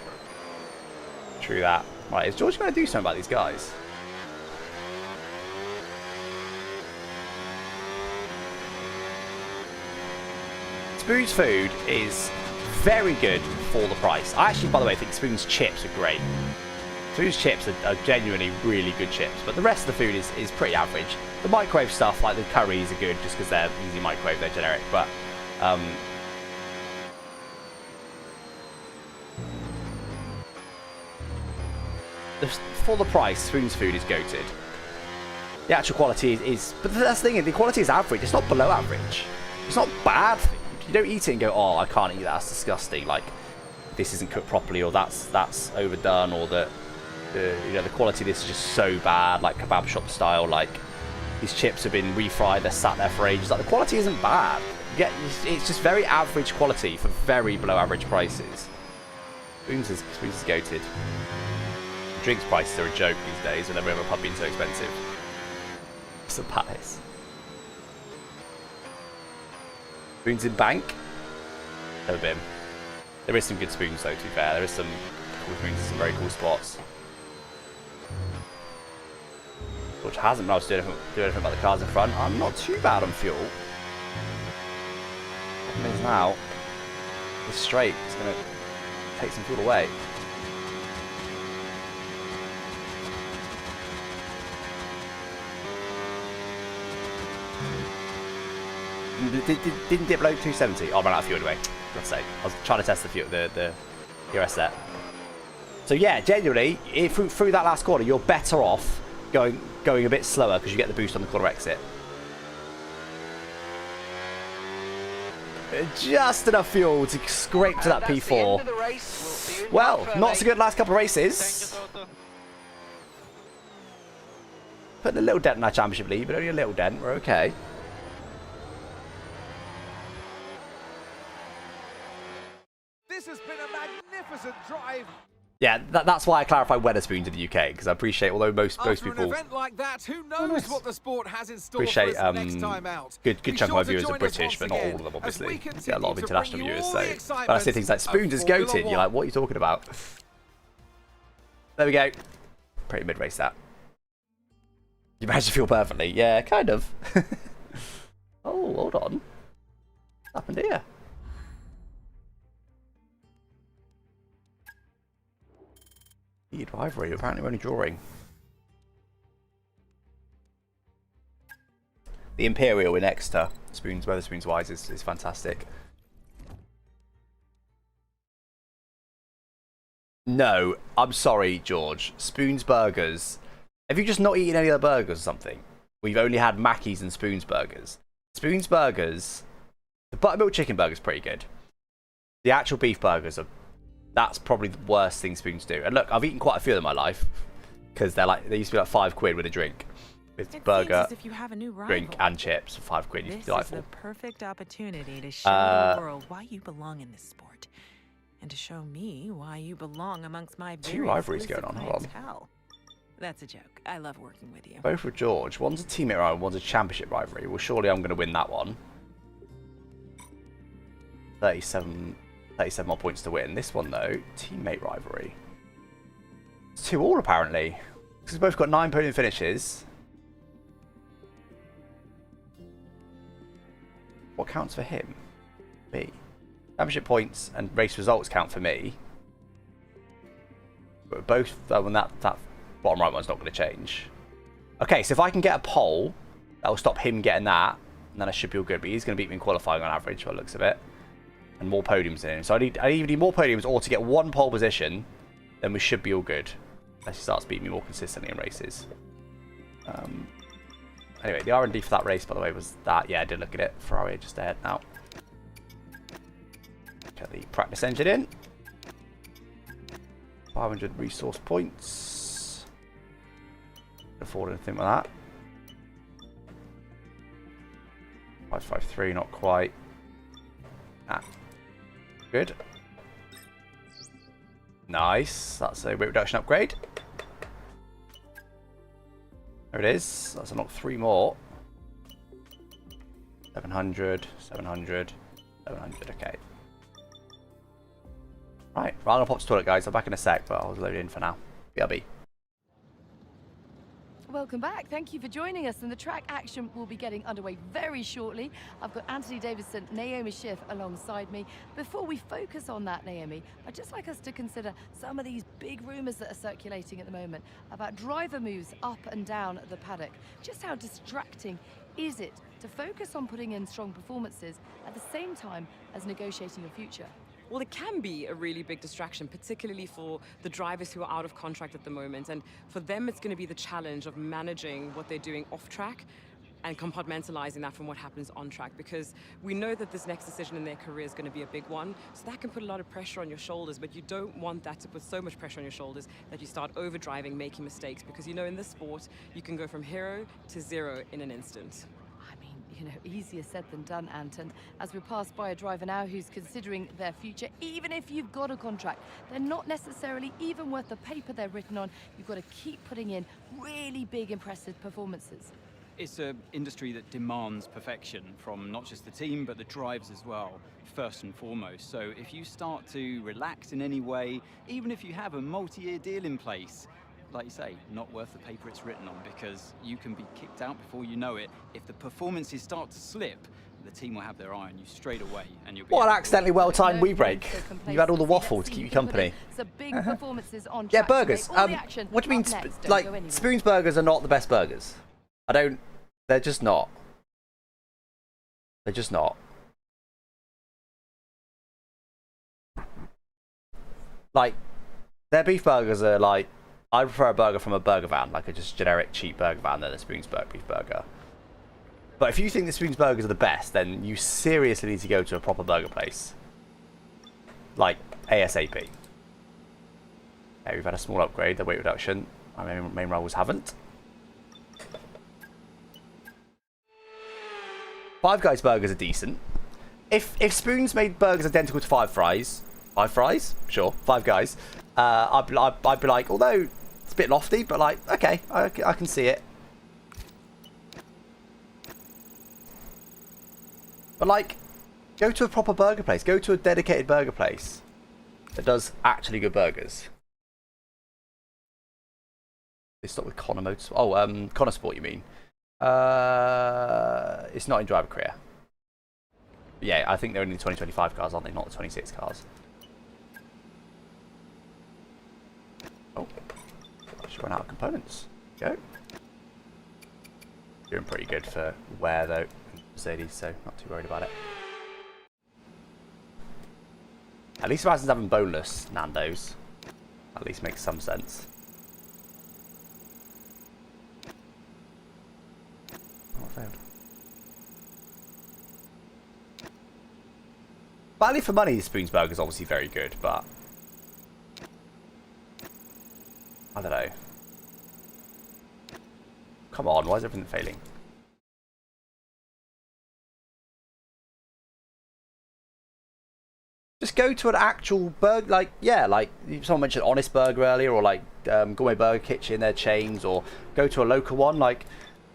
True that. Right, is George going to do something about these guys? Spoon's food is very good for the price. I actually, by the way, think Spoon's chips are great. Spoon's chips are genuinely really good chips, but the rest of the food is pretty average. The microwave stuff, like the curries, are good just because they're easy microwave, they're generic, but for the price, Spoon's food is goated. The actual quality is but that's the thing, the quality is average. It's not below average. It's not bad food. You don't eat it and go, oh, I can't eat that, that's disgusting. Like, this isn't cooked properly, or that's overdone, or the quality of this is just so bad, like kebab shop style. Like, these chips have been refried, they're sat there for ages. Like, the quality isn't bad. It's just very average quality for very below average prices. Spoon's is goated. Drinks prices are a joke these days with every other pub being so expensive. It's a palace. Spoons in bank. Never been. There is some good spoons though, to be fair. There is some cool spoons in some very cool spots. Which hasn't been able to do anything about the cars in front. I'm not too bad on fuel. Problem is now, this straight is going to take some fuel away. Didn't dip below 270. Oh, I ran out of fuel anyway. For God's sake. I was trying to test the fuel, the ERS set. So yeah, genuinely, through that last corner, you're better off going a bit slower because you get the boost on the corner exit. Just enough fuel to scrape to that P4. Well, not so good last couple of races. Putting a little dent in our championship lead, but only a little dent. We're okay. This has been a magnificent drive. Yeah, that's why I clarify when a spoon to the UK, because I appreciate, although most people an event like that, who knows what the sport has in store appreciate for us next time out. good chunk of my viewers are British, but not all of them, obviously. Yeah, a lot of international viewers, so when I say things like spoons is goated, you're like, what are you talking about? There we go. Pretty mid-race that. You managed to feel perfectly. Yeah, kind of. Oh, hold on. What's happened here? Lead rivalry. Apparently we're only drawing. The Imperial in Exeter. Spoons, Wetherspoons wise is fantastic. No, I'm sorry, George. Spoons Burgers. Have you just not eaten any other burgers or something? We've only had Mackey's and Spoons Burgers. Spoons Burgers, the buttermilk chicken burger is pretty good. The actual beef burgers are, that's probably the worst thing Spoons do. And look, I've eaten quite a few of them in my life because they used to be like £5 with a drink, with burger, if you have a new rival. drink, and chips for £5. This Delightful. is the perfect opportunity to show the world why you belong in this sport, and to show me why you belong amongst my Two rivalries going on. Hold on. clientele. That's a joke. I love working with you. Both with George. One's a teammate rivalry, one's a championship rivalry. Well, surely I'm going to win that one. 37 more points to win. This one, though, teammate rivalry. It's 2-2 apparently. Because we've both got 9 podium finishes. What counts for him? B. Championship points and race results count for me. But both, when that bottom right one's not going to change. Okay, so if I can get a pole, that will stop him getting that, and then I should be all good. But he's going to beat me in qualifying on average, by the looks of it. And more podiums in him. So I either need more podiums or to get 1 pole position, then we should be all good. Unless he starts beating me more consistently in races. Anyway, the R&D for that race, by the way, was that. Yeah, I did look at it. Ferrari just ahead now. Get the practice engine in. 500 resource points. Can't afford anything like that. 553, not quite. Ah, good. Nice. That's a weight reduction upgrade. There it is. That's unlocked 3 more. 700, 700, 700. Okay. Right. Well, I'm gonna pop to the toilet, guys. I'm back in a sec, but I'll load it in for now. BRB. Welcome back. Thank you for joining us. And the track action will be getting underway very shortly. I've got Anthony Davidson, Naomi Schiff alongside me. Before we focus on that, Naomi, I'd just like us to consider some of these big rumours that are circulating at the moment about driver moves up and down the paddock. Just how distracting is it to focus on putting in strong performances at the same time as negotiating your future? Well, it can be a really big distraction, particularly for the drivers who are out of contract at the moment. And for them, it's going to be the challenge of managing what they're doing off track and compartmentalizing that from what happens on track, because we know that this next decision in their career is going to be a big one. So that can put a lot of pressure on your shoulders, but you don't want that to put so much pressure on your shoulders that you start overdriving, making mistakes, because you know in this sport, you can go from hero to zero in an instant. You know, easier said than done, Ant. And as we pass by a driver now who's considering their future, even if you've got a contract, they're not necessarily even worth the paper they're written on. You've got to keep putting in really big, impressive performances. It's an industry that demands perfection from not just the team, but the drivers as well, first and foremost. So if you start to relax in any way, even if you have a multi-year deal in place, like you say, not worth the paper it's written on, because you can be kicked out before you know it. If the performances start to slip, the team will have their eye on you straight away, and you'll be what an accidentally well-timed wee break. You had all the waffle to keep you company. Some big performances on Yeah, track burgers. today. What do you mean? Next, Like, Spoon's burgers are not the best burgers. I don't. They're just not. They're just not. Like, their beef burgers are like. I prefer a burger from a burger van, like a just generic cheap burger van, than a Spoon's beef burger. But if you think the Spoon's burgers are the best, then you seriously need to go to a proper burger place. Like, ASAP. Okay, we've had a small upgrade, the weight reduction. Our main rivals haven't. Five Guys burgers are decent. If Spoon's made burgers identical to Five Fries, sure, Five Guys, I'd be like, although it's a bit lofty, but like, okay, I can see it. But like, go to a proper burger place. Go to a dedicated burger place that does actually good burgers. They stop with Connor Motors. Oh, Connor Sport, you mean? It's not in driver career. But yeah, I think they're only the 2025 cars, aren't they? Not the 26 cars. Oh, I should run out of components. Go. Doing pretty good for wear though, Mercedes, so not too worried about it. At least Horizon's having boneless Nando's. At least makes some sense. Oh, I failed. Value for money, Spoon's Burger is obviously very good, but I don't know. Come on, why is everything failing? Just go to an actual burger, like, yeah, like someone mentioned Honest Burger earlier, or like Gourmet Burger Kitchen, their chains, or go to a local one. Like,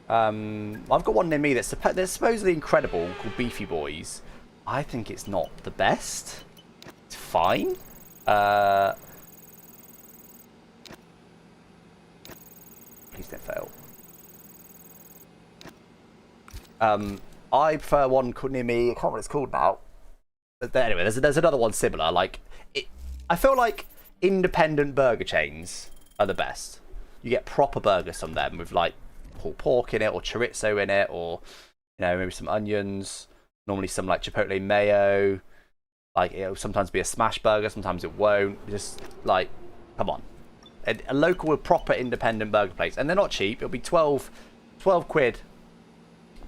I've got one near me that's supposedly incredible called Beefy Boys. I think it's not the best. It's fine. Please don't fail. I prefer one near me. I can't remember what it's called now. But anyway, there's another one similar. Like, I feel like independent burger chains are the best. You get proper burgers from them with like pulled pork in it, or chorizo in it, or you know, maybe some onions. Normally some like chipotle mayo. Like, it'll sometimes be a smash burger, sometimes it won't. Just like, come on. A local, proper independent burger place, and they're not cheap. It'll be 12 quid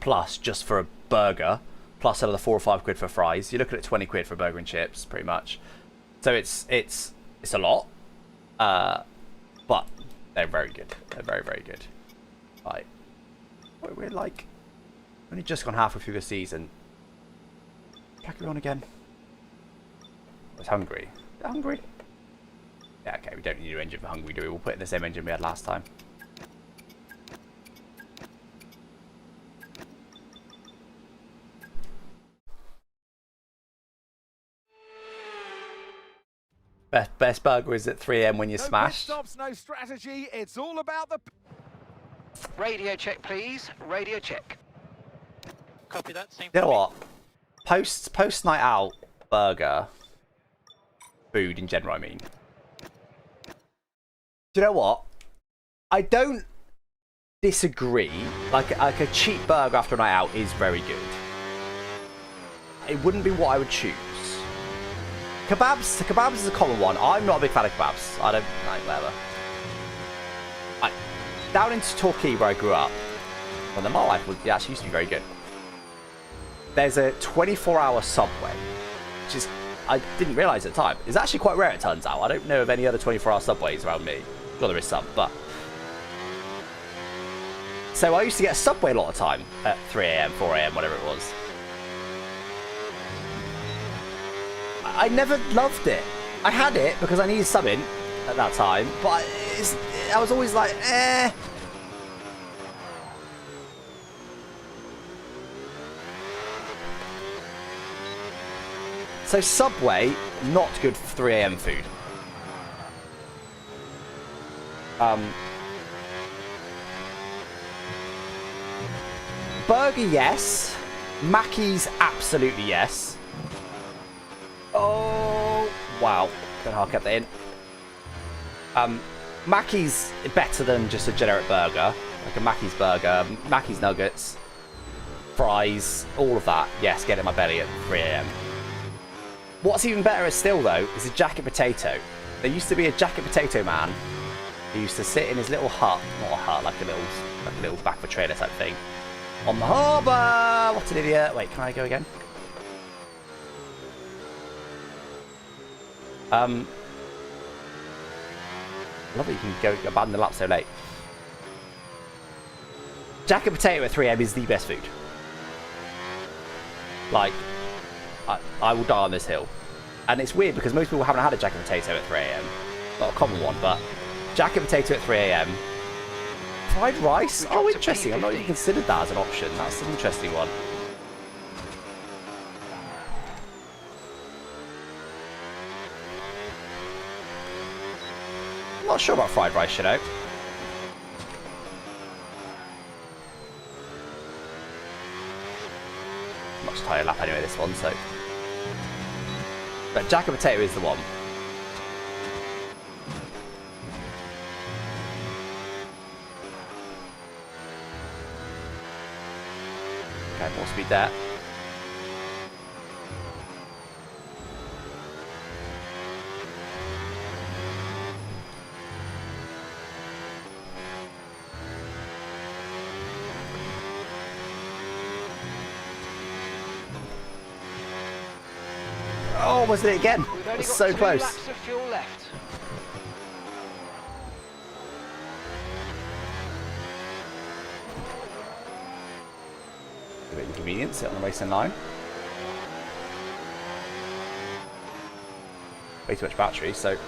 plus just for a burger, plus another 4 or 5 quid for fries. You're looking at 20 quid for a burger and chips, pretty much. So it's a lot, but they're very good. They're very, very good. Right, we're like Only just gone halfway through the season. Pack it on again. It's hungry. Hungry? Yeah, okay, we don't need a new engine for hungry, do we? We'll put in the same engine we had last time. Best burger is at 3 AM when you No smash. pit stops, no strategy. It's all about the... Radio check, please. Radio check. Copy that. Same. You know what? Post night out burger, food in general, I mean. Do you know what? I don't disagree. Like a cheap burger after a night out is very good. It wouldn't be what I would choose. Kebabs is a common one. I'm not a big fan of kebabs. I don't like whatever. Down in Torquay where I grew up, well, the Mile Life actually used to be very good. There's a 24-hour Subway, which is, I didn't realise at the time. It's actually quite rare, it turns out. I don't know of any other 24-hour Subways around me. Well, there is some, but... So I used to get a Subway a lot of time at 3 AM, 4 AM, whatever it was. I never loved it. I had it because I needed something at that time, but I was always like, eh. So Subway, not good for 3 AM food. Burger, yes. Mackey's, absolutely yes. Oh, wow. Don't know how I kept that in. Mackey's better than just a generic burger. Like a Mackey's burger, Mackey's nuggets, fries, all of that. Yes, get it in my belly at 3 AM. What's even better still, though, is a jacket potato. There used to be a jacket potato man who used to sit in his little hut, not a hut, like a little back of a trailer type thing, on the harbour. What an idiot. Wait, can I go again? I love that you can go abandon the lap so late. Jacket potato at 3 AM is the best food. Like, I will die on this hill. And it's weird because most people haven't had a jacket potato at 3 AM. Not a common one, but jacket potato at 3 AM. Fried rice? Oh, interesting. I've not even considered that as an option. That's an interesting one. I'm not sure about fried rice, you know. Much tighter lap anyway, this one, so. But jacket potato is the one. Okay, more speed there. Oh, was it again? We've only got So 2 close. laps of fuel left. A bit inconvenient, sit on the racing line. Way too much battery, so use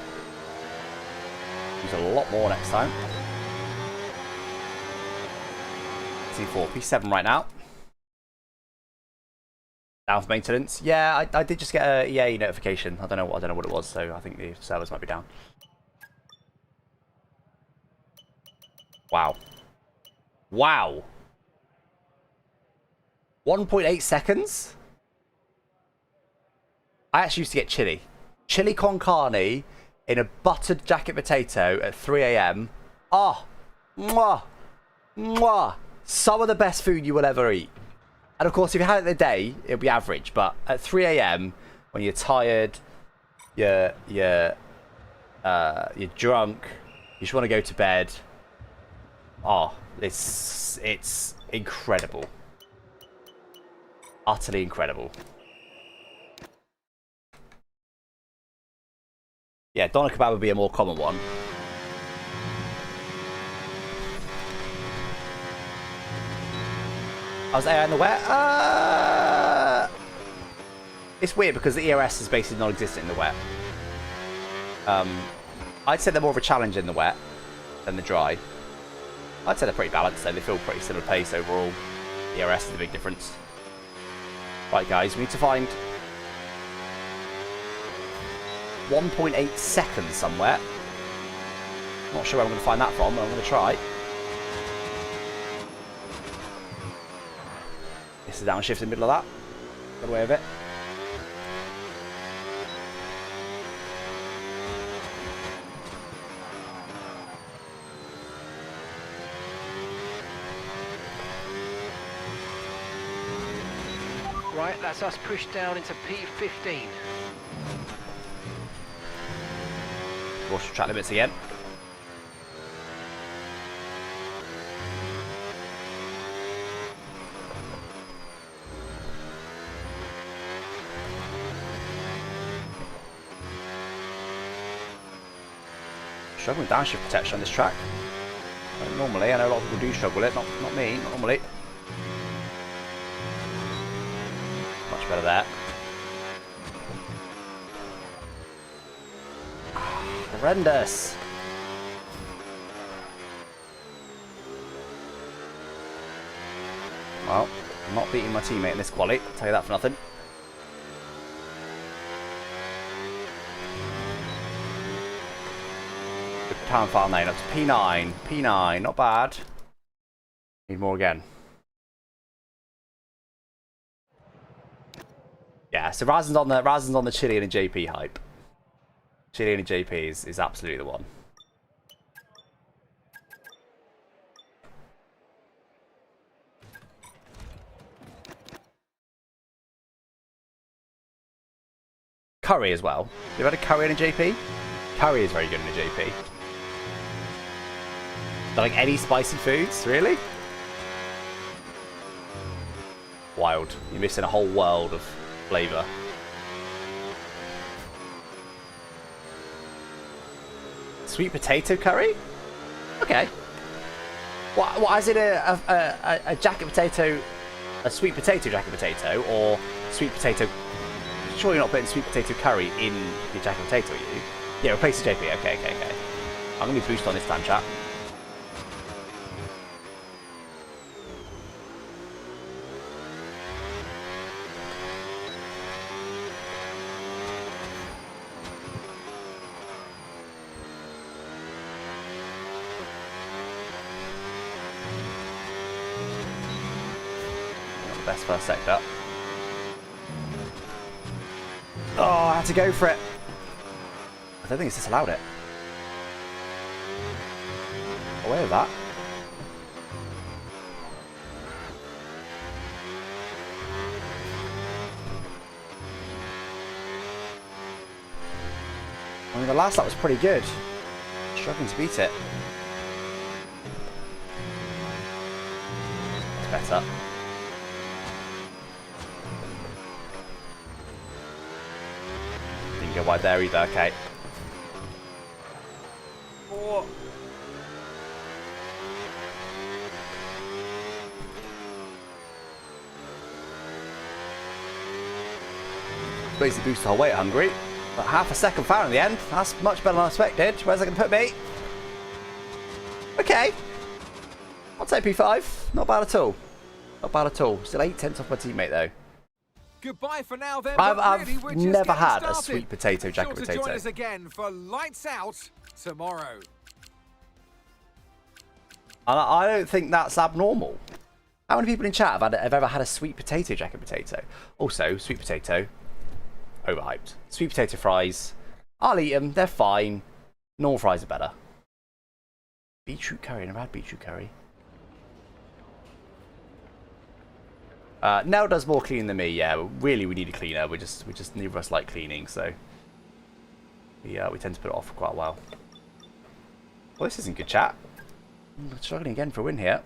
a lot more next time. T4, P7 right now. Down for maintenance. Yeah, I did just get a EA notification. I don't know what it was, so I think the servers might be down. Wow. Wow. 1.8 seconds? I actually used to get chili. Chili con carne in a buttered jacket potato at 3 AM. Oh, mwah, mwah. Some of the best food you will ever eat. And of course, if you had it in the day, it'll be average. But at 3 AM, when you're tired, you're drunk, you just want to go to bed. Oh, it's incredible. Utterly incredible. Yeah, doner kebab would be a more common one. I was in the wet. It's weird because the ERS is basically non-existent in the wet. I'd say they're more of a challenge in the wet than the dry. I'd say they're pretty balanced though. They feel pretty similar pace overall. The ERS is the big difference. Right, guys, we need to find 1.8 seconds somewhere. Not sure where I'm going to find that from, but I'm going to try. This is a downshift in the middle of that. Got away with it. Right, that's us pushed down into P15. Watch the track limits again. Struggling with downshift protection on this track. Normally, I know a lot of people do struggle with it. Not me, not normally. Much better there. Horrendous. Well, I'm not beating my teammate in this quali. I'll tell you that for nothing. Good time file 9 up to P9. P9, not bad. Need more again. Yeah, so Razan's on the Gillon and JP hype. Gillon and JP is absolutely the one. Curry as well. You ever had a curry in a JP? Curry is very good in a JP. Don't like any spicy foods, really? Wild. You're missing a whole world of flavour. Sweet potato curry? Okay. What is it a jacket potato, a sweet potato jacket potato, or sweet potato? Sure, you're not putting sweet potato curry in your jacket potato, are you? Yeah, replace the JP. Okay. I'm gonna be boost on this time, chat. Best first sector. Oh, I had to go for it. I don't think it's disallowed it. Away with that. I mean, the last lap was pretty good. Struggling to beat it. That's better. Didn't go wide there either, okay. Oh. Basically boost the whole way at Hungary. But half a second foul in the end. That's much better than I expected. Where's that going to put me? Okay. I'll take P5. Not bad at all. Not bad at all. Still 8/10 off my teammate though. Goodbye for now then. I've really, we're just never getting had started. a sweet potato jacket Be sure potato. to join us again for Lights Out tomorrow. And I don't think that's abnormal. How many people in chat have ever had a sweet potato jacket potato? Also, sweet potato, overhyped. Sweet potato fries, I'll eat them. They're fine. Normal fries are better. Beetroot curry. Never had beetroot curry. Nell does more cleaning than me. Yeah, really, we need a cleaner. We just neither of us like cleaning, so we tend to put it off for quite a while. Well, this isn't good, chat. I'm struggling again for a win here.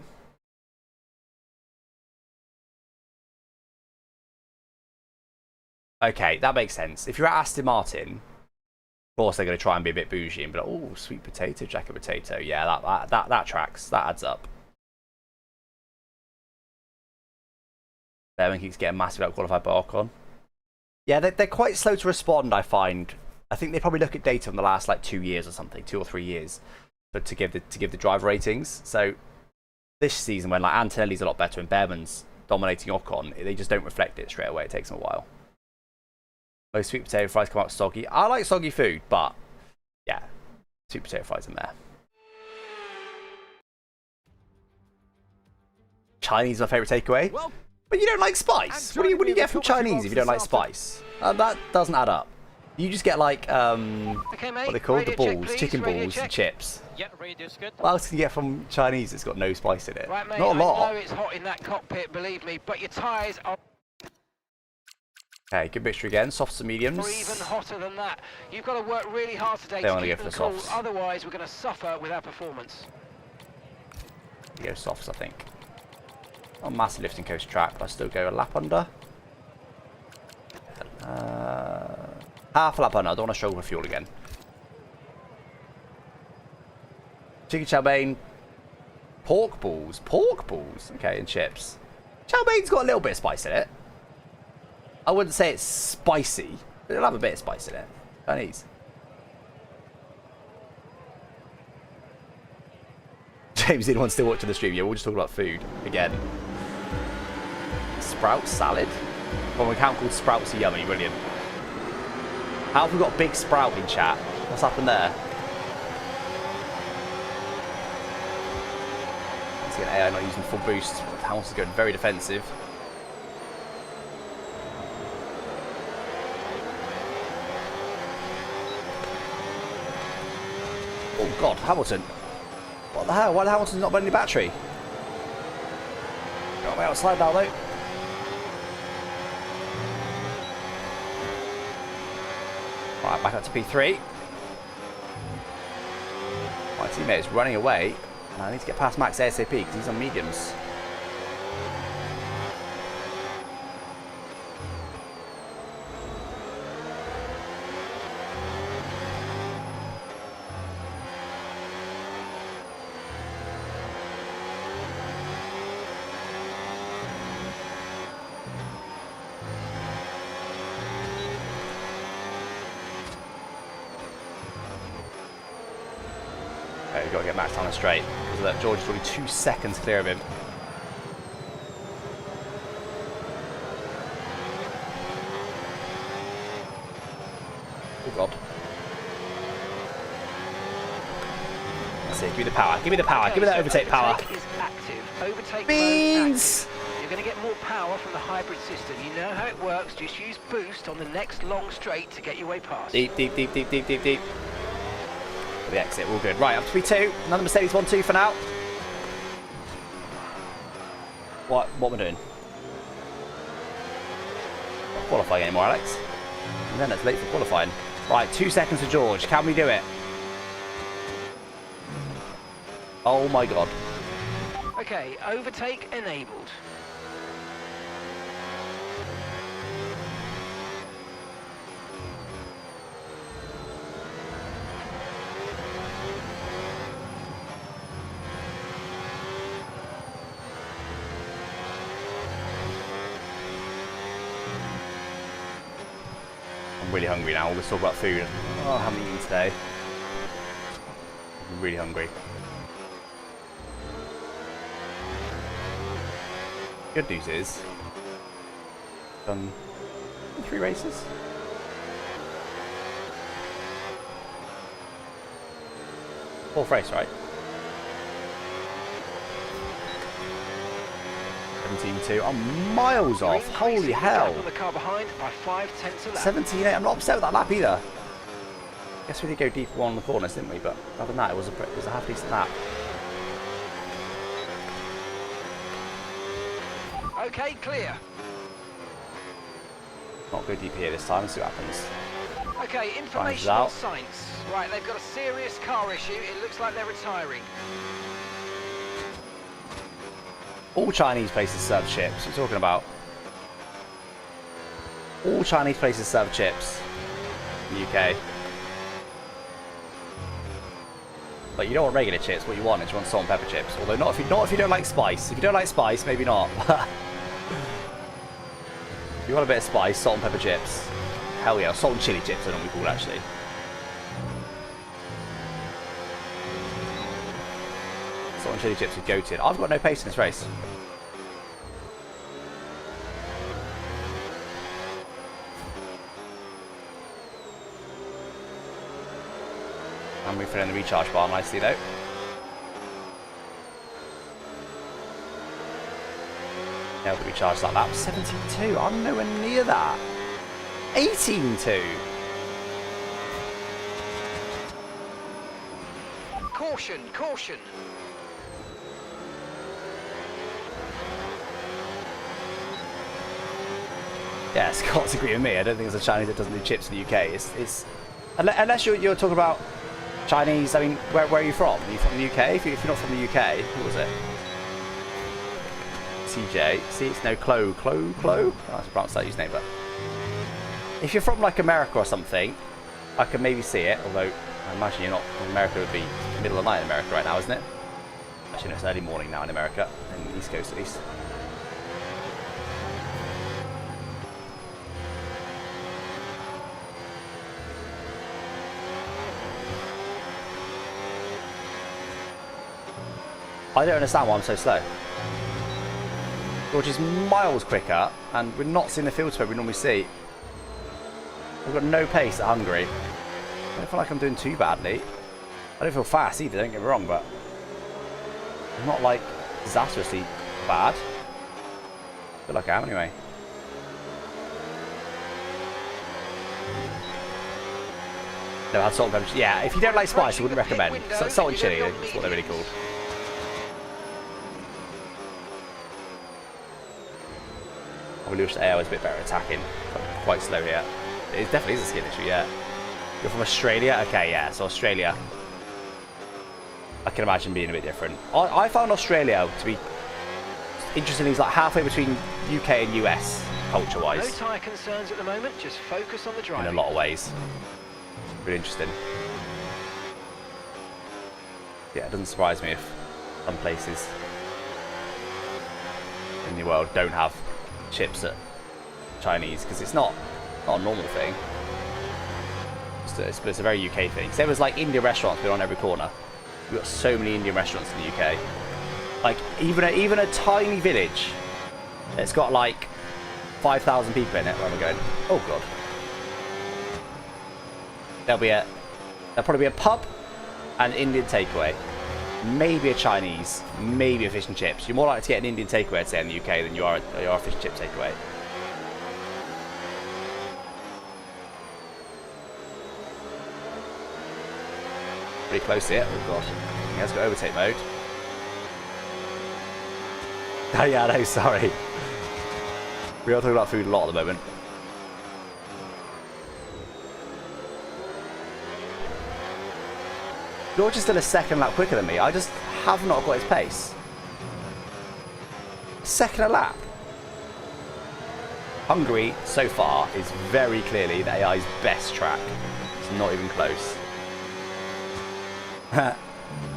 Okay, that makes sense. If you're at Aston Martin, of course they're going to try and be a bit bougie and be like, oh, sweet potato, jacket potato. Yeah, that tracks. That adds up. Behrman keeps getting massively out-qualified by Ocon. Yeah, they're quite slow to respond, I find. I think they probably look at data from the last like 2 years or something, 2 or 3 years, but to give the driver ratings. So this season, when like Antonelli's a lot better and Behrman's dominating Ocon, they just don't reflect it straight away. It takes them a while. Most sweet potato fries come out soggy. I like soggy food, but yeah, sweet potato fries in there. Chinese is my favourite takeaway. Well, But you don't like spice. What do you get from Chinese if you don't like spice? That doesn't add up. You just get like Okay, mate. what are they called? The Radio check, balls, please. chicken Radio balls, check. and chips. Yeah, radio's good. What else can you get from Chinese that's got no spice in it? Right, mate, Not a I lot. know it's hot in that cockpit, believe me, but your tyres are Okay, good mixture again. Softs and mediums. even hotter than that. You've got to work really hard today They to wanna keep go them for cool, the softs. otherwise we're going to suffer with our performance. You go softs, I think. Not a massive lifting coast track, but I still go a lap under. Half a lap under. I don't want to struggle with fuel again. Chicken chow mein. Pork balls. Pork balls. Okay, and chips. Chow mein's got a little bit of spice in it. I wouldn't say it's spicy, but it'll have a bit of spice in it. Chinese. James, anyone still watching the stream? Yeah, we'll just talk about food again. Sprouts salad? Well, an account called Sprouts are yummy, brilliant. How have we got a big sprout in chat? What's happened there? Let's get AI not using full boost. Hamilton's going very defensive. Oh god, Hamilton. What the hell? Why did Hamilton not burn any battery? Got way outside now though. Right, back up to P3. My teammate is running away. And I need to get past Max ASAP because he's on mediums. Okay, we've got to get Max on the straight. Because that George is already 2 seconds clear of him. Oh god. That's it, give me the power, give me the power, Okay, give me that so overtake power. Overtake is active. Overtake Beans! mode active. You're going to get more power from the hybrid system. You know how it works. Just use boost on the next long straight to get your way past. Deep, deep, deep, deep, deep, deep, deep. For the exit, all good. Right, up to P2. Another Mercedes 1-2 for now. What am I doing? Not qualifying anymore, Alex. And then it's late for qualifying. Right, 2 seconds for George. Can we do it? Oh my god. Okay, overtake enabled. I'm really hungry now. Let's talk about food. Oh, I haven't eaten today. I'm really hungry. Good news is, done 3 races. Fourth race, right? 17-2. I'm miles off. Holy hell. The car behind by 5/10 a lap. 17-8. I'm not upset with that lap either. Guess we did go deep one on the corners, didn't we? But other than that, it was a half decent lap. Okay, clear. Not go deep here this time. Let's see what happens. Okay, Finds information on out. Sainz. Right, they've got a serious car issue. It looks like they're retiring. All Chinese places serve chips. What are you talking about? All Chinese places serve chips in the UK. But you don't want regular chips. What you want is you want salt and pepper chips. Although not if you don't like spice. If you don't like spice, maybe not. You want a bit of spice, salt and pepper chips. Hell yeah, salt and chili chips I don't know what we call it, actually. Salt and chili chips with goat in. I've got no pace in this race. I'm refilling the recharge bar nicely though. Nailed the recharge that lap. 17.2. I'm nowhere near that. 18.2. Caution, caution. Yeah, Scott's agreeing with me. I don't think there's a Chinese that doesn't do chips in the UK. It's unless you're talking about Chinese. I mean, where are you from? Are you from the UK? If you're not from the UK, who was it? CJ. See, it's no Clo. Oh, that's a pronounce that username, but if you're from like America or something, I can maybe see it. Although I imagine you're not. America would be middle of the night in America right now, isn't it? Actually, no, it's early morning now in America, in the East Coast at least. I don't understand why I'm so slow. George is miles quicker, and we're not seeing the field spread we normally see. We've got no pace at Hungary. I don't feel like I'm doing too badly. I don't feel fast either, don't get me wrong, but I'm not like disastrously bad. I feel like I am anyway. No, I had salt and pepper. Yeah, if you don't like spice, I wouldn't recommend. Salt and chili is what they're really called. I wish the AO was a bit better attacking. I'm quite slow here. It definitely is a skill issue, yeah. You're from Australia? Okay, yeah, so Australia. I can imagine being a bit different. I found Australia to be interestingly like halfway between UK and US culture-wise. No tyre concerns at the moment, just focus on the driving. In a lot of ways. Really interesting. Yeah, it doesn't surprise me if some places in the world don't have chips at Chinese, because it's not a normal thing. It's a very UK thing. So there was like Indian restaurants been on every corner. We've got so many Indian restaurants in the UK. Like even a tiny village that's got like 5,000 people in it. Where am I going? Oh god. There'll probably be a pub, an Indian takeaway, maybe a Chinese, maybe a fish and chips. You're more likely to get an Indian takeaway, I'd say, in the UK than you are a fish and chip takeaway. Pretty close here. Oh god, he has got overtake mode. Oh yeah, no, sorry. We are talking about food a lot at the moment. George is still a second lap quicker than me. I just have not got his pace. Second a lap. Hungary, so far, is very clearly the AI's best track. It's not even close. And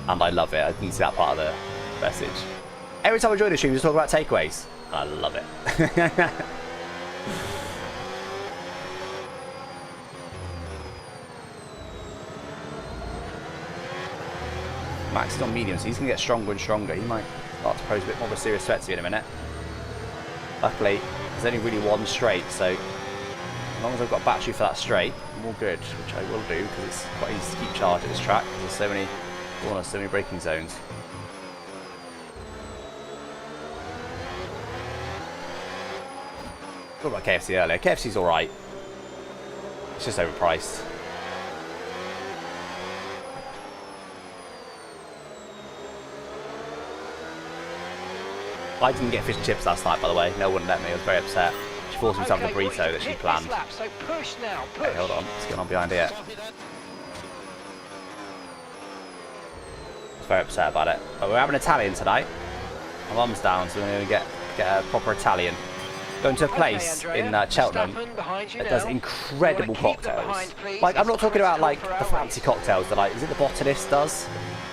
I love it. I didn't see that part of the message. Every time I join the stream, we talk about takeaways. I love it. Max is on medium, so he's going to get stronger and stronger. He might start to pose a bit more of a serious threat to you in a minute. Luckily, there's only really one straight, so as long as I've got battery for that straight, I'm all good, which I will do, because it's quite easy to keep charged at this track, because there's so many corners, so many braking zones. Talked about KFC earlier. KFC's alright. It's just overpriced. I didn't get fish and chips last night, by the way. No one let me. I was very upset. She forced me to have the burrito that she planned. Lap, so push now, push. Hey, hold on. What's going on behind here? I was very upset about it. But we're having Italian tonight. My mum's down, so we're going to get a proper Italian. Going to a place in Cheltenham that does incredible cocktails. Like, I'm not talking about like the fancy cocktails that like, is it the Botanist does?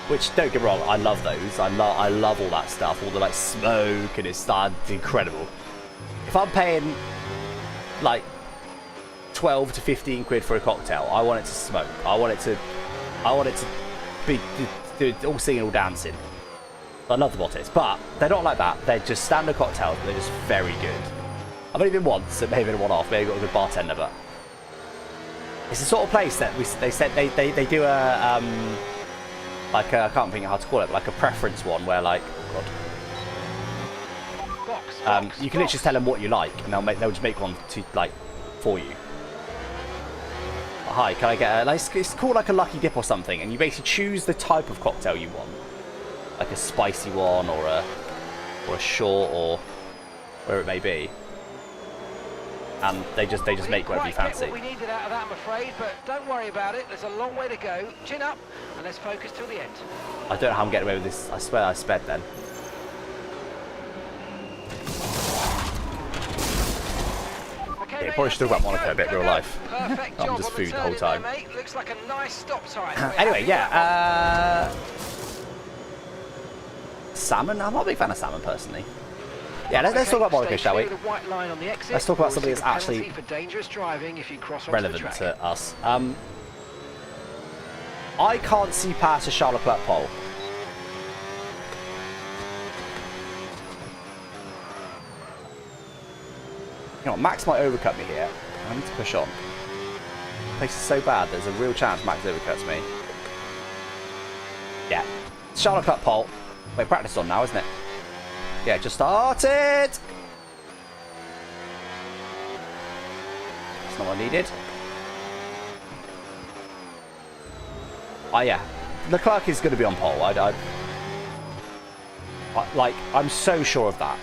Which, don't get me wrong, I love those. I love all that stuff, all the like smoke and it's incredible. If I'm paying like 12 to 15 quid for a cocktail. I want it to smoke. I want it to be do all singing, all dancing. I love the Bottis, but they're not like that. They're just standard cocktails. They're just very good. I've only been once, it may have been a one-off. Maybe got a good bartender, but it's the sort of place that they said they do a like I can't think of how to call it, but like a preference one where like you can literally just tell them what you like, and they'll just make one to like for you. Hi, can I get a, like, it's called like a lucky dip or something, and you basically choose the type of cocktail you want, like a spicy one or a short or where it may be, and they just make whatever you fancy. What we needed out of that, I'm afraid, but don't worry about it. There's a long way to go. Chin up, and let's focus till the end. I don't know how I'm getting away with this. I swear I sped then. Okay, Yeah, probably should talk about Monaco a bit real life. Perfect I'm job just on food the whole turning time. there, mate. Looks like a nice stop time. Anyway, yeah. Salmon? I'm not a big fan of salmon personally. Yeah, let's talk about Monaco, shall we? Let's talk about something that's actually relevant to us. I can't see past a Charles Leclerc pole. You know what, Max might overcut me here. I need to push on. The place is so bad, there's a real chance Max overcuts me. Yeah. Charles Leclerc pole. Wait, practice on now, isn't it? Yeah, just started! That's not what I needed. Oh, yeah. Leclerc is going to be on pole. Like, I'm so sure of that.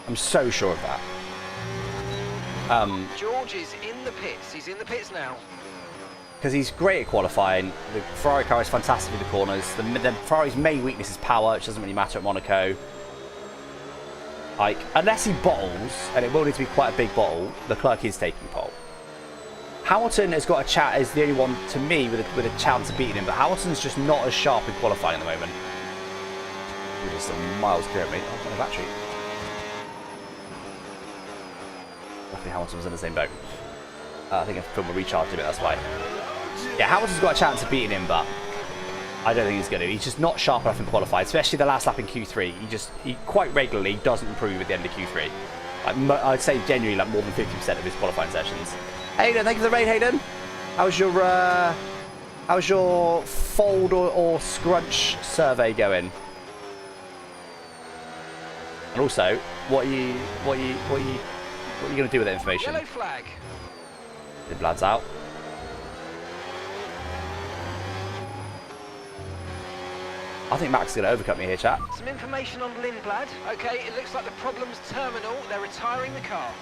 I'm so sure of that. George is in the pits. He's in the pits now. Because he's great at qualifying. The Ferrari car is fantastic in the corners. The Ferrari's main weakness is power, which doesn't really matter at Monaco. Like, unless he bottles, and it will need to be quite a big bottle, Leclerc is taking pole. Hamilton has got a chat, is the only one to me with a chance of beating him, but Hamilton's just not as sharp in qualifying at the moment. We're just miles clear of me. Oh, my battery. Luckily Hamilton was in the same boat. I think I've filmed a recharge a bit, that's why. Yeah, Hamilton's got a chance of beating him, but I don't think he's going to. He's just not sharp enough in qualifying, especially the last lap in Q3. He quite regularly doesn't improve at the end of Q3. I'd say genuinely like more than 50% of his qualifying sessions. Hayden, thank you for the raid, Hayden. How's your fold or scrunch survey going? And also, what are you going to do with that information? Yellow flag. The Blad's out. I think Max is going to overcut me here, chat. Some information on Lindblad. Okay, it looks like the problem's terminal. They're retiring the car.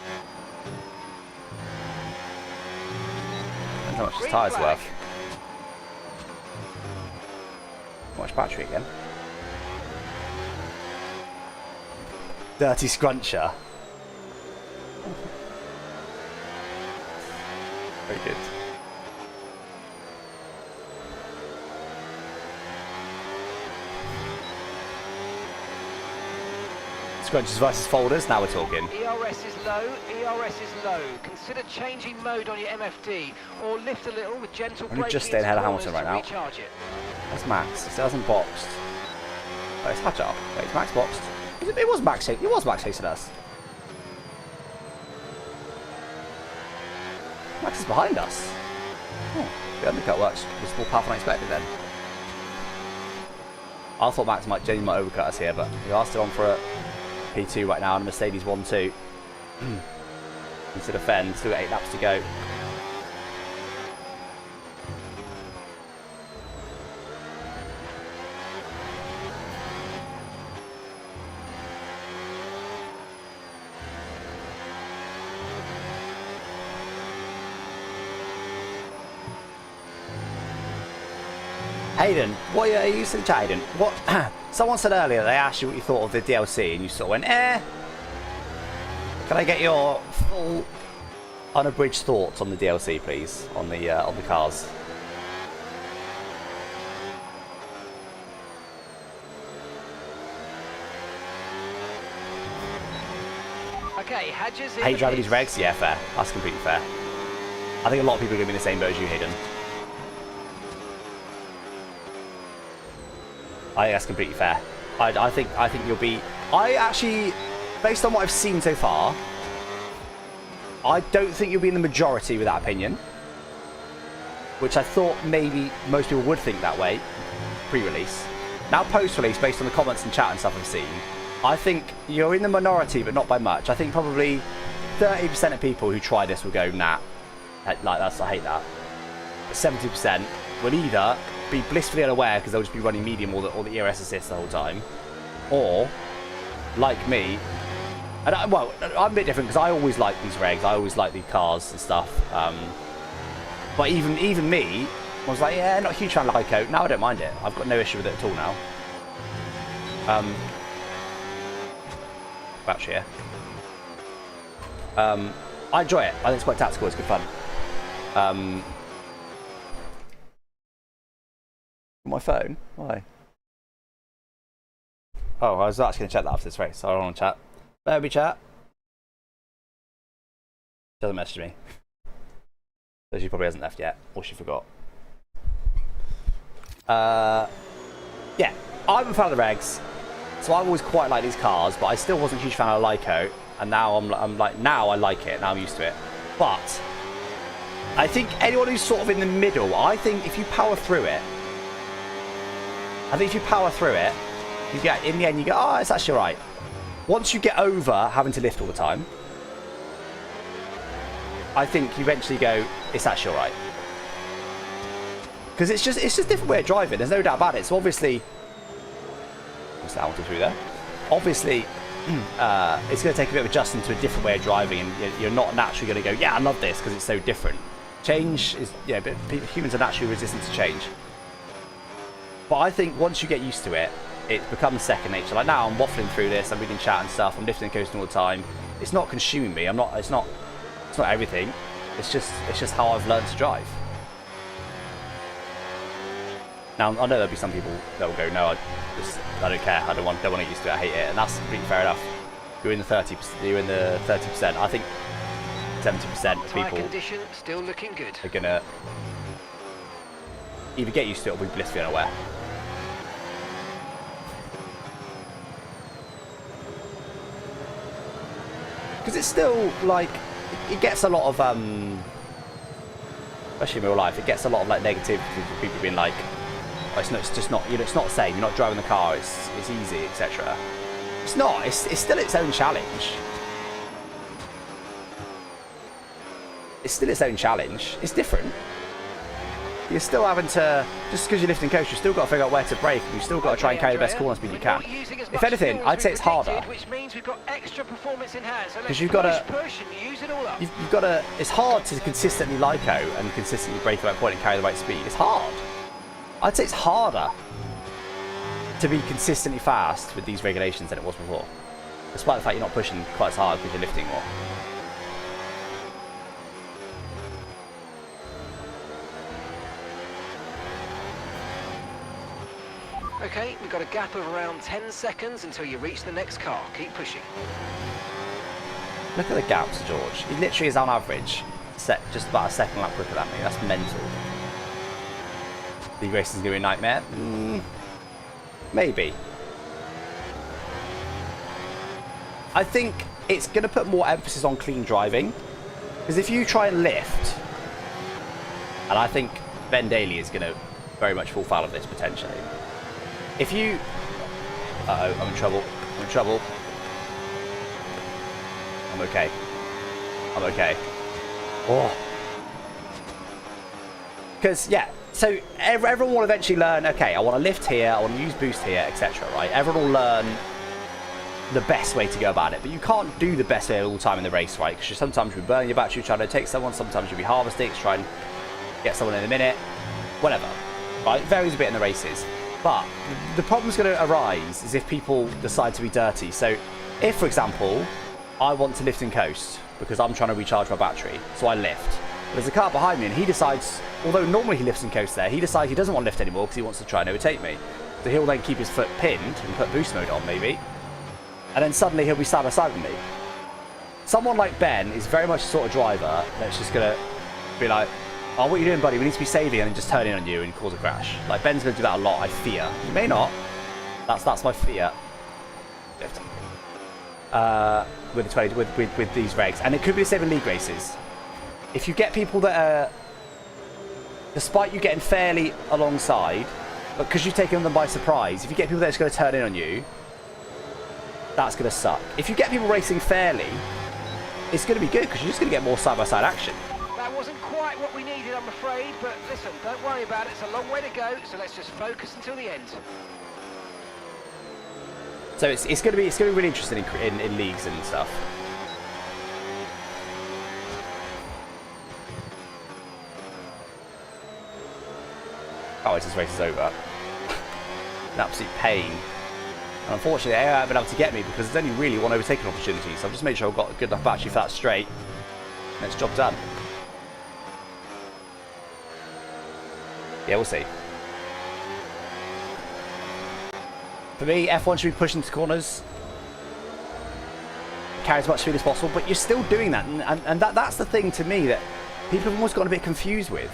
How much his tyres worth? How much battery again? Dirty scruncher. Very good. Scrunches versus folders, now we're talking. ERS is low, ERS is low. Consider changing mode on your MFD or lift a little with gentle braking. I'm just staying ahead of Hamilton right now. Recharge it. That's Max. It still hasn't boxed. Oh, it's Hatch up. Wait, it's Max boxed? It was Max chasing us. Max is behind us. Oh, the undercut was more powerful than I expected then. I thought Max genuinely overcut us here, but we are still on for a P2 right now, and Mercedes 1-2. Needs to defend, still got 8 laps to go. Hayden, what are you saying, Hayden? What? Someone said earlier they asked you what you thought of the DLC, and you sort of went, eh. Can I get your full, unabridged thoughts on the DLC, please, on the cars? Hadges I hate driving these regs. Yeah, fair. That's completely fair. I think a lot of people are going to be in the same boat as you, Hayden. I think that's completely fair. I think you'll be... I actually, based on what I've seen so far, I don't think you'll be in the majority with that opinion. Which I thought maybe most people would think that way, pre-release. Now post-release, based on the comments and chat and stuff I've seen, I think you're in the minority, but not by much. I think probably 30% of people who try this will go, nah, like that's, I hate that. 70% will either be blissfully unaware because they'll just be running medium or the ERS assist the whole time, or like me, and well, I'm a bit different because I always like these regs, I always like the cars and stuff. But even me, I was like, yeah, not a huge fan of Lyco. Now I don't mind it. I've got no issue with it at all now. Battery here. I enjoy it. I think it's quite tactical. It's good fun. My phone? Why? Oh, I was actually going to check that after this race. So I don't want to chat. Baby chat. Doesn't message me. So she probably hasn't left yet, or she forgot. Yeah, I'm a fan of the regs, so I've always quite liked these cars, but I still wasn't a huge fan of Lyco, and now I'm like, now I like it, now I'm used to it. But I think anyone who's sort of in the middle, I think if you power through it, you get, in the end you go, oh, it's actually alright. Once you get over having to lift all the time, I think you eventually go, it's actually alright. Because it's just a different way of driving, there's no doubt about it. So obviously, what's that 1, 2, 3 there? Obviously, it's going to take a bit of adjusting to a different way of driving, and you're not naturally going to go, yeah, I love this, because it's so different. Change is, yeah, but humans are naturally resistant to change. But I think once you get used to it, it becomes second nature. Like now I'm waffling through this, I'm reading chat and stuff, I'm lifting and coasting all the time. It's not consuming me, it's not everything. It's just how I've learned to drive. Now I know there'll be some people that will go, no, I don't care. I don't want to get used to it. I hate it, and that's completely fair enough. You're in the 30%. You're in the 30%. I think 70% of people condition still looking good. are gonna either get used to it or be blissfully unaware. Because it's still like it gets a lot of especially in real life, it gets a lot of like negativity from people being like, oh, it's just not, you know, it's not the same. You're not driving the car. It's easy, etc. It's not. It's still its own challenge. It's still its own challenge. It's different. You're still having to, just because you're lifting coast, you've still got to figure out where to brake, and you've still got to try and carry the best corner speed you can. If anything, I'd say it's harder. Which means we've got extra performance in hand. Because you've got to push and use it all up. You've got to. It's hard to consistently Lyco and consistently brake at the right point and carry the right speed. It's hard. I'd say it's harder to be consistently fast with these regulations than it was before, despite the fact you're not pushing quite as hard because you're lifting more. Okay, we've got a gap of around 10 seconds until you reach the next car. Keep pushing. Look at the gaps, George. He literally is on average just about a second lap quicker than me. That's mental. The racing's going to be a nightmare? Maybe. I think it's going to put more emphasis on clean driving. Because if you try and lift, and I think Ben Daly is going to very much fall foul of this potentially. If you... Uh-oh, I'm in trouble. I'm in trouble. I'm okay. I'm okay. Oh. Because, yeah, so everyone will eventually learn, okay, I want to lift here, I want to use boost here, etc., right? Everyone will learn the best way to go about it. But you can't do the best way all the time in the race, right? Because sometimes you'll be burning your battery trying to take someone, sometimes you'll be harvesting to try and get someone in a minute, whatever. Right? It varies a bit in the races. But the problem's going to arise is if people decide to be dirty. So if, for example, I want to lift and coast because I'm trying to recharge my battery, so I lift. But there's a car behind me and he decides, although normally he lifts and coasts there, he decides he doesn't want to lift anymore because he wants to try and overtake me. So he'll then keep his foot pinned and put boost mode on maybe. And then suddenly he'll be side by side with me. someone like Ben is very much the sort of driver that's just going to be like, oh, what are you doing, buddy? We need to be saving, and then just turn in on you and cause a crash. Like, Ben's going to do that a lot, I fear. He may not. That's my fear. With the 20 with these regs, and it could be the same in league races. If you get people that are, despite you getting fairly alongside, but because you've taken them by surprise, if you get people that's going to turn in on you, that's going to suck. If you get people racing fairly, it's going to be good because you're just going to get more side-by-side action. That wasn't quite what we needed, I'm afraid, but listen, don't worry about it. It's a long way to go, so let's just focus until the end. So it's going to be really interesting in leagues and stuff. Oh, this race is over. An absolute pain. And unfortunately, they haven't been able to get me because there's only really one overtaking opportunity. So I've just made sure I've got a good enough battery for that straight. And it's job done. Yeah, we'll see. For me, F1 should be pushing into corners. Carry as much speed as possible, but you're still doing that. And that's the thing to me that people have almost gotten a bit confused with.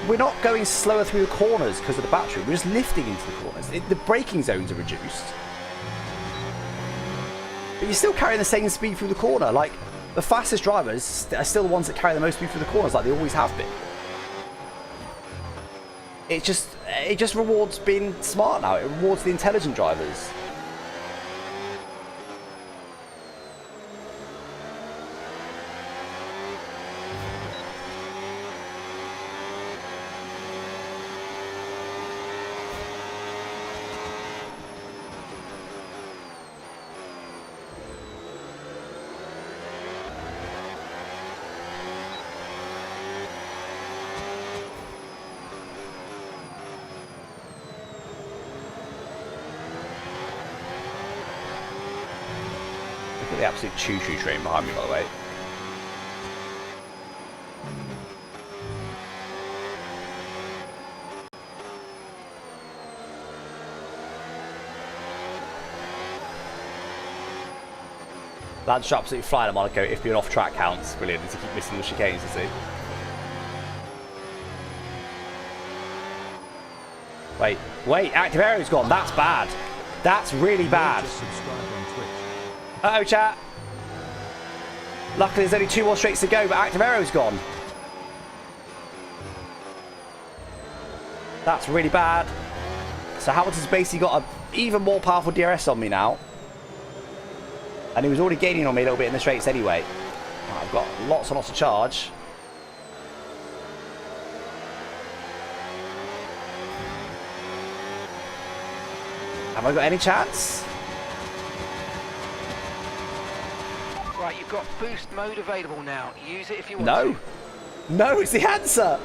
We're not going slower through the corners because of the battery. We're just lifting into the corners. The braking zones are reduced. But you're still carrying the same speed through the corner. Like, the fastest drivers are still the ones that carry the most speed through the corners, like they always have been. It just rewards being smart now. It rewards the intelligent drivers. The absolute choo-choo train behind me, by the way. Lads are absolutely flying at Monaco if being off track counts. Brilliant, to keep missing the chicanes, you see. Wait, active aero's gone. That's bad. That's really bad. Uh-oh, chat. Luckily, there's only 2 more straights to go, but active aero's gone. That's really bad. So Hamilton's basically got an even more powerful DRS on me now. And he was already gaining on me a little bit in the straights anyway. I've got lots and lots of charge. Have I got any chance? Right, you've got boost mode available now. Use it if you want to. No, it's the answer.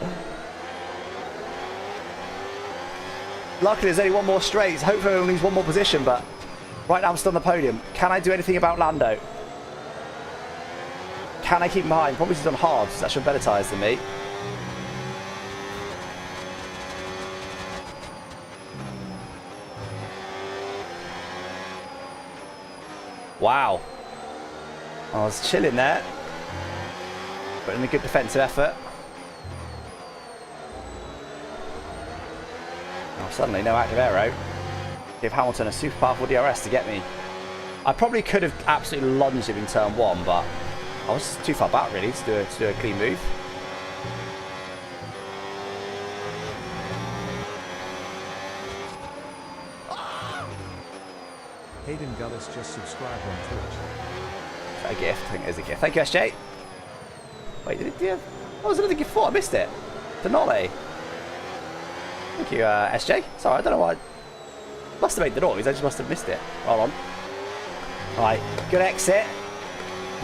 Luckily, there's only 1 more straight. Hopefully, I only lose 1 more position, but right now I'm still on the podium. Can I do anything about Lando? Can I keep him behind? Probably he's on hard. He's actually better tyres than me. Wow. I was chilling there. Put in a good defensive effort. Oh, suddenly no active aero. Give Hamilton a super powerful DRS to get me. I probably could have absolutely lunged him in turn 1, but I was too far back really to do a clean move. Hayden Gullis just subscribed on Twitch. A gift, I think it is a gift. Thank you, SJ. Wait, did it do? What was another gift for? I missed it. Denoli. Thank you, SJ. Sorry, I don't know why. Must have made the noise, I just must have missed it. Hold on. Right, good exit.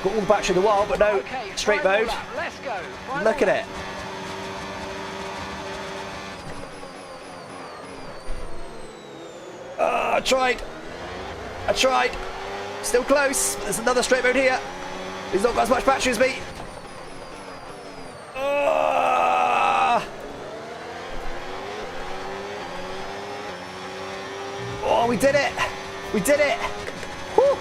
Got all the battery in the world, but no straight mode. Let's go. Look at it. I tried. Still close. There's another straight mode here. He's not got as much battery as me. Oh, we did it. We did it. Whew.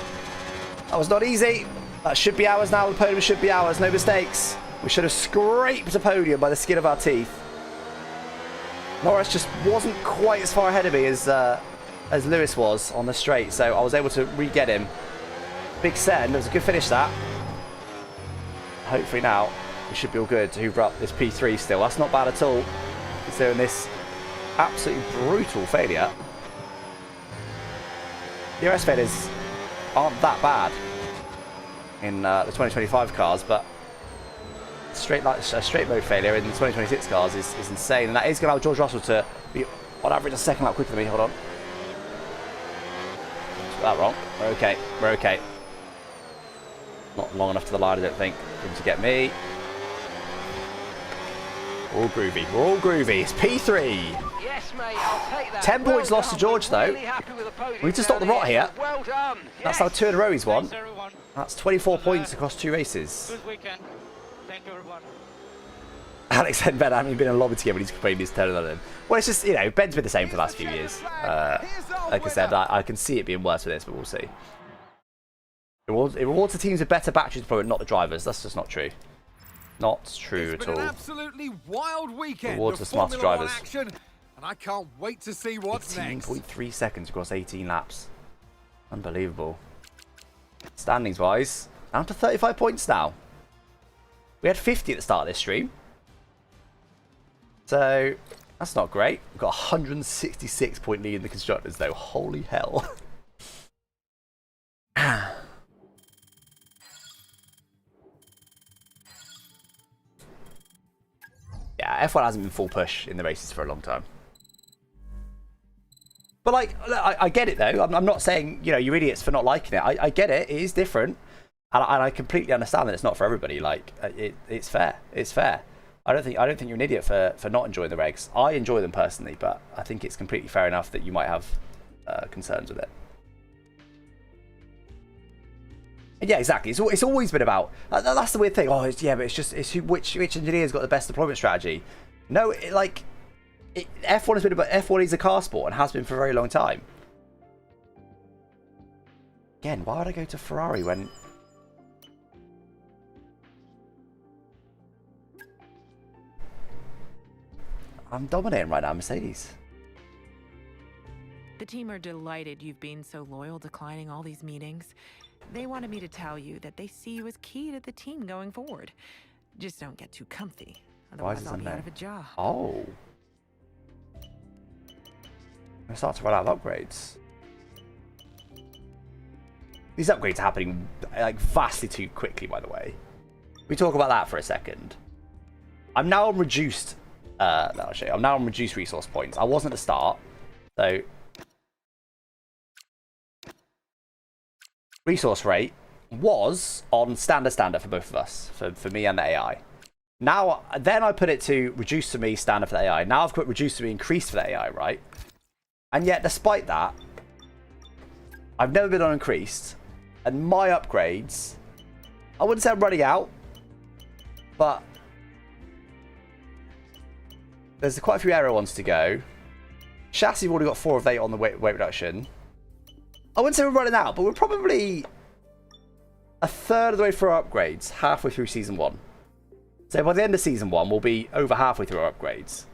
That was not easy. That should be ours now. The podium should be ours. No mistakes. We should have scraped a podium by the skin of our teeth. Norris just wasn't quite as far ahead of me as Lewis was on the straight, so I was able to re-get him. Big send. It was a good finish, that. Hopefully now we should be all good to hoover up this P3 still. That's not bad at all, considering this absolutely brutal failure. DRS failures aren't that bad in the 2025 cars, but straight mode failure in the 2026 cars is insane, and that is going to allow George Russell to be on average a second lap quicker than me. Hold on. Got that wrong. We're okay. We're okay. Not long enough to the line, I don't think, for him to get me. All groovy. We're all groovy. It's P3. Yes, mate, I'll take that. 10 points lost to George, though. Really happy with the podium. We need to stop the rot here. Well done. That's now 2 in a row he's won. Thanks, everyone. That's 24 points across 2 races. Good weekend. Thank you, everyone. Alex and Ben haven't been in a lobby together when he's complaining he's turning on him. Well, it's just, you know, Ben's been the same for the last few years. Like I said, I can see it being worse with this, but we'll see. It rewards the teams with better battery deployment, not the drivers. That's just not true. Not true at all. An absolutely wild weekend. Rewards the smarter drivers. Action, and I can't wait to see what's next. 18.3 seconds across 18 laps. Unbelievable. Standings wise, down to 35 points now. We had 50 at the start of this stream. So, that's not great. We've got a 166 point lead in the constructors though. Holy hell. Yeah, F1 hasn't been full push in the races for a long time. But like, I get it though. I'm not saying, you know, you're idiots for not liking it. I get it. It is different. And I completely understand that it's not for everybody. Like, it's fair. It's fair. I don't think you're an idiot for not enjoying the regs. I enjoy them personally, but I think it's completely fair enough that you might have concerns with it. And yeah, exactly. It's always been about. That's the weird thing. Oh, it's which engineer's got the best deployment strategy. No, F1 has been about. F1 is a car sport and has been for a very long time. Again, why would I go to Ferrari when? I'm dominating right now, Mercedes. The team are delighted you've been so loyal, declining all these meetings. They wanted me to tell you that they see you as key to the team going forward. Just don't get too comfy. Otherwise, I'll be out of a job. Oh. I start to run out of upgrades. These upgrades are happening like vastly too quickly, by the way. We talk about that for a second. I'm now on reduced. I'll show you. I'm now on reduced resource points. I wasn't at the start, so resource rate was on standard for both of us, for me and the AI. Now, then I put it to reduce for me, standard for the AI. Now I've put reduce for me, increased for the AI, right? And yet, despite that, I've never been on increased, and my upgrades, I wouldn't say I'm running out, but there's quite a few aero ones to go. Chassis, we've already got 4 of 8 on the weight reduction. I wouldn't say we're running out, but we're probably a third of the way through our upgrades, halfway through Season 1. So by the end of Season 1, we'll be over halfway through our upgrades.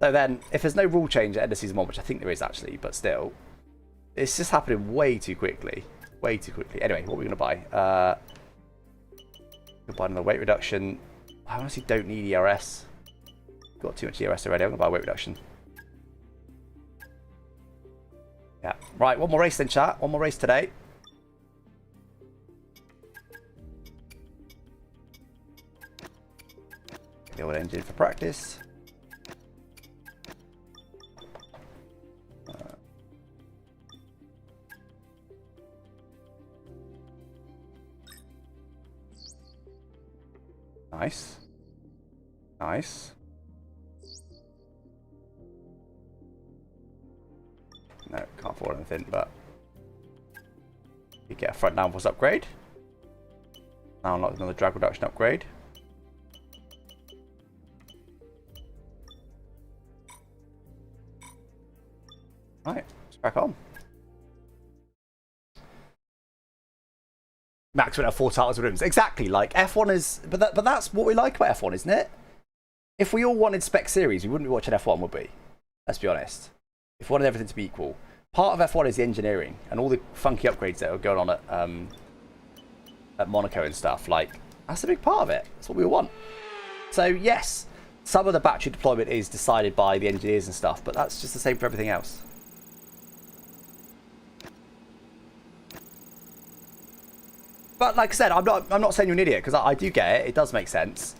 So then, if there's no rule change at the end of Season 1, which I think there is actually, but still, it's just happening way too quickly. Way too quickly. Anyway, what are we going to buy? We'll buy another weight reduction. I honestly don't need ERS. Got too much ERS already. I'm going to buy a weight reduction. Yeah. Right, one more race then, chat. One more race today. The old engine for practice. Nice. Nice. No, can't afford anything, but you get a front downforce upgrade. Now unlock another drag reduction upgrade. Right, let's crack on. Max would have 4 titles and rooms. Exactly. Like F1 is, but that's what we like about F1, isn't it? If we all wanted spec series, we wouldn't be watching F1, would we? Let's be honest. If we wanted everything to be equal, part of F1 is the engineering and all the funky upgrades that are going on at Monaco and stuff. Like that's a big part of it. That's what we want. So yes, some of the battery deployment is decided by the engineers and stuff, but that's just the same for everything else. But like I said, I'm not saying you're an idiot because I do get it. It does make sense.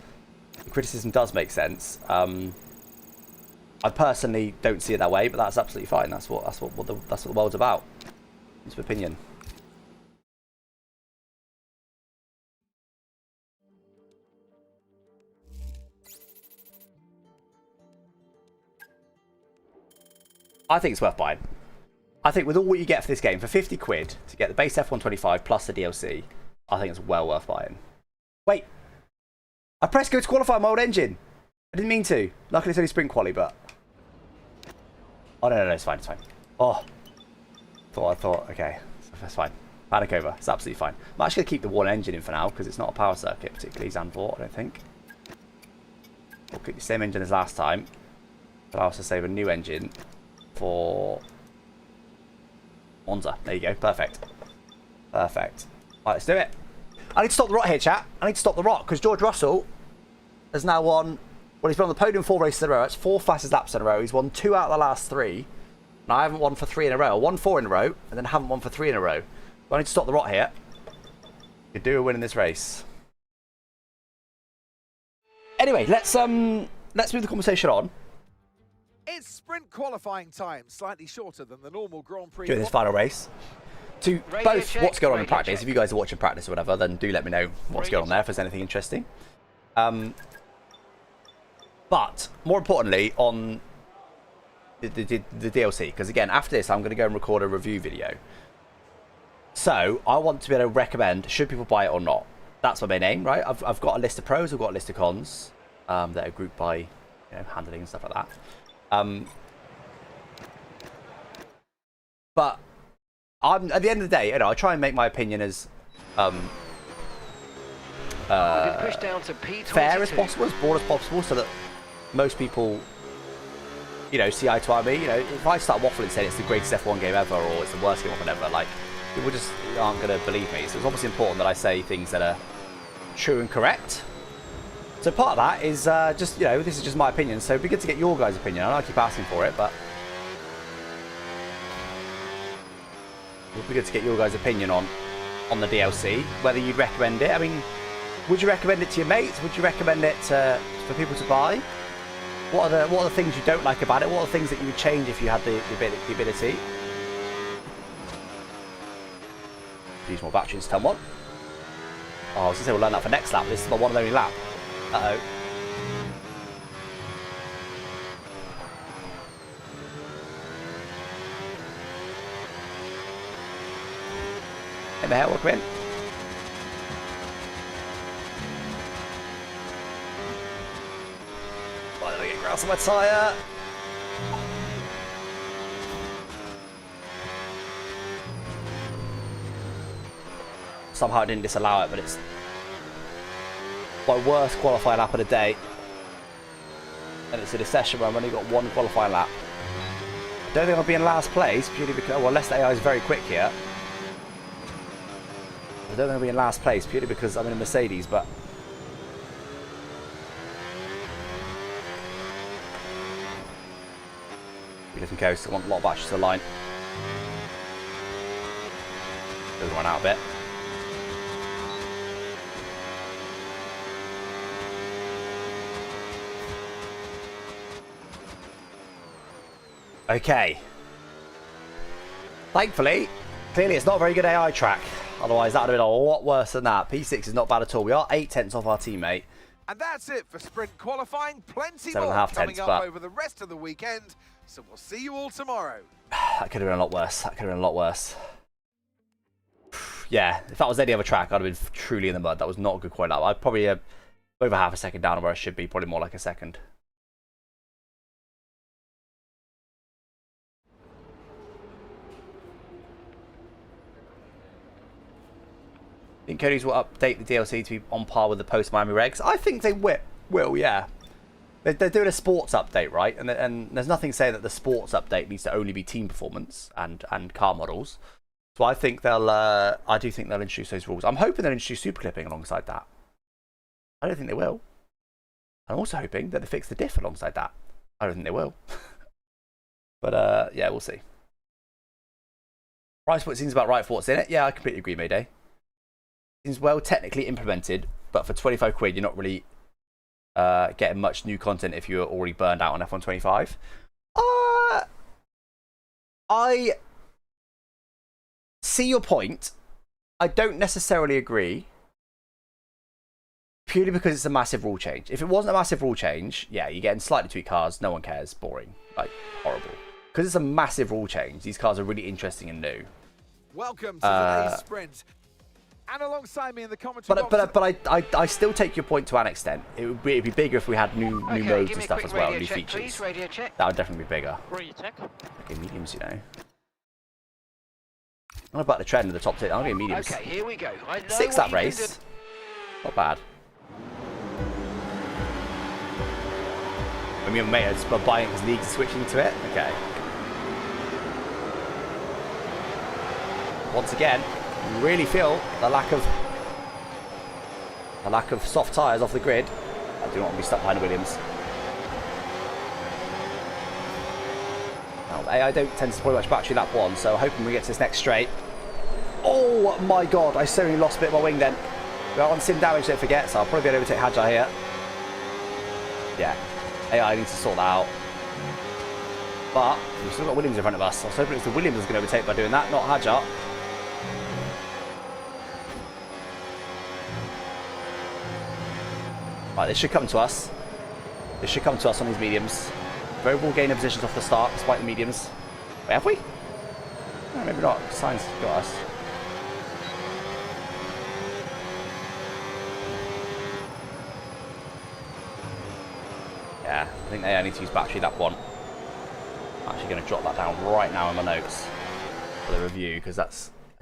The criticism does make sense. I personally don't see it that way, but that's absolutely fine. That's what the world's about. It's an opinion. I think it's worth buying. I think with all what you get for this game, for 50 quid to get the base F125 plus the DLC, I think it's well worth buying. Wait. I pressed go to qualify my old engine. I didn't mean to. Luckily it's only sprint quali, but... Oh, no, it's fine, it's fine. Oh. I thought, okay. That's fine. Panic over. It's absolutely fine. I'm actually going to keep the one engine in for now, because it's not a power circuit, particularly Zandvoort, I don't think. We'll keep the same engine as last time. But I'll also save a new engine for... Monza. There you go. Perfect. Perfect. Right, let's do it. I need to stop the rot here, chat. I need to stop the rot, because George Russell has now won... Well, he's been on the podium 4 races in a row. That's 4 fastest laps in a row. He's won 2 out of the last 3. And I haven't won for 3 in a row. I won 4 in a row, and then haven't won for 3 in a row. So I need to stop the rot here. Could do a win in this race. Anyway, let's move the conversation on. It's sprint qualifying time, slightly shorter than the normal Grand Prix. During this final race. To both what's going on in practice. If you guys are watching practice or whatever, then do let me know what's going on there if there's anything interesting. But more importantly, on the DLC, because again, after this, I'm going to go and record a review video. So I want to be able to recommend should people buy it or not. That's my main aim, right? I've got a list of pros, I've got a list of cons that are grouped by handling and stuff like that. But at the end of the day, I try and make my opinion as fair as possible, as broad as possible, so that most people, see eye to eye me. If I start waffling saying it's the greatest F1 game ever or it's the worst game ever, like people just aren't going to believe me. So it's obviously important that I say things that are true and correct. So part of that is just this is just my opinion. So it'd be good to get your guys' opinion. I know I keep asking for it, but it would be good to get your guys' opinion on the DLC, whether you'd recommend it. I mean, would you recommend it to your mates? Would you recommend it for people to buy? What are the things you don't like about it? What are the things that you would change if you had the ability? Use more batteries, turn 1. Oh, I was going to say we'll learn that for next lap. This is my one and only lap. Uh-oh. Hey, Matt, welcome in. Why did I get grass on my tyre? Somehow I didn't disallow it, but it's my worst qualifying lap of the day. And it's in a session where I've only got 1 qualifying lap. I don't think I'll be in last place, purely because, well, unless the AI is very quick here. I don't think I'll be in last place, purely because I'm in a Mercedes, but... Different coast, I want a lot of batteries to line. Doesn't run out a bit. Okay. Thankfully, clearly it's not a very good AI track. Otherwise, that would have been a lot worse than that. P6 is not bad at all. We are 8/10 off our teammate. And that's it for sprint qualifying. Plenty 7.5 more coming tenths, up but... over the rest of the weekend. So we'll see you all tomorrow. That could have been a lot worse. That could have been a lot worse. Yeah, if that was any other track, I'd have been truly in the mud. That was not a good quite lap. I'd probably over half a second down where I should be. Probably more like a second. Think Cody's will update the DLC to be on par with the post-Miami regs? I think they will, yeah. They're doing a sports update, right? And there's nothing saying that the sports update needs to only be team performance and car models. So I think I do think they'll introduce those rules. I'm hoping they'll introduce super clipping alongside that. I don't think they will. I'm also hoping that they fix the diff alongside that. I don't think they will. But yeah, we'll see. Price point seems about right for what's in it. Yeah, I completely agree, Mayday. Seems well technically implemented, but for 25 quid, you're not really getting much new content if you're already burned out on F125. I see your point. I don't necessarily agree. Purely because it's a massive rule change. If it wasn't a massive rule change, yeah, you're getting slightly tweaked cars, no one cares, boring, like horrible. Because it's a massive rule change, these cars are really interesting and new. Welcome to today's sprint. And alongside me in the commentary box... But I still take your point to an extent. It would be bigger if we had new modes and stuff as well, new features. Please, that would definitely be bigger. Okay, mediums, you know. I'm about the trend of the top 10. I'll get mediums. Okay, here we go. Sixth that race. Not bad. I mean, mate, it's buying his leagues and switching to it. Okay. Once again, you really feel the lack of soft tyres off the grid. I do not want to be stuck behind the Williams. Now, AI don't tend to spoil much battery lap 1, so hoping we get to this next straight. Oh my god, I certainly lost a bit of my wing then. We are on sim damage, don't forget, so I'll probably be able to take Hadjar here. Yeah, AI needs to sort that out. But we've still got Williams in front of us. I was hoping it's the Williams that's going to overtake by doing that, not Hadjar. Right, this should come to us. This should come to us on these mediums. Overall gain of positions off the start, despite the mediums. Wait, have we? No, maybe not. Signs got us. Yeah, I think they only need to use battery lap 1. I'm actually going to drop that down right now in my notes for the review, because I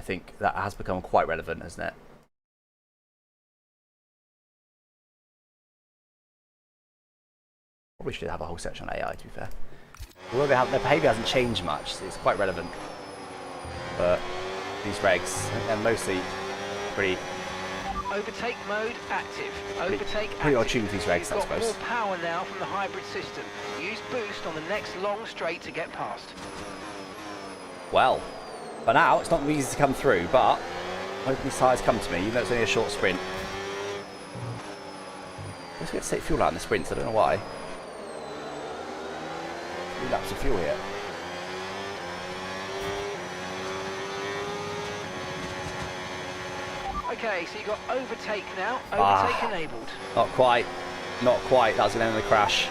think that has become quite relevant, hasn't it? Probably should have a whole section on AI, to be fair. Although their behaviour hasn't changed much, so it's quite relevant. But these regs, I think they're mostly pretty... Overtake mode active. Overtake pretty active. tuned these regs, I You've got suppose. more power now from the hybrid system. Use boost on the next long straight to get past. Well, for now, it's not easy to come through, but hoping these tyres come to me, even though it's only a short sprint. I guess we get to take fuel out in the sprints, I don't know why. 3 laps of fuel here. Okay, so you got overtake now. Overtake enabled. Not quite. Not quite. That was going to end in a crash.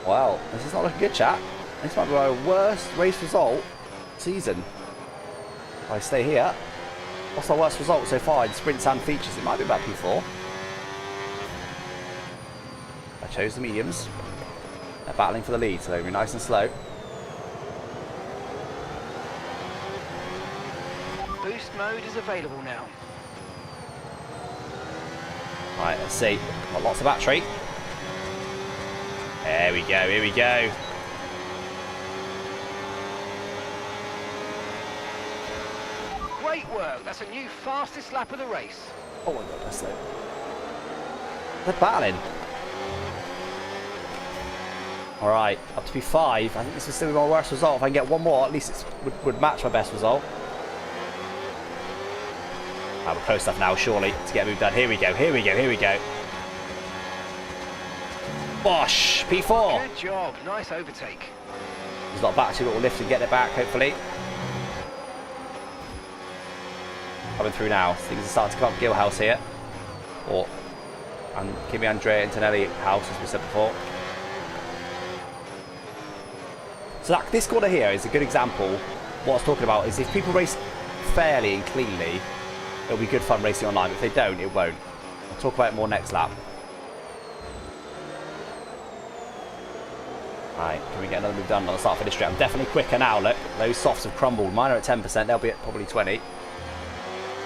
Well, this is not looking good, chat. This might be my worst race result season. If I stay here. What's our worst result so far in sprints and features? It might be about P4. I chose the mediums. They're battling for the lead, so they're going to be nice and slow. Boost mode is available now. Right, let's see. Got lots of battery. There we go, here we go. Great work. That's a new fastest lap of the race. Oh my god, that's slow. They're battling. Alright, up to P5. I think this will still be my worst result. If I can get one more, at least it would match my best result. We're close enough now, surely, to get a move done. Here we go, here we go, here we go. Bosh! P4! Good job. Nice overtake. There's a lot of battery, but we'll lift and get it back, hopefully. Coming through now. Things are starting to come up Gill House here. And Kimi Andrea Antonelli House, as we said before. So this corner here is a good example. What I was talking about is if people race fairly and cleanly, it'll be good fun racing online. If they don't, it won't. I'll talk about it more next lap. Right, can we get another move done on the start finish straight? I'm definitely quicker now, look. Those softs have crumbled. Mine are at 10%, they'll be at probably 20.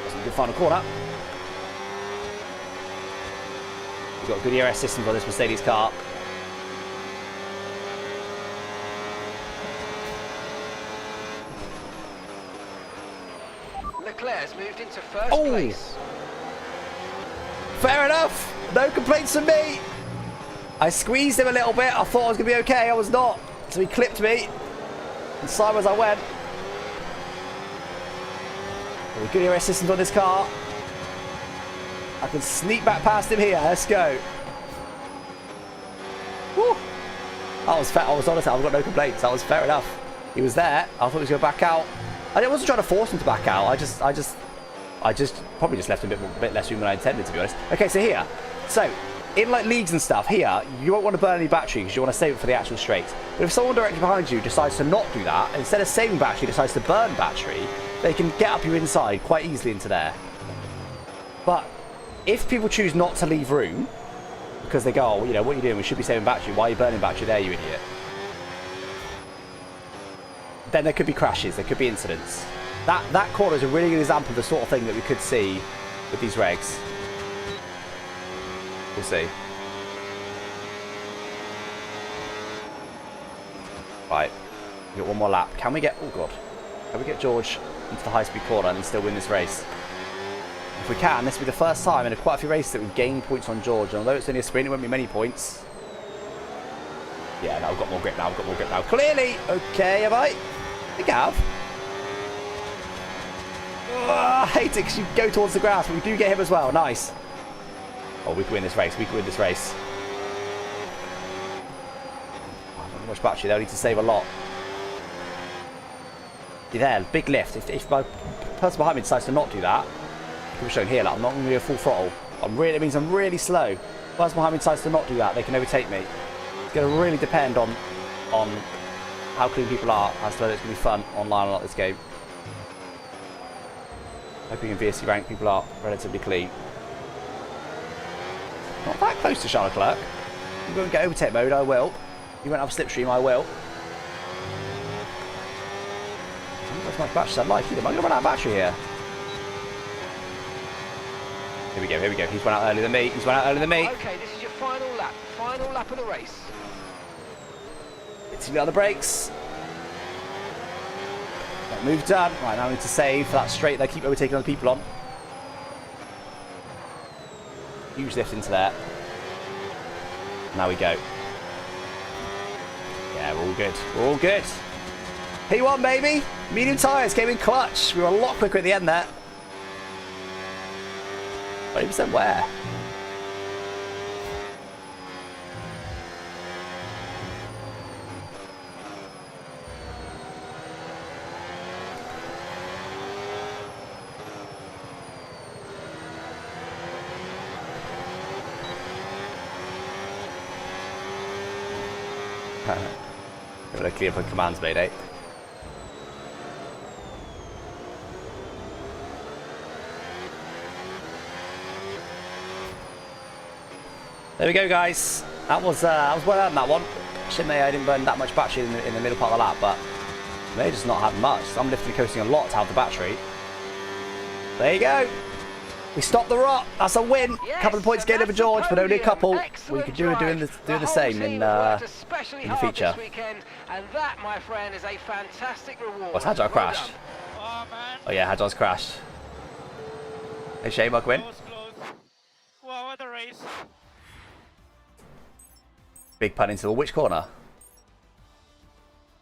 That's a good final corner. We've got good ERS systems on this Mercedes car. Leclerc's moved into first place. Fair enough. No complaints from me. I squeezed him a little bit. I thought I was going to be okay. I was not. So he clipped me. And sideways I went. Good ERS systems on this car. I can sneak back past him here. Let's go. Woo. That was fair. I was honest. I've got no complaints. That was fair enough. He was there. I thought he was going to back out. I wasn't trying to force him to back out. I just probably just left him a bit less room than I intended, to be honest. Okay, so here. So, in like leagues and stuff, here, you won't want to burn any battery because you want to save it for the actual straights. But if someone directly behind you decides to not do that, instead of saving battery, decides to burn battery, they can get up your inside quite easily into there. But if people choose not to leave room, because they go, oh, you know, what are you doing? We should be saving battery. Why are you burning battery there, you idiot? Then there could be crashes. There could be incidents. That corner is a really good example of the sort of thing that we could see with these regs. We'll see. Right. We've got one more lap. Can we get... Oh, God. Can we get George into the high-speed corner and still win this race? If we can, this will be the first time in quite a few races that we've gained points on George. And although it's only a sprint, it won't be many points. Yeah, no, I've got more grip now. I've got more grip now. Clearly! Okay, have I? I think I have. Oh, I hate it because you go towards the grass, but we do get him as well. Nice. Oh, we can win this race. We can win this race. Oh, not much battery. They'll need to save a lot. You're there. Big lift. If my person behind me decides to not do that, I'm showing here, like, I'm not going to go full throttle. It means I'm really slow. If the person behind me decides to not do that, they can overtake me. It's going to really depend on how clean people are as to whether it's going to be fun online or not this game. Hoping in VSC rank people are relatively clean. Not that close to Charles Leclerc. If you won't get overtake mode, I will. You won't have slipstream, I will. I haven't got as much battery as I'd like either. Am I going to run out of battery here? Here we go, here we go. He's run out earlier than me. He's run out earlier than me. Okay, this is your final lap. Final lap of the race. It's on the brakes. That move done. Right, now I need to save for that straight. They keep overtaking other people on. Huge lift into there. Now we go. Yeah, we're all good. We're all good. P1, baby. Medium tyres came in clutch. We were a lot quicker at the end there. 20% where? Got to clear up on commands, mate. There we go, guys. That was well earned, that one. Shouldn't I didn't burn that much battery in the middle part of the lap, but they just not have much. So I'm lifting and coasting a lot to have the battery. There you go. We stopped the rot. That's a win. Yes, couple of points gained over George, but only a couple. Excellent We could do doing the same in the feature. Weekend, and that, my friend, is a fantastic reward. What's Hadjar crashed? Oh man. Oh yeah, Hadjar's crashed. Hey Shane, Mark win. Close. Wow, what a race. Big pun into which corner?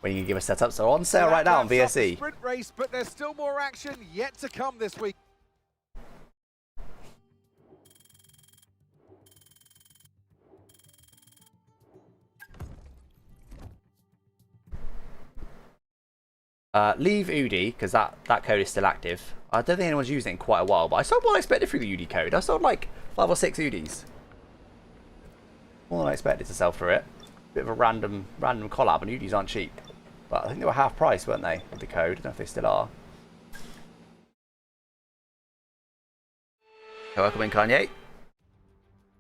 When you can give a setup. So on sale right now on Wraps up the VSE. sprint race, but there's still more action yet to come this week. Leave UD, because that code is still active. I don't think anyone's used it in quite a while, but I sold more than I expected through the UD code. I sold like 5 or 6 UDs. More than I expected to sell through it. Bit of a random collab, and UDs aren't cheap. But I think they were half price, weren't they, with the code? I don't know if they still are. Welcome in, Kanye.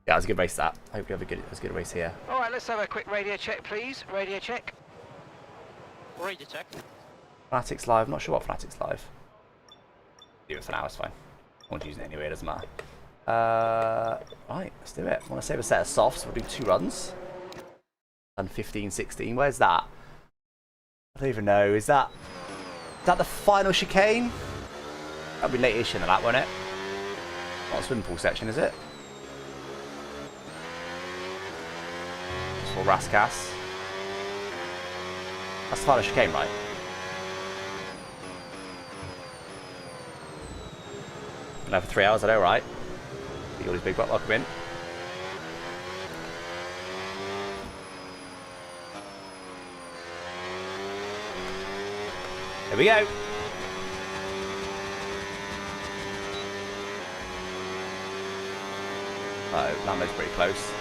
Yeah, it was a good race that. I hope you have a good race here. All right, let's have a quick radio check, please. Radio check. Radio check. Fanatics Live. Not sure what Fanatics Live. Do it for now. It's fine. I won't use it anyway. It doesn't matter. Right, let's do it. I want to save a set of softs. We'll do 2 runs. And 15, 16. Where's that? I don't even know. Is that the final chicane? That'll be late-ish in the lap, won't it? Not a swimming pool section, is it? It's for Raskas. That's the final chicane, right? Been there for 3 hours, I know, right? All these big butt welcome in. Here we go. Uh-oh, Lambo's pretty close.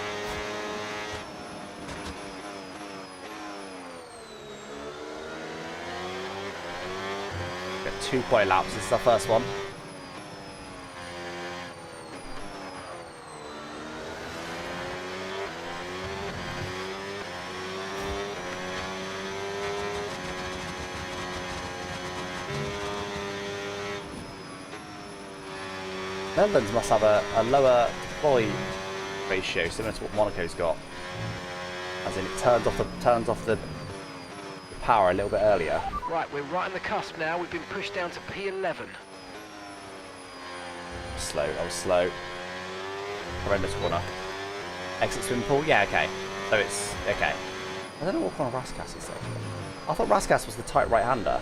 Got 2 point laps. This is our first one. Netherlands must have a lower volley ratio, similar to what Monaco's got. As in, it turns off the power a little bit earlier. Right, we're right on the cusp now. We've been pushed down to P11. Slow, I was slow. Horrendous corner. Exit swim pool? Yeah, okay. So it's okay. I don't know what corner Raskas is though. I thought Raskas was the tight right-hander.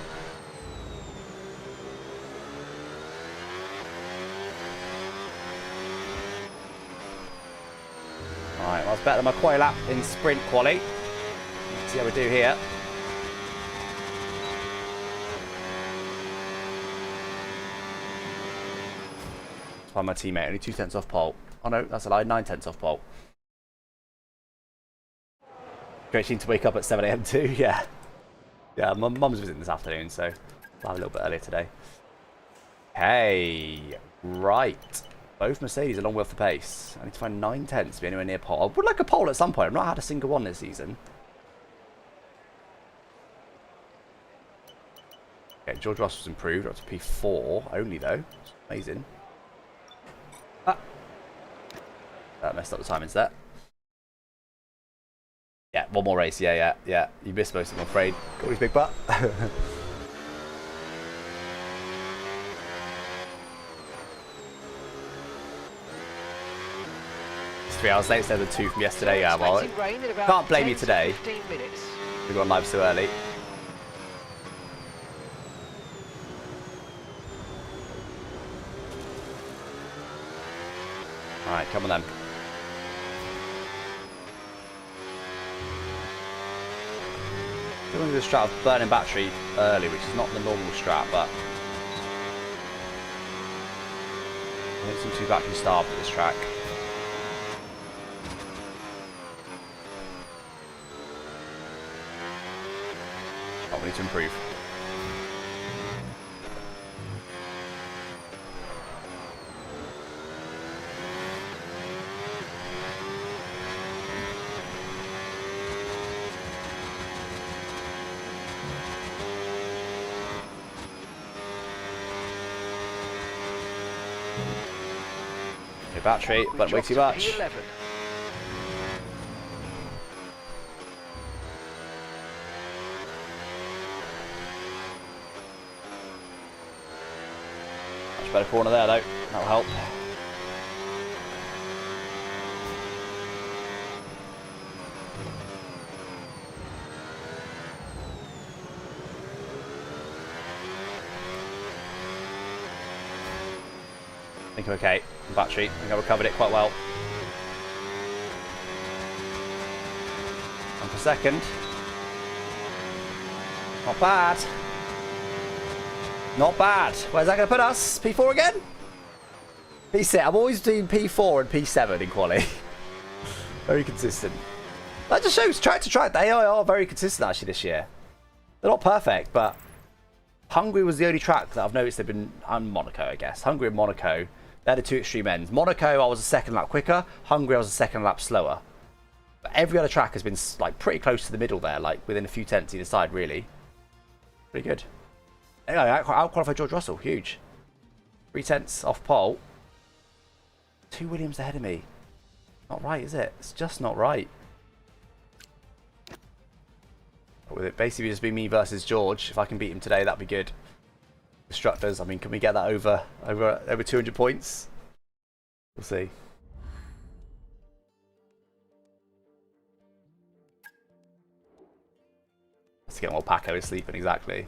Alright, well, it's better than my quali lap in sprint quali. Let's see how we do here. Let's find my teammate, only 2 tenths off pole. Oh no, that's a lie, 9 tenths off pole. Great team to wake up at 7 AM too, yeah. Yeah, my mum's visiting this afternoon, so I'll have a little bit earlier today. Hey, right. Both Mercedes are long way off the pace. I need to find 9 tenths to be anywhere near pole. I would like a pole at some point. I've not had a single one this season. Okay, George Russell's improved. Up to P4 only, though. It's amazing. Ah. That messed up the timings there. Yeah, one more race. Yeah. You missed most of them, I'm afraid. Got his big butt. 3 hours late instead of 2 from yesterday. Yeah, well, can't blame you today. We got on live so early. Alright, come on then. We're going to do the strat of burning battery early, which is not the normal strat, but I don't seem too battery starved at this track. We need to improve. Okay, battery, but way too much. P11. Better corner there though, that'll help. I think I'm okay. Battery, I think I recovered it quite well. And for second. Not bad. Not bad. Where's that going to put us? P4 again? P6. I'm always doing P4 and P7 in quali. Very consistent. That just shows track to track. They are very consistent actually this year. They're not perfect, but Hungary was the only track that I've noticed they've been, and Monaco I guess. Hungary and Monaco, They're the two extreme ends. Monaco, I was a second lap quicker. Hungary, I was a second lap slower. But every other track has been like pretty close to the middle there, like within a few tenths either side, really. Pretty good. Anyway, I out-qualified George Russell. Huge. 3 tenths off pole. 2 Williams ahead of me. Not right, is it? It's just not right. With it basically just be me versus George. If I can beat him today, that'd be good. Constructors, I mean, can we get that over 200 points? We'll see. Let's get while Paco is sleeping, exactly.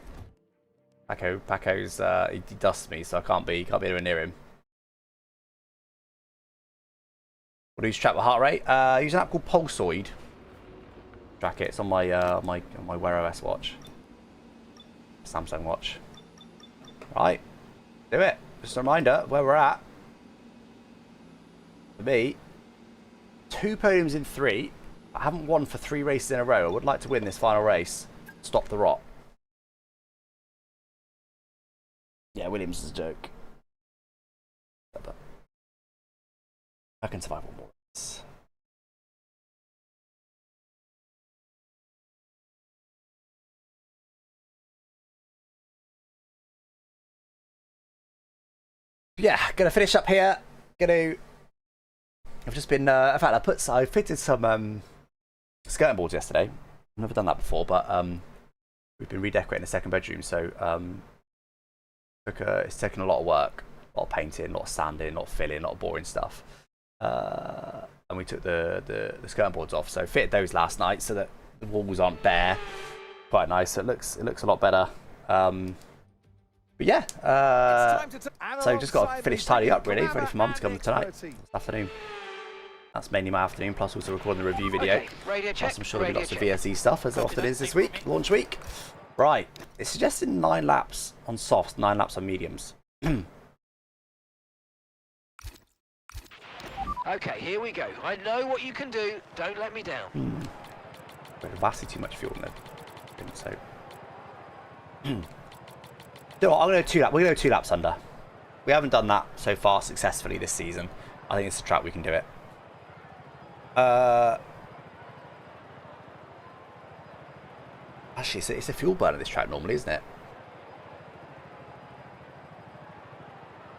Paco's he dusts me, so I can't be anywhere near him. What do you track the heart rate? Use an app called Pulsoid. Track it. It's on my my Wear OS watch, Samsung watch. Right, do it. Just a reminder where we're at. For me, 2 podiums in 3. I haven't won for 3 races in a row. I would like to win this final race. Stop the rot. Yeah, Williams is a joke. But I can survive one more race. Yeah, gonna finish up here. I've just been. In fact, I fitted some skirting boards yesterday. I've never done that before, but we've been redecorating the second bedroom, so it's taken a lot of work, a lot of painting, a lot of sanding, a lot of filling, a lot of boring stuff. And we took the skirting boards off, so fitted those last night so that the walls aren't bare. Quite nice. So it looks a lot better. But yeah, so just got to finish tidying up really, ready for Mum to come tonight, this afternoon. That's mainly my afternoon, plus also recording the review video. Plus I'm sure there'll be lots of VSE stuff, as there often is this week, launch week. Right, it's suggested 9 laps on softs, 9 laps on mediums. Okay, here we go. I know what you can do. Don't let me down. Vastly too much fuel in there. So. You know what, I'm going to go 2 laps. We're going to go 2 laps under. We haven't done that so far successfully this season. I think it's a track we can do it. Actually, it's a fuel burner, this track normally, isn't it?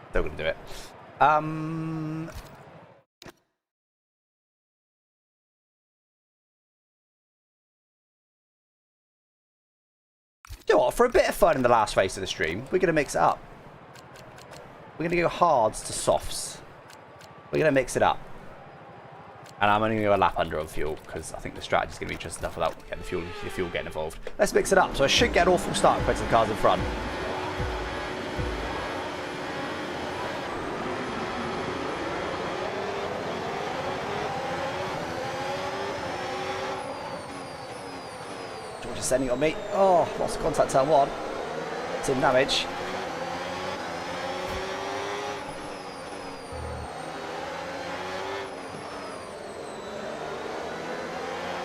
Still going to do it. You know what, for a bit of fun in the last race of the stream, we're going to mix it up. We're going to go hards to softs. We're going to mix it up. And I'm only going to go a lap under on fuel, because I think the strategy is going to be interesting enough without getting the fuel getting involved. Let's mix it up. So I should get an awful start compared to the cars in front. George is sending on me. Oh, lost of contact turn 1. Some damage.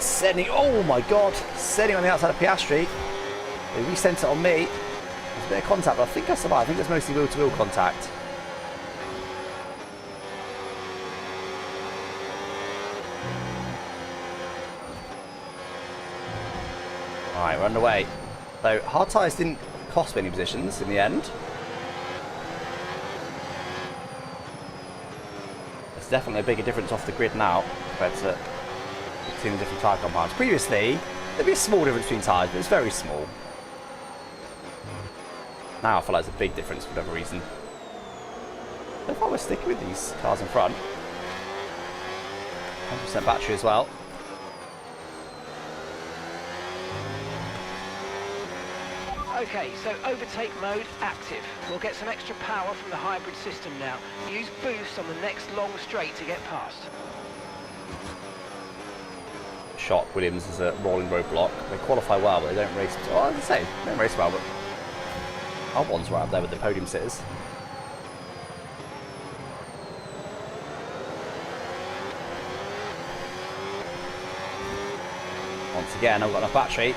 Sending, oh my god, sending on the outside of Piastri. They resent it on me. There's a bit of contact, but I think I survived. I think it's mostly wheel-to-wheel contact. Alright, we're underway. So, hard tyres didn't cost me any positions in the end. There's definitely a bigger difference off the grid now compared to between the different tyre compounds. Previously, there'd be a small difference between tyres, but it's very small. Now I feel like there's a big difference for whatever reason. So far we're sticking with these cars in front. 100% battery as well. Okay, so overtake mode active. We'll get some extra power from the hybrid system now. Use boost on the next long straight to get past. Shot Williams is a rolling roadblock. They qualify well, but they don't race. Oh, I was say they don't race well, but Albon's right up there with the podium sitters. Once again, I've got enough battery.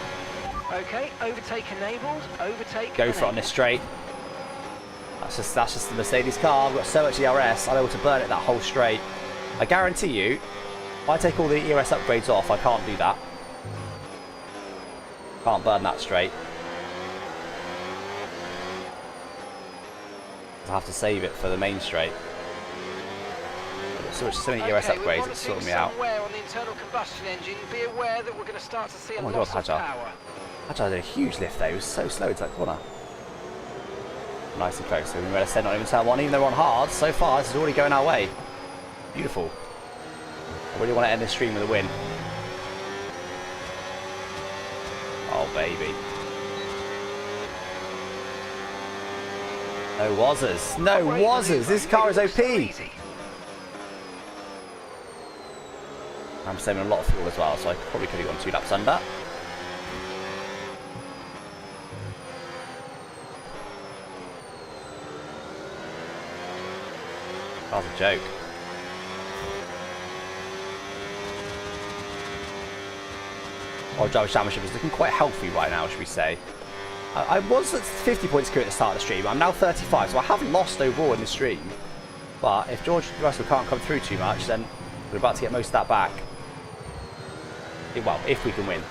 Okay, overtake enabled. Overtake. Go for it on this straight. That's just the Mercedes car. I've got so much ERS, I'm able to burn it that whole straight. I guarantee you, if I take all the ERS upgrades off, I can't do that. Can't burn that straight. I have to save it for the main straight. I've got so many ERS upgrades, it's sorting me out. On the internal combustion engine, be aware that we're going to start to see a Oh my loss god, of Hadjar. power. Hadjar did a huge lift there. He was so slow to that corner. Nice and close. So we better send on even turn one, even though we're on hard. So far, this is already going our way. Beautiful. I really want to end this stream with a win. Oh, baby. No wazzers. No wazzers. This car is OP. I'm saving a lot of fuel as well, so I probably could have gone 2 laps under. That was a joke. Our Driver Championship is looking quite healthy right now, should we say. I was at 50 points clear at the start of the stream. I'm now 35, so I haven't lost overall in the stream. But if George Russell can't come through too much, then we're about to get most of that back. Well, if we can win.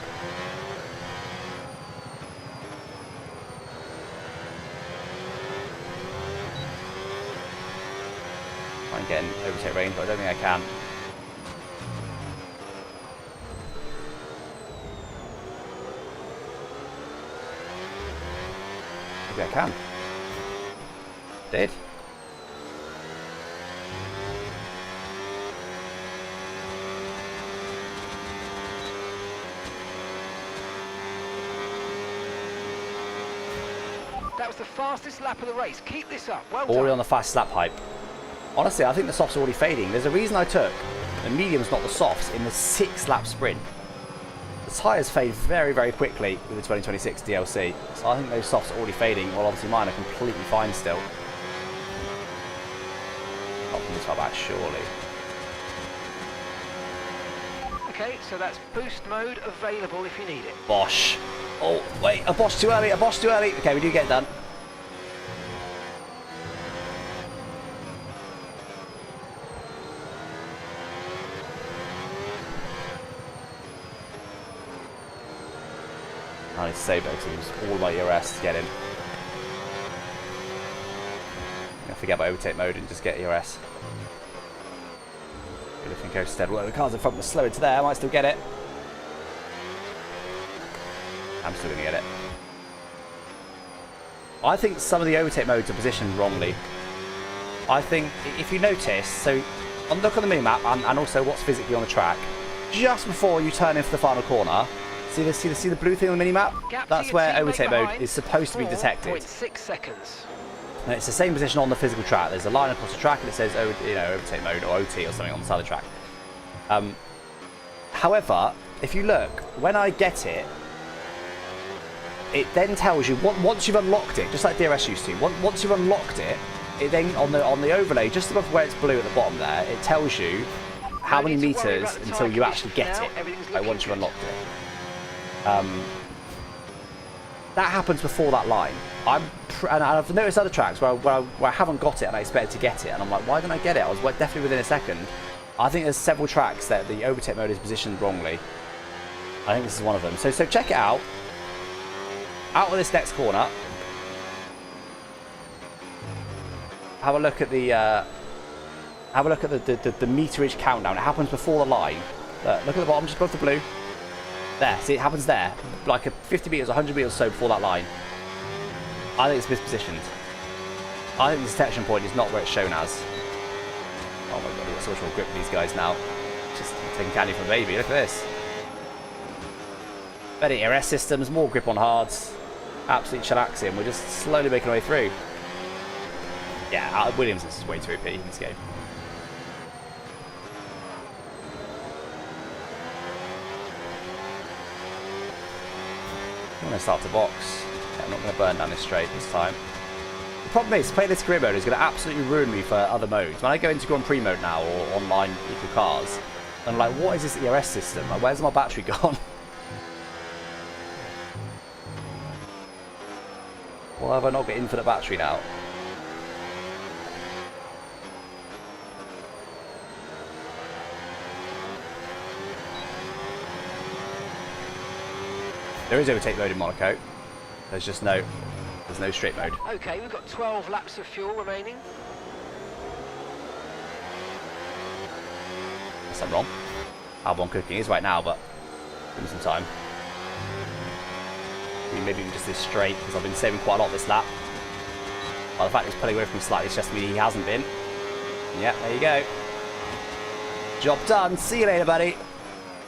Try and get in overtake range, but I don't think I can. Maybe I can. Did. That was the fastest lap of the race. Keep this up. Well Already done. on the fast lap hype. Honestly, I think the softs are already fading. There's a reason I took the mediums, not the softs, in the 6-lap sprint. The tyres fade very, very quickly with the 2026 DLC. So I think those softs are already fading, while obviously mine are completely fine still. Not from this far back, surely. Okay, so that's boost mode available if you need it. Bosh. Oh, wait, a Bosch too early, a Bosch too early. Okay, we do get it done. I need to save it because it was all my ERS to get in. I forget about overtake mode and just get ERS. Everything goes steady. Well, the cars in front were slower to there. I might still get it. I'm still going to get it. I think some of the overtake modes are positioned wrongly. I think, if you notice, so look on the minimap and also what's physically on the track, just before you turn in for the final corner, see the blue thing on the minimap? That's where overtake mode is supposed to be detected. 4.6 seconds. And it's the same position on the physical track. There's a line across the track and it says, overtake mode or OT or something on the side of the track. However, if you look, when I get it, it then tells you once you've unlocked it, just like DRS used to. Once you've unlocked it, it then on the overlay just above where it's blue at the bottom there, it tells you how many meters until you actually get it. Like once you've unlocked it. That happens before that line. And I've noticed other tracks where I haven't got it and I expected to get it, and I'm like, why didn't I get it? I was definitely within a second. I think there's several tracks that the overtake mode is positioned wrongly. I think this is one of them. So check it out. Out of this next corner. Have a look at the meterage countdown. It happens before the line. Look at the bottom, just above the blue. There, see, it happens there. Like 50 meters, 100 meters or so before that line. I think it's mispositioned. I think the detection point is not where it's shown as. Oh my god, we've got so much more grip with these guys now. Just taking candy from a baby. Look at this. Better ERS systems, more grip on hards. Absolutely chillaxing. We're just slowly making our way through. Yeah, Williams is way too OP in this game. I'm going to start to box. Yeah, I'm not going to burn down this straight this time. The problem is, playing this career mode is going to absolutely ruin me for other modes. When I go into Grand Prix mode now, or online equal cars, I'm like, what is this ERS system? Like, where's my battery gone? Why have I not got infinite battery now? There is overtake mode in Monaco. There's no straight mode. Okay, we've got 12 laps of fuel remaining. Unless I'm wrong. Albon cooking is right now, but give me some time. Maybe even just this straight, because I've been saving quite a lot this lap. Well, the fact he's pulling away from me slightly suggests to me he hasn't been. Yeah, there you go. Job done. See you later, buddy.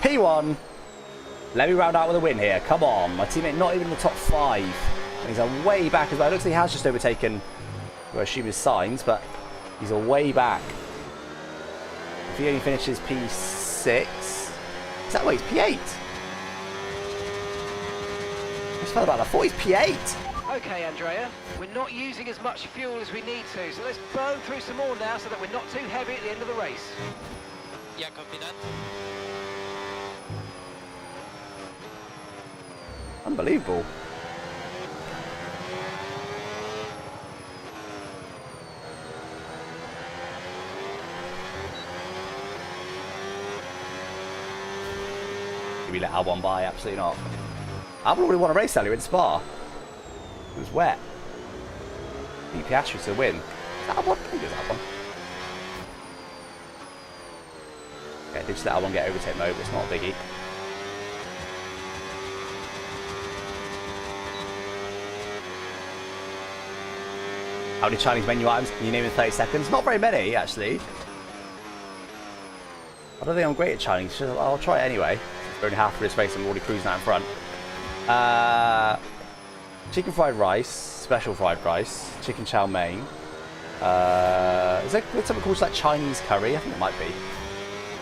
P1. Let me round out with a win here. Come on. My teammate not even in the top 5. And he's way back as well. It looks like he has just overtaken, I assume his signs, but he's way back. If he only finishes P6, is that why he's P8? I just felt about that. I thought he's P8. Okay, Andrea, we're not using as much fuel as we need to, so let's burn through some more now so that we're not too heavy at the end of the race. Yeah, copy that. Unbelievable. Did we let Albon by? Absolutely not. Albon already won a race earlier in Spa. It was wet. Beat Piastri to win. Is that Albon? I think it was Albon. Yeah, did just let Albon get overtake mode, but it's not a biggie. How many Chinese menu items can you name in 30 seconds? Not very many, actually. I don't think I'm great at Chinese. I'll try it anyway. We're only half of this race and we're already cruising out in front. Chicken fried rice, special fried rice, chicken chow mein. Is there something called like Chinese curry? I think it might be.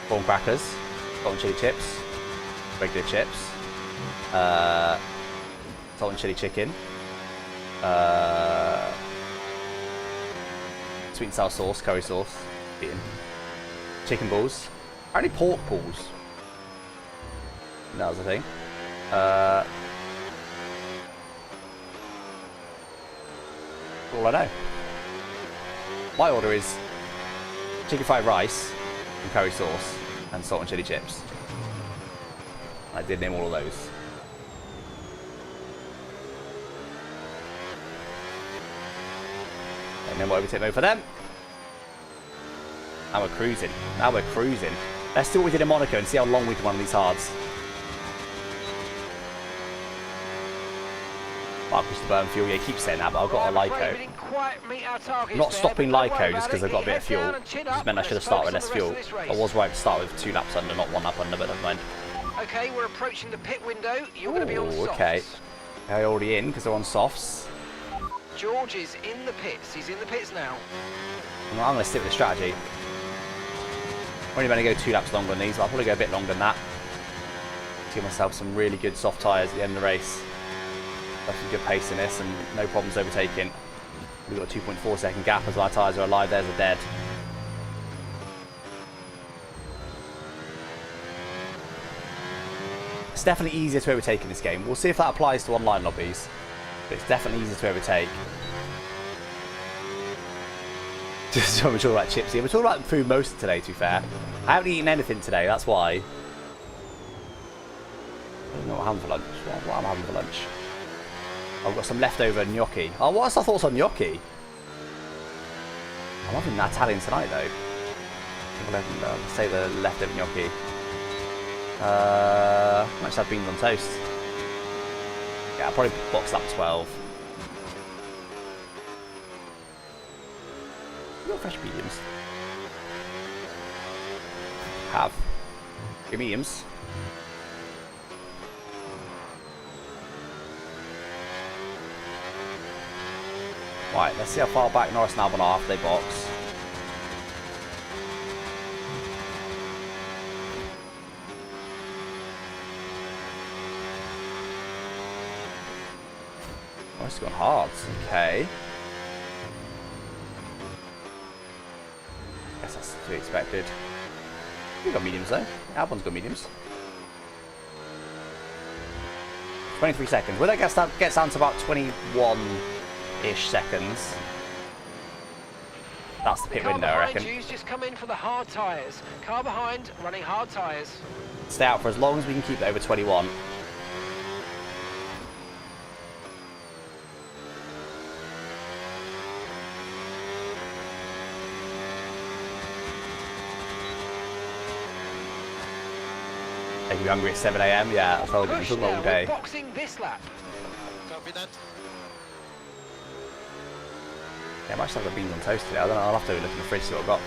Prawn crackers, salt and chili chips, regular chips, salt and chili chicken, sweet and sour sauce, curry sauce, eaten. Chicken balls. Apparently pork balls. That was the thing. All I know. My order is chicken fried rice and curry sauce and salt and chili chips. I did name all of those. And then what overtake mode for them? Now we're cruising. Now we're cruising. Let's do what we did in Monaco and see how long we can run these hards. Marcus to burn fuel. Yeah, keep saying that, but I've got a Lyco. I'm not stopping Lyco just because I've got a bit of fuel. It just meant I should have started with less fuel. I was right to start with 2 laps under, not 1 lap under, but never mind. Okay, we're approaching the pit window. You're going to be on softs. Okay. They're already in because they're on softs. George is in the pits. He's in the pits now. I'm going to stick with the strategy. I'm only going to go 2 laps longer than these, but I'll probably go a bit longer than that. Give myself some really good soft tyres at the end of the race. Got some good pace in this and no problems overtaking. We've got a 2.4 second gap as our tyres are alive, theirs are dead. It's definitely easier to overtake in this game. We'll see if that applies to online lobbies, but it's definitely easier to overtake. Just so we're talking about chips here. We're talking about food most of today, to be fair. I haven't eaten anything today, that's why. I don't know what I'm having for lunch. What I'm having for lunch. I've got some leftover gnocchi. Oh, what's our thoughts on gnocchi? I'm having Italian tonight, though. I'll say the leftover gnocchi. Might just have beans on toast. Yeah, I'll probably box that 12. You got fresh mediums? Have. Your mediums. Right, let's see how far back Norris and Albon are after they box. Norris has gone hard. Okay. Guess that's to be expected. We've got mediums though. Albon's got mediums. 23 seconds. Well, that gets down to about 21-ish seconds. That's the pit window, I reckon. You's just come in for the hard tyres. Car behind, running hard tyres. Stay out for as long as we can keep it over 21. Make me hungry at 7 AM. Yeah, I told you. Push It's all now, day. we're boxing this lap. Copy that. Yeah, I might just have the beans on toast today. I don't know. I'll have to look in the fridge to see what I've got.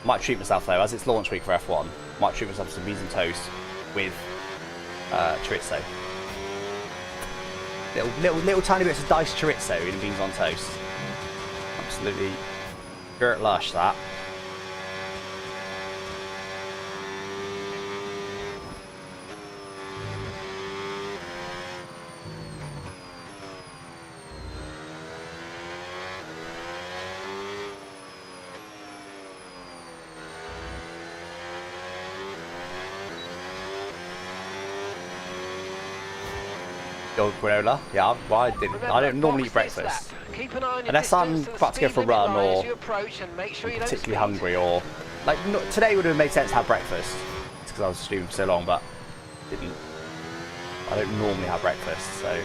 Might treat myself though, as it's launch week for F1. Might treat myself to some beans and toast with chorizo. Little tiny bits of diced chorizo in beans on toast. Absolutely dirt lush that. Your granola, yeah. Well, I didn't. I don't normally eat breakfast unless I'm about to go for a run or particularly hungry, or like today would have made sense to have breakfast because I was sleeping for so long, but didn't. I don't normally have breakfast, so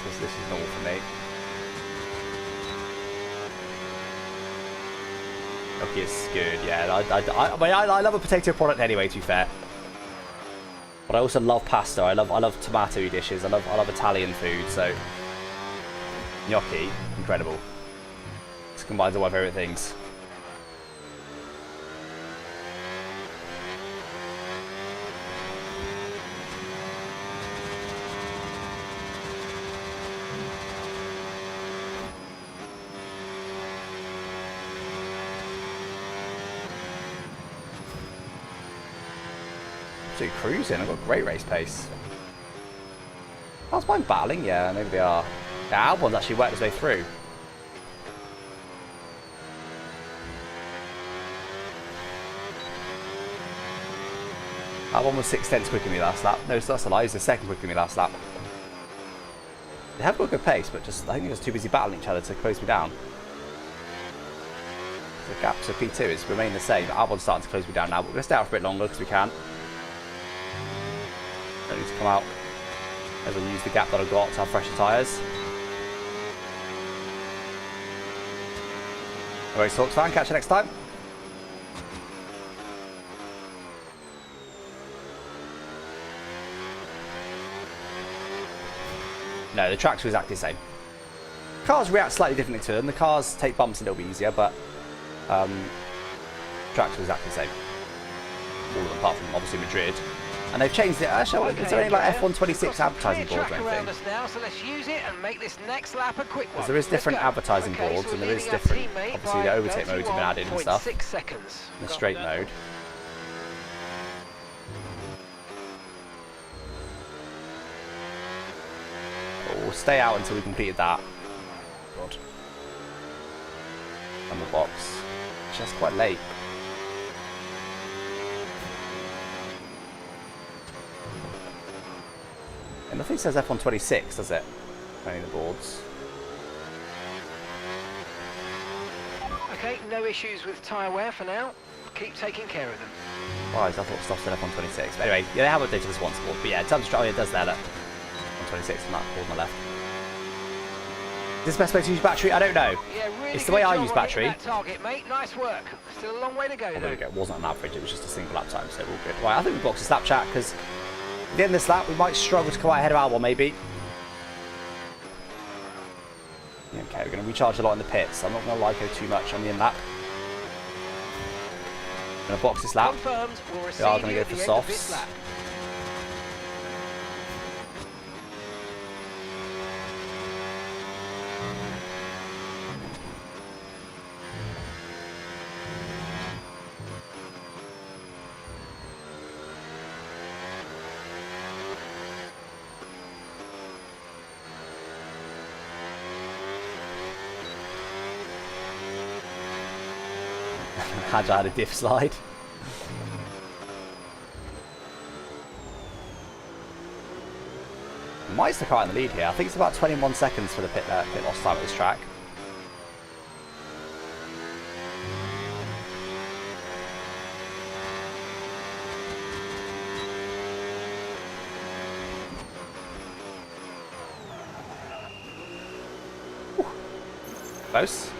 this is normal for me. Okay, it's good. Yeah, I love a potato product anyway. To be fair. But I also love pasta. I love tomato dishes. I love Italian food. So gnocchi, incredible. This combines all my favourite things. Absolutely cruising. I've got great race pace. How's mine battling? Yeah, maybe they are. Yeah, Albon's actually worked his way through. Albon was 6/10 quicker than me last lap. No, so that's a lie. He's the second quicker than me last lap. They have got a good pace, but just I think they're just too busy battling each other to close me down. The gap to P2 is remained the same. Albon's starting to close me down now, but we're going to stay out for a bit longer because we can. Don't need to come out as I use the gap that I've got to have fresher tyres. Alright, Talks fan, catch you next time. No, the tracks are exactly the same. Cars react slightly differently to them. The cars take bumps a little bit easier, but tracks are exactly the same. All of them, apart from obviously Madrid. And they've changed it. Actually, is there any like F126 advertising boards or anything? Now, so let's use it and make this next lap a quick one. Because there is different advertising boards, and there is different. Obviously, the overtake modes have been added and stuff. 6 seconds. The straight mode. But we'll stay out until we completed that. God. And the box. Just quite late. And nothing says F126, does it? Any of the boards. Okay, no issues with tyre wear for now. Keep taking care of them. Why? I thought stuff said F126. But anyway, yeah, they have updated this once board. But yeah, in terms of oh, it does there, look. 126 on that board on the left. Is this the best way to use battery? I don't know. Yeah, really it's the way I use battery. Target, mate. Nice work. Still a long way to go. Oh, there we go. It wasn't an average, it was just a single lap time, so we're all good. Right, I think we boxed a Snapchat because at the end of this lap, we might struggle to come out ahead of Albon, maybe. Okay, we're going to recharge a lot in the pits. I'm not going to Lyco too much on the in lap. I'm going to box this lap. Confirmed. We are going to go for softs. Had I had a diff slide. Might stick out in the lead here. I think it's about 21 seconds for the pit loss time at this track. Whew. Close.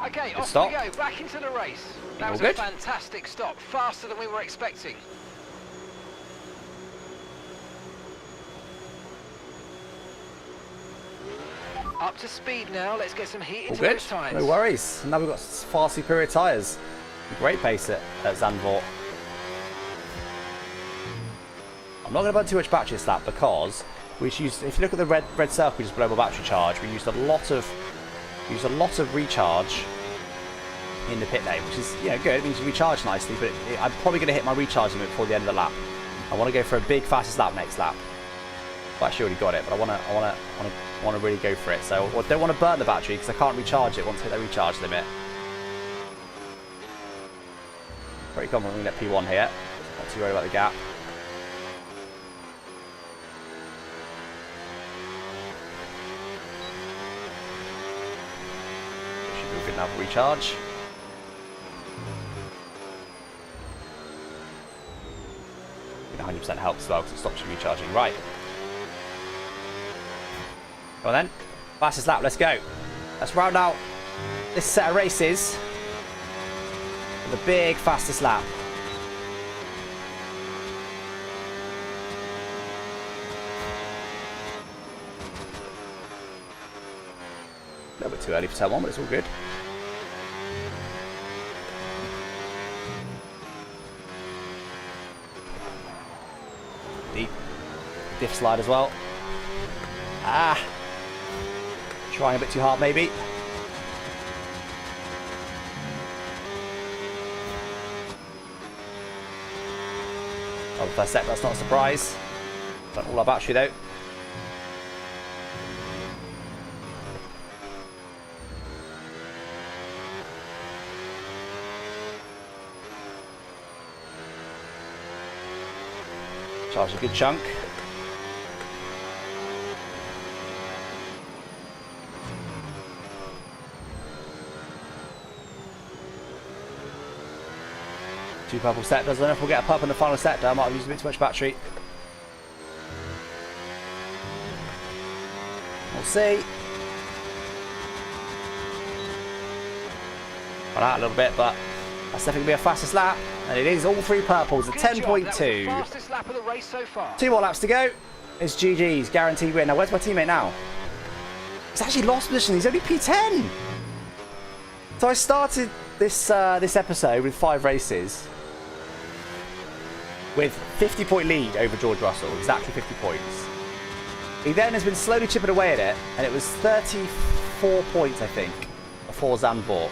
Okay, Okay, off stop. we go, back into the race. That All was good. a fantastic stop, faster than we were expecting. Up to speed now, let's get some heat All into good. those tyres. No worries. Now we've got far superior tyres. Great pace at Zandvoort. I'm not going to burn too much battery this lap because we used, if you look at the red circle just below my battery charge, we used a lot of recharge in the pit lane, which is, you know, good. It means you recharge nicely, but I'm probably going to hit my recharge limit before the end of the lap. I want to go for a big fastest lap next lap. Well, actually already got it, but I want to really go for it. So I don't want to burn the battery because I can't recharge it once I hit the recharge limit. Very confident we can get P1 here. Not too worried about the gap. Should be good now for recharge. It 100% helps as well because it stops you recharging. Right. Go on then. Fastest lap, let's go. Let's round out this set of races with a big fastest lap. A little bit too early for turn one, but it's all good. Deep diff slide as well. Ah, trying a bit too hard maybe. Oh, the first set, that's not a surprise. Burnt all our battery though. Charged a good chunk. Two purple set. Doesn't know if we'll get a purple in the final set. I might have used a bit too much battery. We'll see. Got out a little bit, but that's definitely be a fastest lap. And it is all three purples at 10.2. Fastest lap of the race so far. 2 more laps to go. It's GG's, guaranteed win. Now, where's my teammate now? He's actually lost position. He's only P10. So I started this this episode with 5 races with 50-point lead over George Russell, exactly 50 points. He then has been slowly chipping away at it, and it was 34 points, I think, before Zandvoort.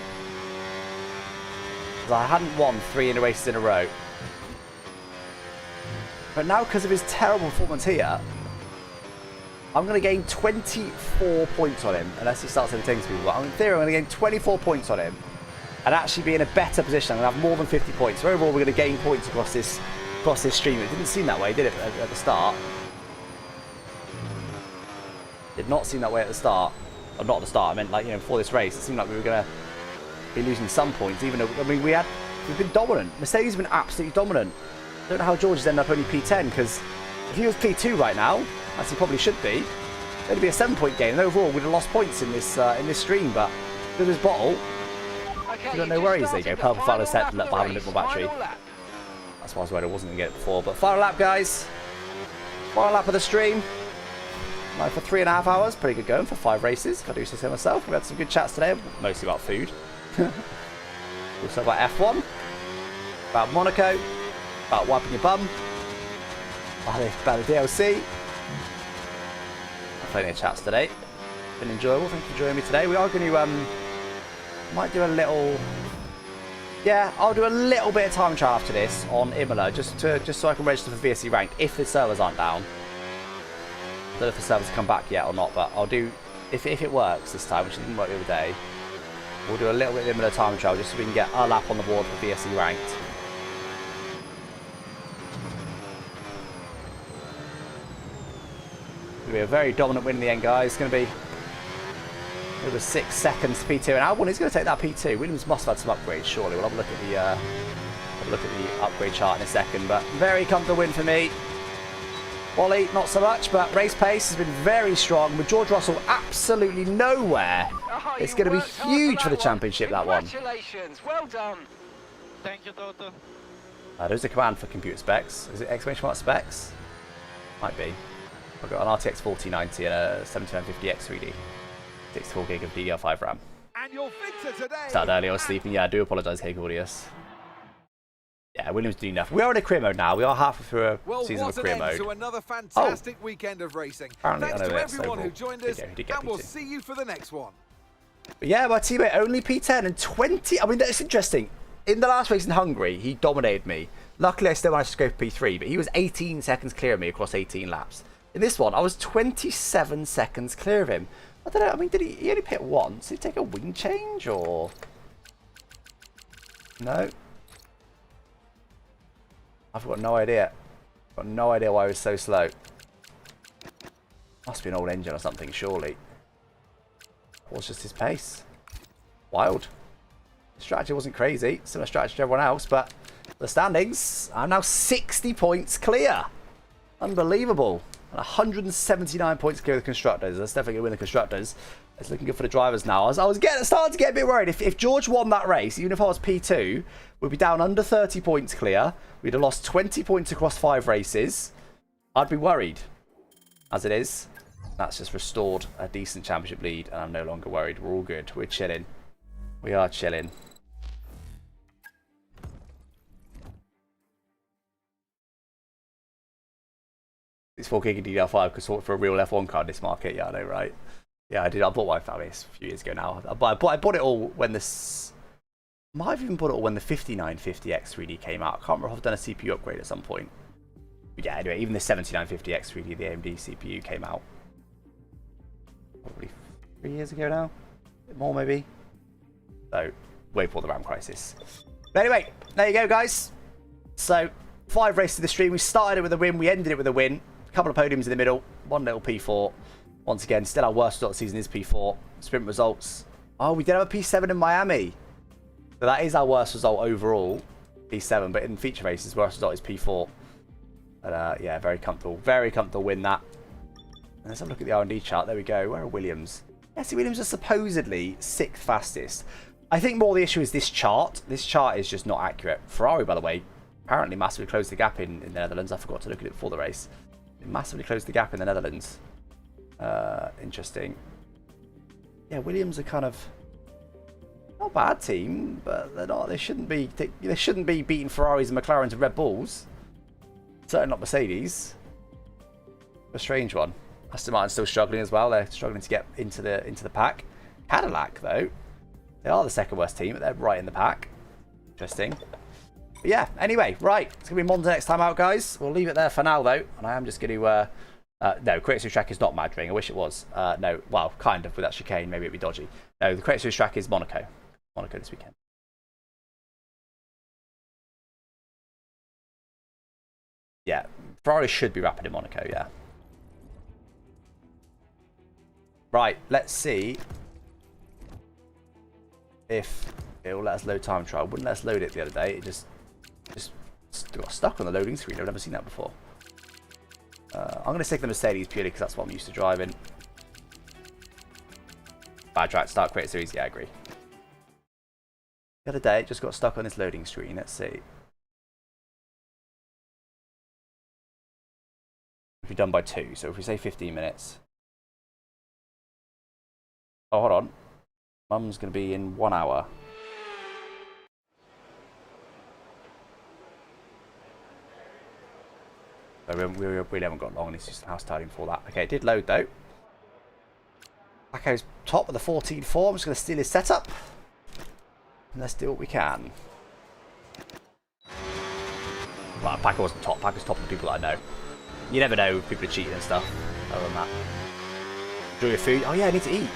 I hadn't won 3 in the races in a row. But now, because of his terrible performance here, I'm going to gain 24 points on him, unless he starts entertaining people. But in theory, I'm going to gain 24 points on him, and actually be in a better position. I'm going to have more than 50 points. So overall, we're going to gain points across this stream. It didn't seem that way, did it, at the start? Did not seem that way at the start. Or not at the start, I meant, like, you know, before this race. It seemed like we were going to be losing some points, even though, I mean, we've been dominant. Mercedes has been absolutely dominant. I don't know how George has ended up only P10, because if he was P2 right now, as he probably should be, it'd be a 7-point gain, and overall we'd have lost points in this stream. But with his bottle, Okay, I don't know where he is. There you go, purple final set, but having a bit more battery. That's why I was worried I wasn't going to get it before. But final lap, guys. Final lap of the stream. Like for 3.5 hours, pretty good going for 5 races, if I do say myself. We had some good chats today, mostly about food. Also about F1, about Monaco, about wiping your bum, about the DLC. Plenty of chats today. Been enjoyable. Thank you for joining me today. We are going to might do a little. Yeah, I'll do a little bit of time trial after this on Imola, just so I can register for VSC rank if the servers aren't down. I don't know if the servers have come back yet or not, but I'll do if it works this time, which didn't work the other day. We'll do a little bit of Imola time trial just so we can get a lap on the board for VSC ranked. It's going to be a very dominant win in the end, guys. It's going to be over 6 seconds to P2, and Albon is going to take that P2. Williams must have had some upgrades, surely. We'll have a look at the upgrade chart in a second, but very comfortable win for me. Wally, not so much, but race pace has been very strong. With George Russell absolutely nowhere. Oh, It's you going to be worked hard huge for the that championship, that one. Congratulations, well done. Thank you, Toto. There's a command for computer specs. Is it exclamation mark specs? Might be. I've got an RTX 4090 and a 7950X3D. 64 gig of DDR5 RAM. And your victor today. Started early, I was sleeping. Yeah, I do apologise, Cake Audius. Yeah, Williams doing enough. We are in a career mode now. We are halfway through a season of career mode. To another fantastic weekend of racing. Apparently, Thanks I know to that's everyone who overall. joined There us, you go, he did get and we'll P2. see you for the next one. But yeah, my teammate only P10 and 20. I mean, that's interesting. In the last race in Hungary, he dominated me. Luckily, I still managed to go for P3, but he was 18 seconds clear of me across 18 laps. In this one, I was 27 seconds clear of him. I don't know. I mean, did he only pit once? Did he take a wing change or no? I've got no idea. Got no idea why he was so slow. Must be an old engine or something, surely. Or was just his pace. Wild. The strategy wasn't crazy. Similar strategy to everyone else, but the standings, I'm now 60 points clear. Unbelievable. And 179 points clear of the constructors. That's definitely going to win the constructors. It's looking good for the drivers now. I was starting to get a bit worried. If George won that race, even if I was P2, we'd be down under 30 points clear. We'd have lost 20 points across 5 races. I'd be worried. As it is, that's just restored a decent championship lead, and I'm no longer worried. We're all good. We're chilling. We are chilling. It's 4 gig DDR5 because for a real F1 car in this market. Yeah, I know, right? Yeah, I did. I bought my family a few years ago now. I bought it all when this. Might have even bought it all when the 5950X3D came out. I can't remember if I've done a CPU upgrade at some point. But yeah, anyway, even the 7950X3D, the AMD CPU came out probably 3 years ago now. A bit more maybe. So, way before the RAM crisis. But anyway, there you go, guys. So, 5 races to the stream. We started it with a win. We ended it with a win. A couple of podiums in the middle. One little P4. Once again, still our worst result of the season is P4. Sprint results. Oh, we did have a P7 in Miami. So that is our worst result overall. P7. But in feature races, worst result is P4. But yeah, very comfortable. Very comfortable win that. And let's have a look at the R&D chart. There we go. Where are Williams? Yeah, see, Williams are supposedly 6th fastest. I think more the issue is this chart. This chart is just not accurate. Ferrari, by the way, apparently massively closed the gap in the Netherlands. I forgot to look at it before the race. It massively closed the gap in the Netherlands. Interesting. Yeah, Williams are kind of not a bad team, but they're not. They shouldn't be. They shouldn't be beating Ferraris and McLarens and Red Bulls. Certainly not Mercedes. A strange one. Aston Martin's still struggling as well. They're struggling to get into the pack. Cadillac though, they are the second worst team, but they're right in the pack. Interesting. But yeah. Anyway, right. It's gonna be Monza next time out, guys. We'll leave it there for now though, and I am just going to. No, Create Series track is not Mad Ring. I wish it was. No, well, kind of with that chicane. Maybe it'd be dodgy. No, the Create Series track is Monaco. Monaco this weekend. Yeah, Ferrari should be rapid in Monaco, yeah. Right, let's see if it will let us load time trial. It wouldn't let us load it the other day. It just got stuck on the loading screen. I've never seen that before. I'm going to stick the Mercedes purely because that's what I'm used to driving. Bad track, start Create Series. Yeah, I agree. The other day, it just got stuck on this loading screen. Let's see. If we're done by 2, so if we say 15 minutes. Oh, hold on. Mum's going to be in 1 hour. So we really haven't got long. It's just house tidying for that. Okay, it did load though. Paco's top of the 14.4. I'm just going to steal his setup. And let's do what we can. Well, Paco wasn't top. Paco's top of the people that I know. You never know if people are cheating and stuff. Other than that. Enjoy your food. Oh yeah, I need to eat.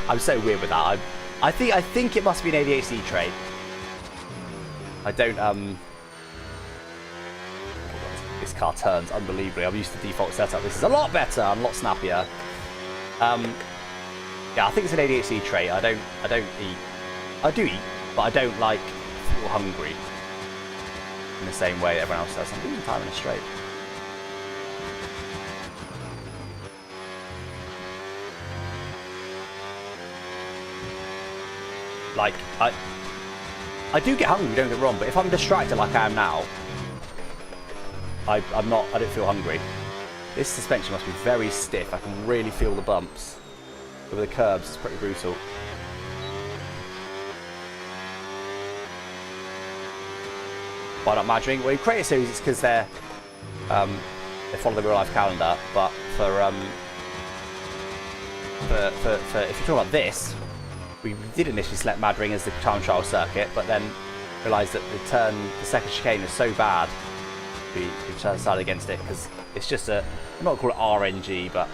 I'm so weird with that. I think it must be an ADHD trait. I don't This car turns unbelievably. I'm used to default setup. This is a lot better and a lot snappier. Yeah, I think it's an ADHD trait. I don't eat. I do eat, but I don't like feel hungry in the same way everyone else does. I'm losing time in a straight. Like, I do get hungry, don't get me wrong, but if I'm distracted like I am now, I don't feel hungry. This suspension must be very stiff. I can really feel the bumps. Over the curbs, it's pretty brutal. Why not Madrid? Well, in Creator Series, it's because they follow the real life calendar, but for if you're talking about this, we did initially select Madrid as the time trial circuit, but then realised that the second chicane was so bad, we decided against it because it's just I'm not call it RNG, but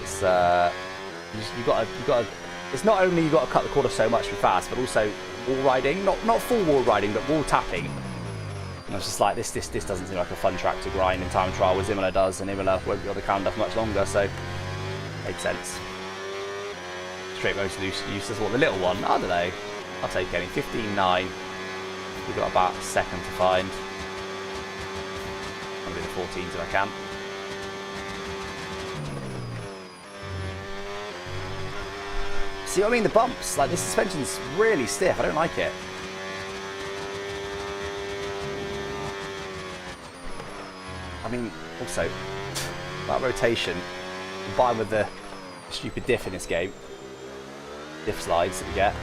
it's you got to. It's not only you got to cut the corner so much and fast, but also wall riding, not full wall riding, but wall tapping. And it's just like this doesn't seem like a fun track to grind in time trial, as Imola does, and Imola won't be on the calendar for much longer, so makes sense. Straight motor use as what the little one. I don't know. I'll take any 15.9. We've got about a second to find. I'll do the 14s if I can. See what I mean? The bumps, like this suspension's really stiff. I don't like it. I mean, also that rotation combined with the stupid diff in this game, diff slides that we get.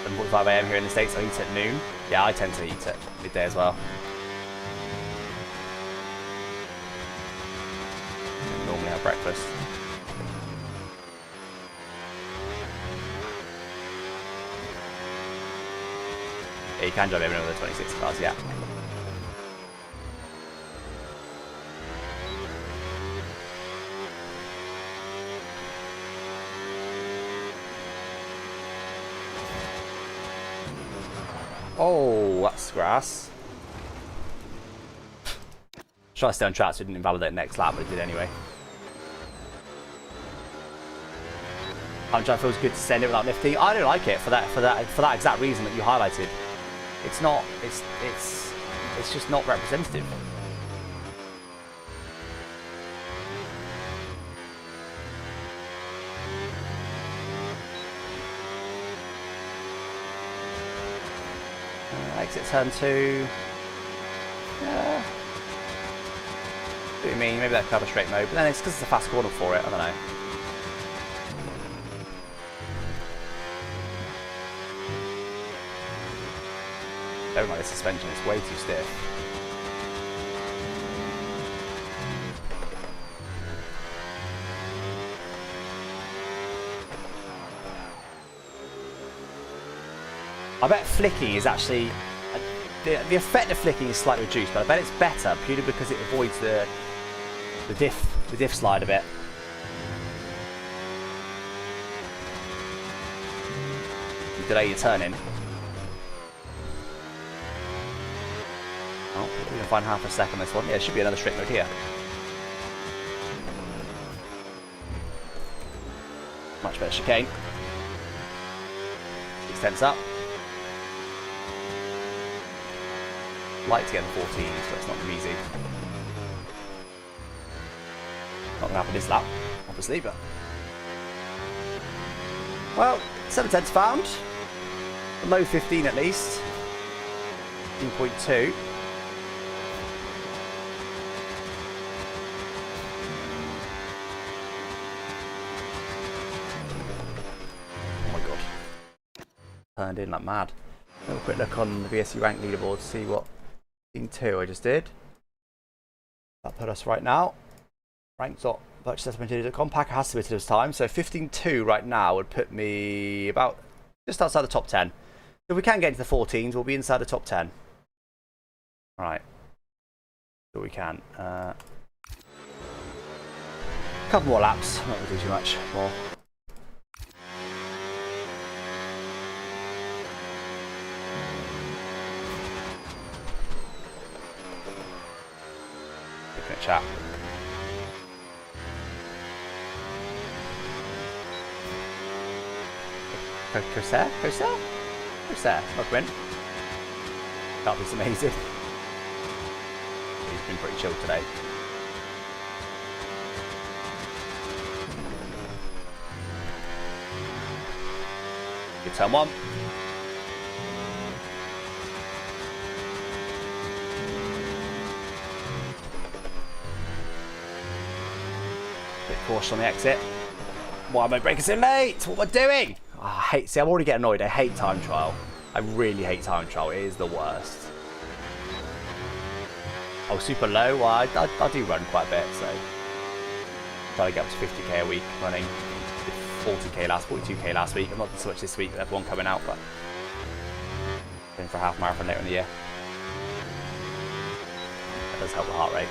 7:45 AM here in the States. I eat at noon. Yeah, I tend to eat at midday as well. I normally have breakfast. Yeah, you can drive every one of the 26 cars, yeah. Oh, that's grass. Try to stay on track so it didn't invalidate next lap, but it did anyway. Time trial feels good to send it without lifting. I don't like it for that exact reason that you highlighted. It's not. It's just not representative. Exit turn 2. Yeah. What do you mean? Maybe that cover straight mode, but then it's because it's a fast corner for it. I don't know. Don't like the suspension, it's way too stiff. I bet flicking is actually... The effect of flicking is slightly reduced, but I bet it's better purely because it avoids the diff slide a bit. You delay your turn-in. Oh, we're going to find half a second on this one. Yeah, it should be another straight mode here. Much better chicane. 6 tenths up. Like to get the 14s, but it's not going to be easy. Not going to happen this lap, obviously, but... Well, 7 tenths found. A low 15 at least. 15.2. Oh my god. Turned in like mad. Have a quick look on the VSC rank leaderboard to see what 2 I just did. That put us right now. Rank.purchase.com. Packer has submitted his time, so 15.2 right now would put me about just outside the top 10. If we can get into the 14s, we'll be inside the top 10. Alright. So we can. A couple more laps, not going to do too much more. Looking at chat. Corsair? Not win. That was amazing. He's been pretty chill today. Good turn 1. Bit caution on the exit. Why am I braking so late? What am I doing? Oh, see, I'm already getting annoyed. I hate time trial. I really hate time trial. It is the worst. Oh, super low. Well, I do run quite a bit, so trying to get up to 50k a week running. 42k last week. I'm not doing so much this week with everyone coming out, but going for a half marathon later in the year. That does help the heart rate.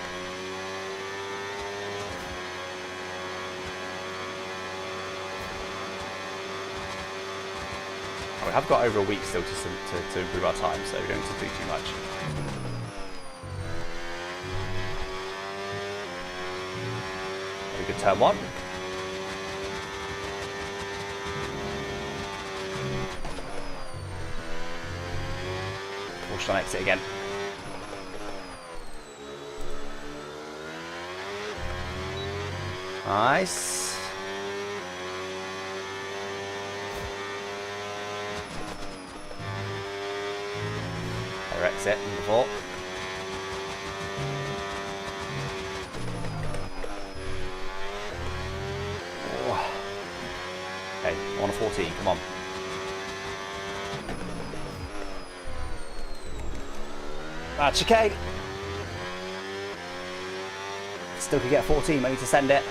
We have got over a week still to improve our time, so we don't need to do too much. Very good turn 1. Push on exit again. Nice. Exit number 4. Oh. Okay, 1 of 14, come on. That's okay. Still could get 14, I need to send it.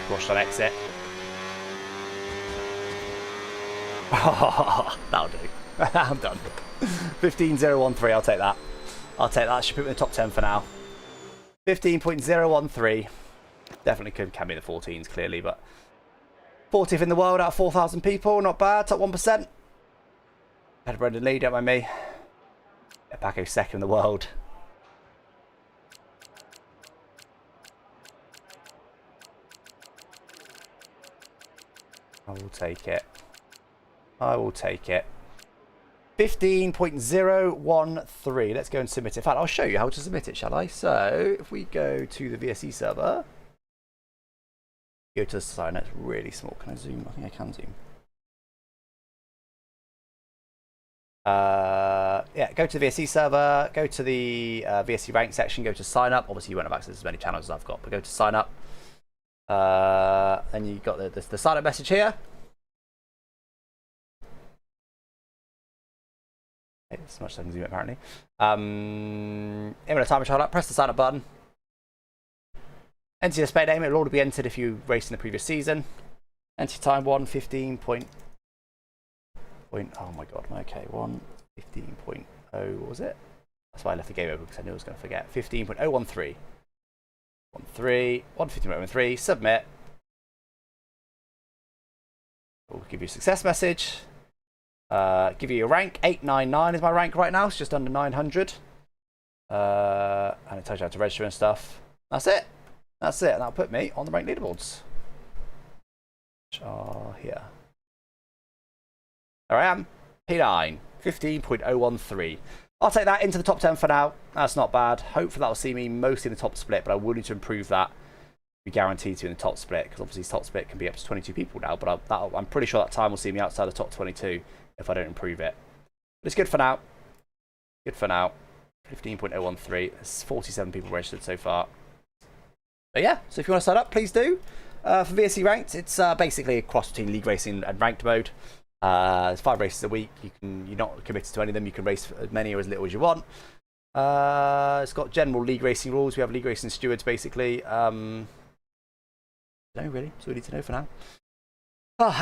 Rushed on exit. Oh, that'll do. I'm done. 15.013, I'll take that. I'll take that. Should put me in the top 10 for now. 15.013. Definitely can be the 14s, clearly, but 40th in the world out of 4,000 people. Not bad. Top 1%. Had Brendan Lee, don't mind me. Paco 2nd in the world. I will take it. I will take it. 15.013. Let's go and submit it. In fact, I'll show you how to submit it, shall I? So, if we go to the VSE server, go to the sign. It's really small. Can I zoom? I think I can zoom. Yeah, go to the VSE server, go to the VSE rank section, go to sign up. Obviously, you won't have access to as many channels as I've got, but go to sign up. And you've got the sign up message here. Okay, as much as I can zoom it, apparently. Imminent time child up, press the sign up button. Enter your spade name, it'll already be entered if you raced in the previous season. Enter your time 1:15. Oh my god, okay, 1:15.0, what was it? That's why I left the game open because I knew I was going to forget. 15.013. 1:15.013, submit. We'll give you a success message. Give you your rank. 899 is my rank right now. It's just under 900. And it tells you how to register and stuff. That's it. That's it. And that'll put me on the rank leaderboards. Which are here. There I am. P9. 15.013. I'll take that into the top 10 for now. That's not bad. Hopefully that will see me mostly in the top split, but I will need to improve that. Be guaranteed to in the top split, because obviously top split can be up to 22 people now, but I'm pretty sure that time will see me outside the top 22 if I don't improve it. But it's good for now. Good for now. 15.013. There's 47 people registered so far. But yeah, so if you want to sign up, please do. For VSE Ranked, it's basically a cross between league racing and ranked mode. There's 5 races a week. You're not committed to any of them. You can race as many or as little as you want. It's got general league racing rules. We have league racing stewards, basically. No, really. That's all we need to know for now.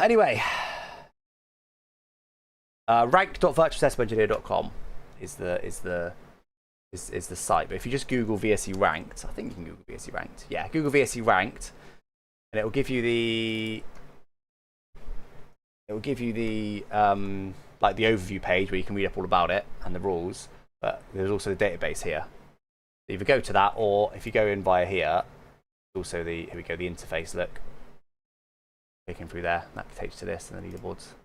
Anyway, rank.virtualsetupengineer.com is the site. But if you just Google VSE Ranked, I think you can Google VSE Ranked. Yeah, Google VSE Ranked, and it will give you the like the overview page where you can read up all about it and the rules. But there's also the database here. So either go to that, or if you go in via here, also here we go, the interface. Look, clicking through there, that takes you to this and the leaderboards.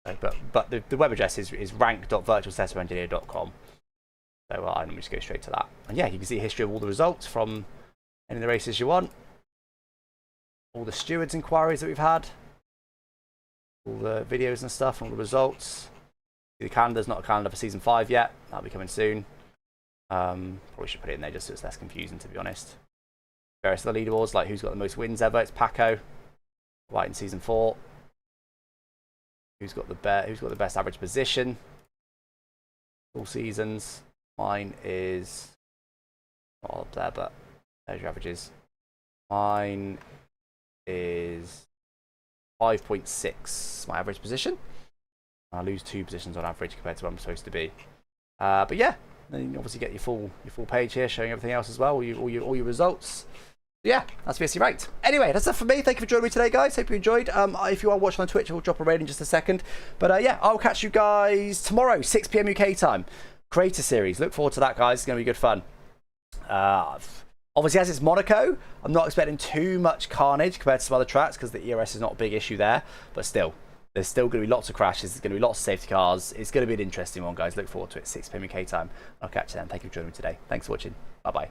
So, but the web address is rank.virtualsetupengineer.com. So I normally just go straight to that. And yeah, you can see a history of all the results from any of the races you want. All the stewards inquiries that we've had. All the videos and stuff and all the results. The calendar's not a calendar for season 5 yet. That'll be coming soon. Probably should put it in there just so it's less confusing, to be honest. Various other leaderboards, like who's got the most wins ever. It's Paco. Right in season 4. Who's got the best average position? All seasons. Mine is not up there, but there's your averages. Mine is 5.6, my average position. I lose 2 positions on average compared to where I'm supposed to be. But yeah, then you obviously get your full page here showing everything else as well, all your results. Yeah, that's basically right. Anyway, that's it for me. Thank you for joining me today, guys. Hope you enjoyed. If you are watching on Twitch, I'll drop a raid in just a second. But yeah, I'll catch you guys tomorrow, 6 PM UK time. Creator series. Look forward to that, guys. It's going to be good fun. Obviously, as it's Monaco, I'm not expecting too much carnage compared to some other tracks because the ERS is not a big issue there. But still, there's still going to be lots of crashes. There's going to be lots of safety cars. It's going to be an interesting one, guys. Look forward to it. 6 PM UK time. I'll catch you then. Thank you for joining me today. Thanks for watching. Bye-bye.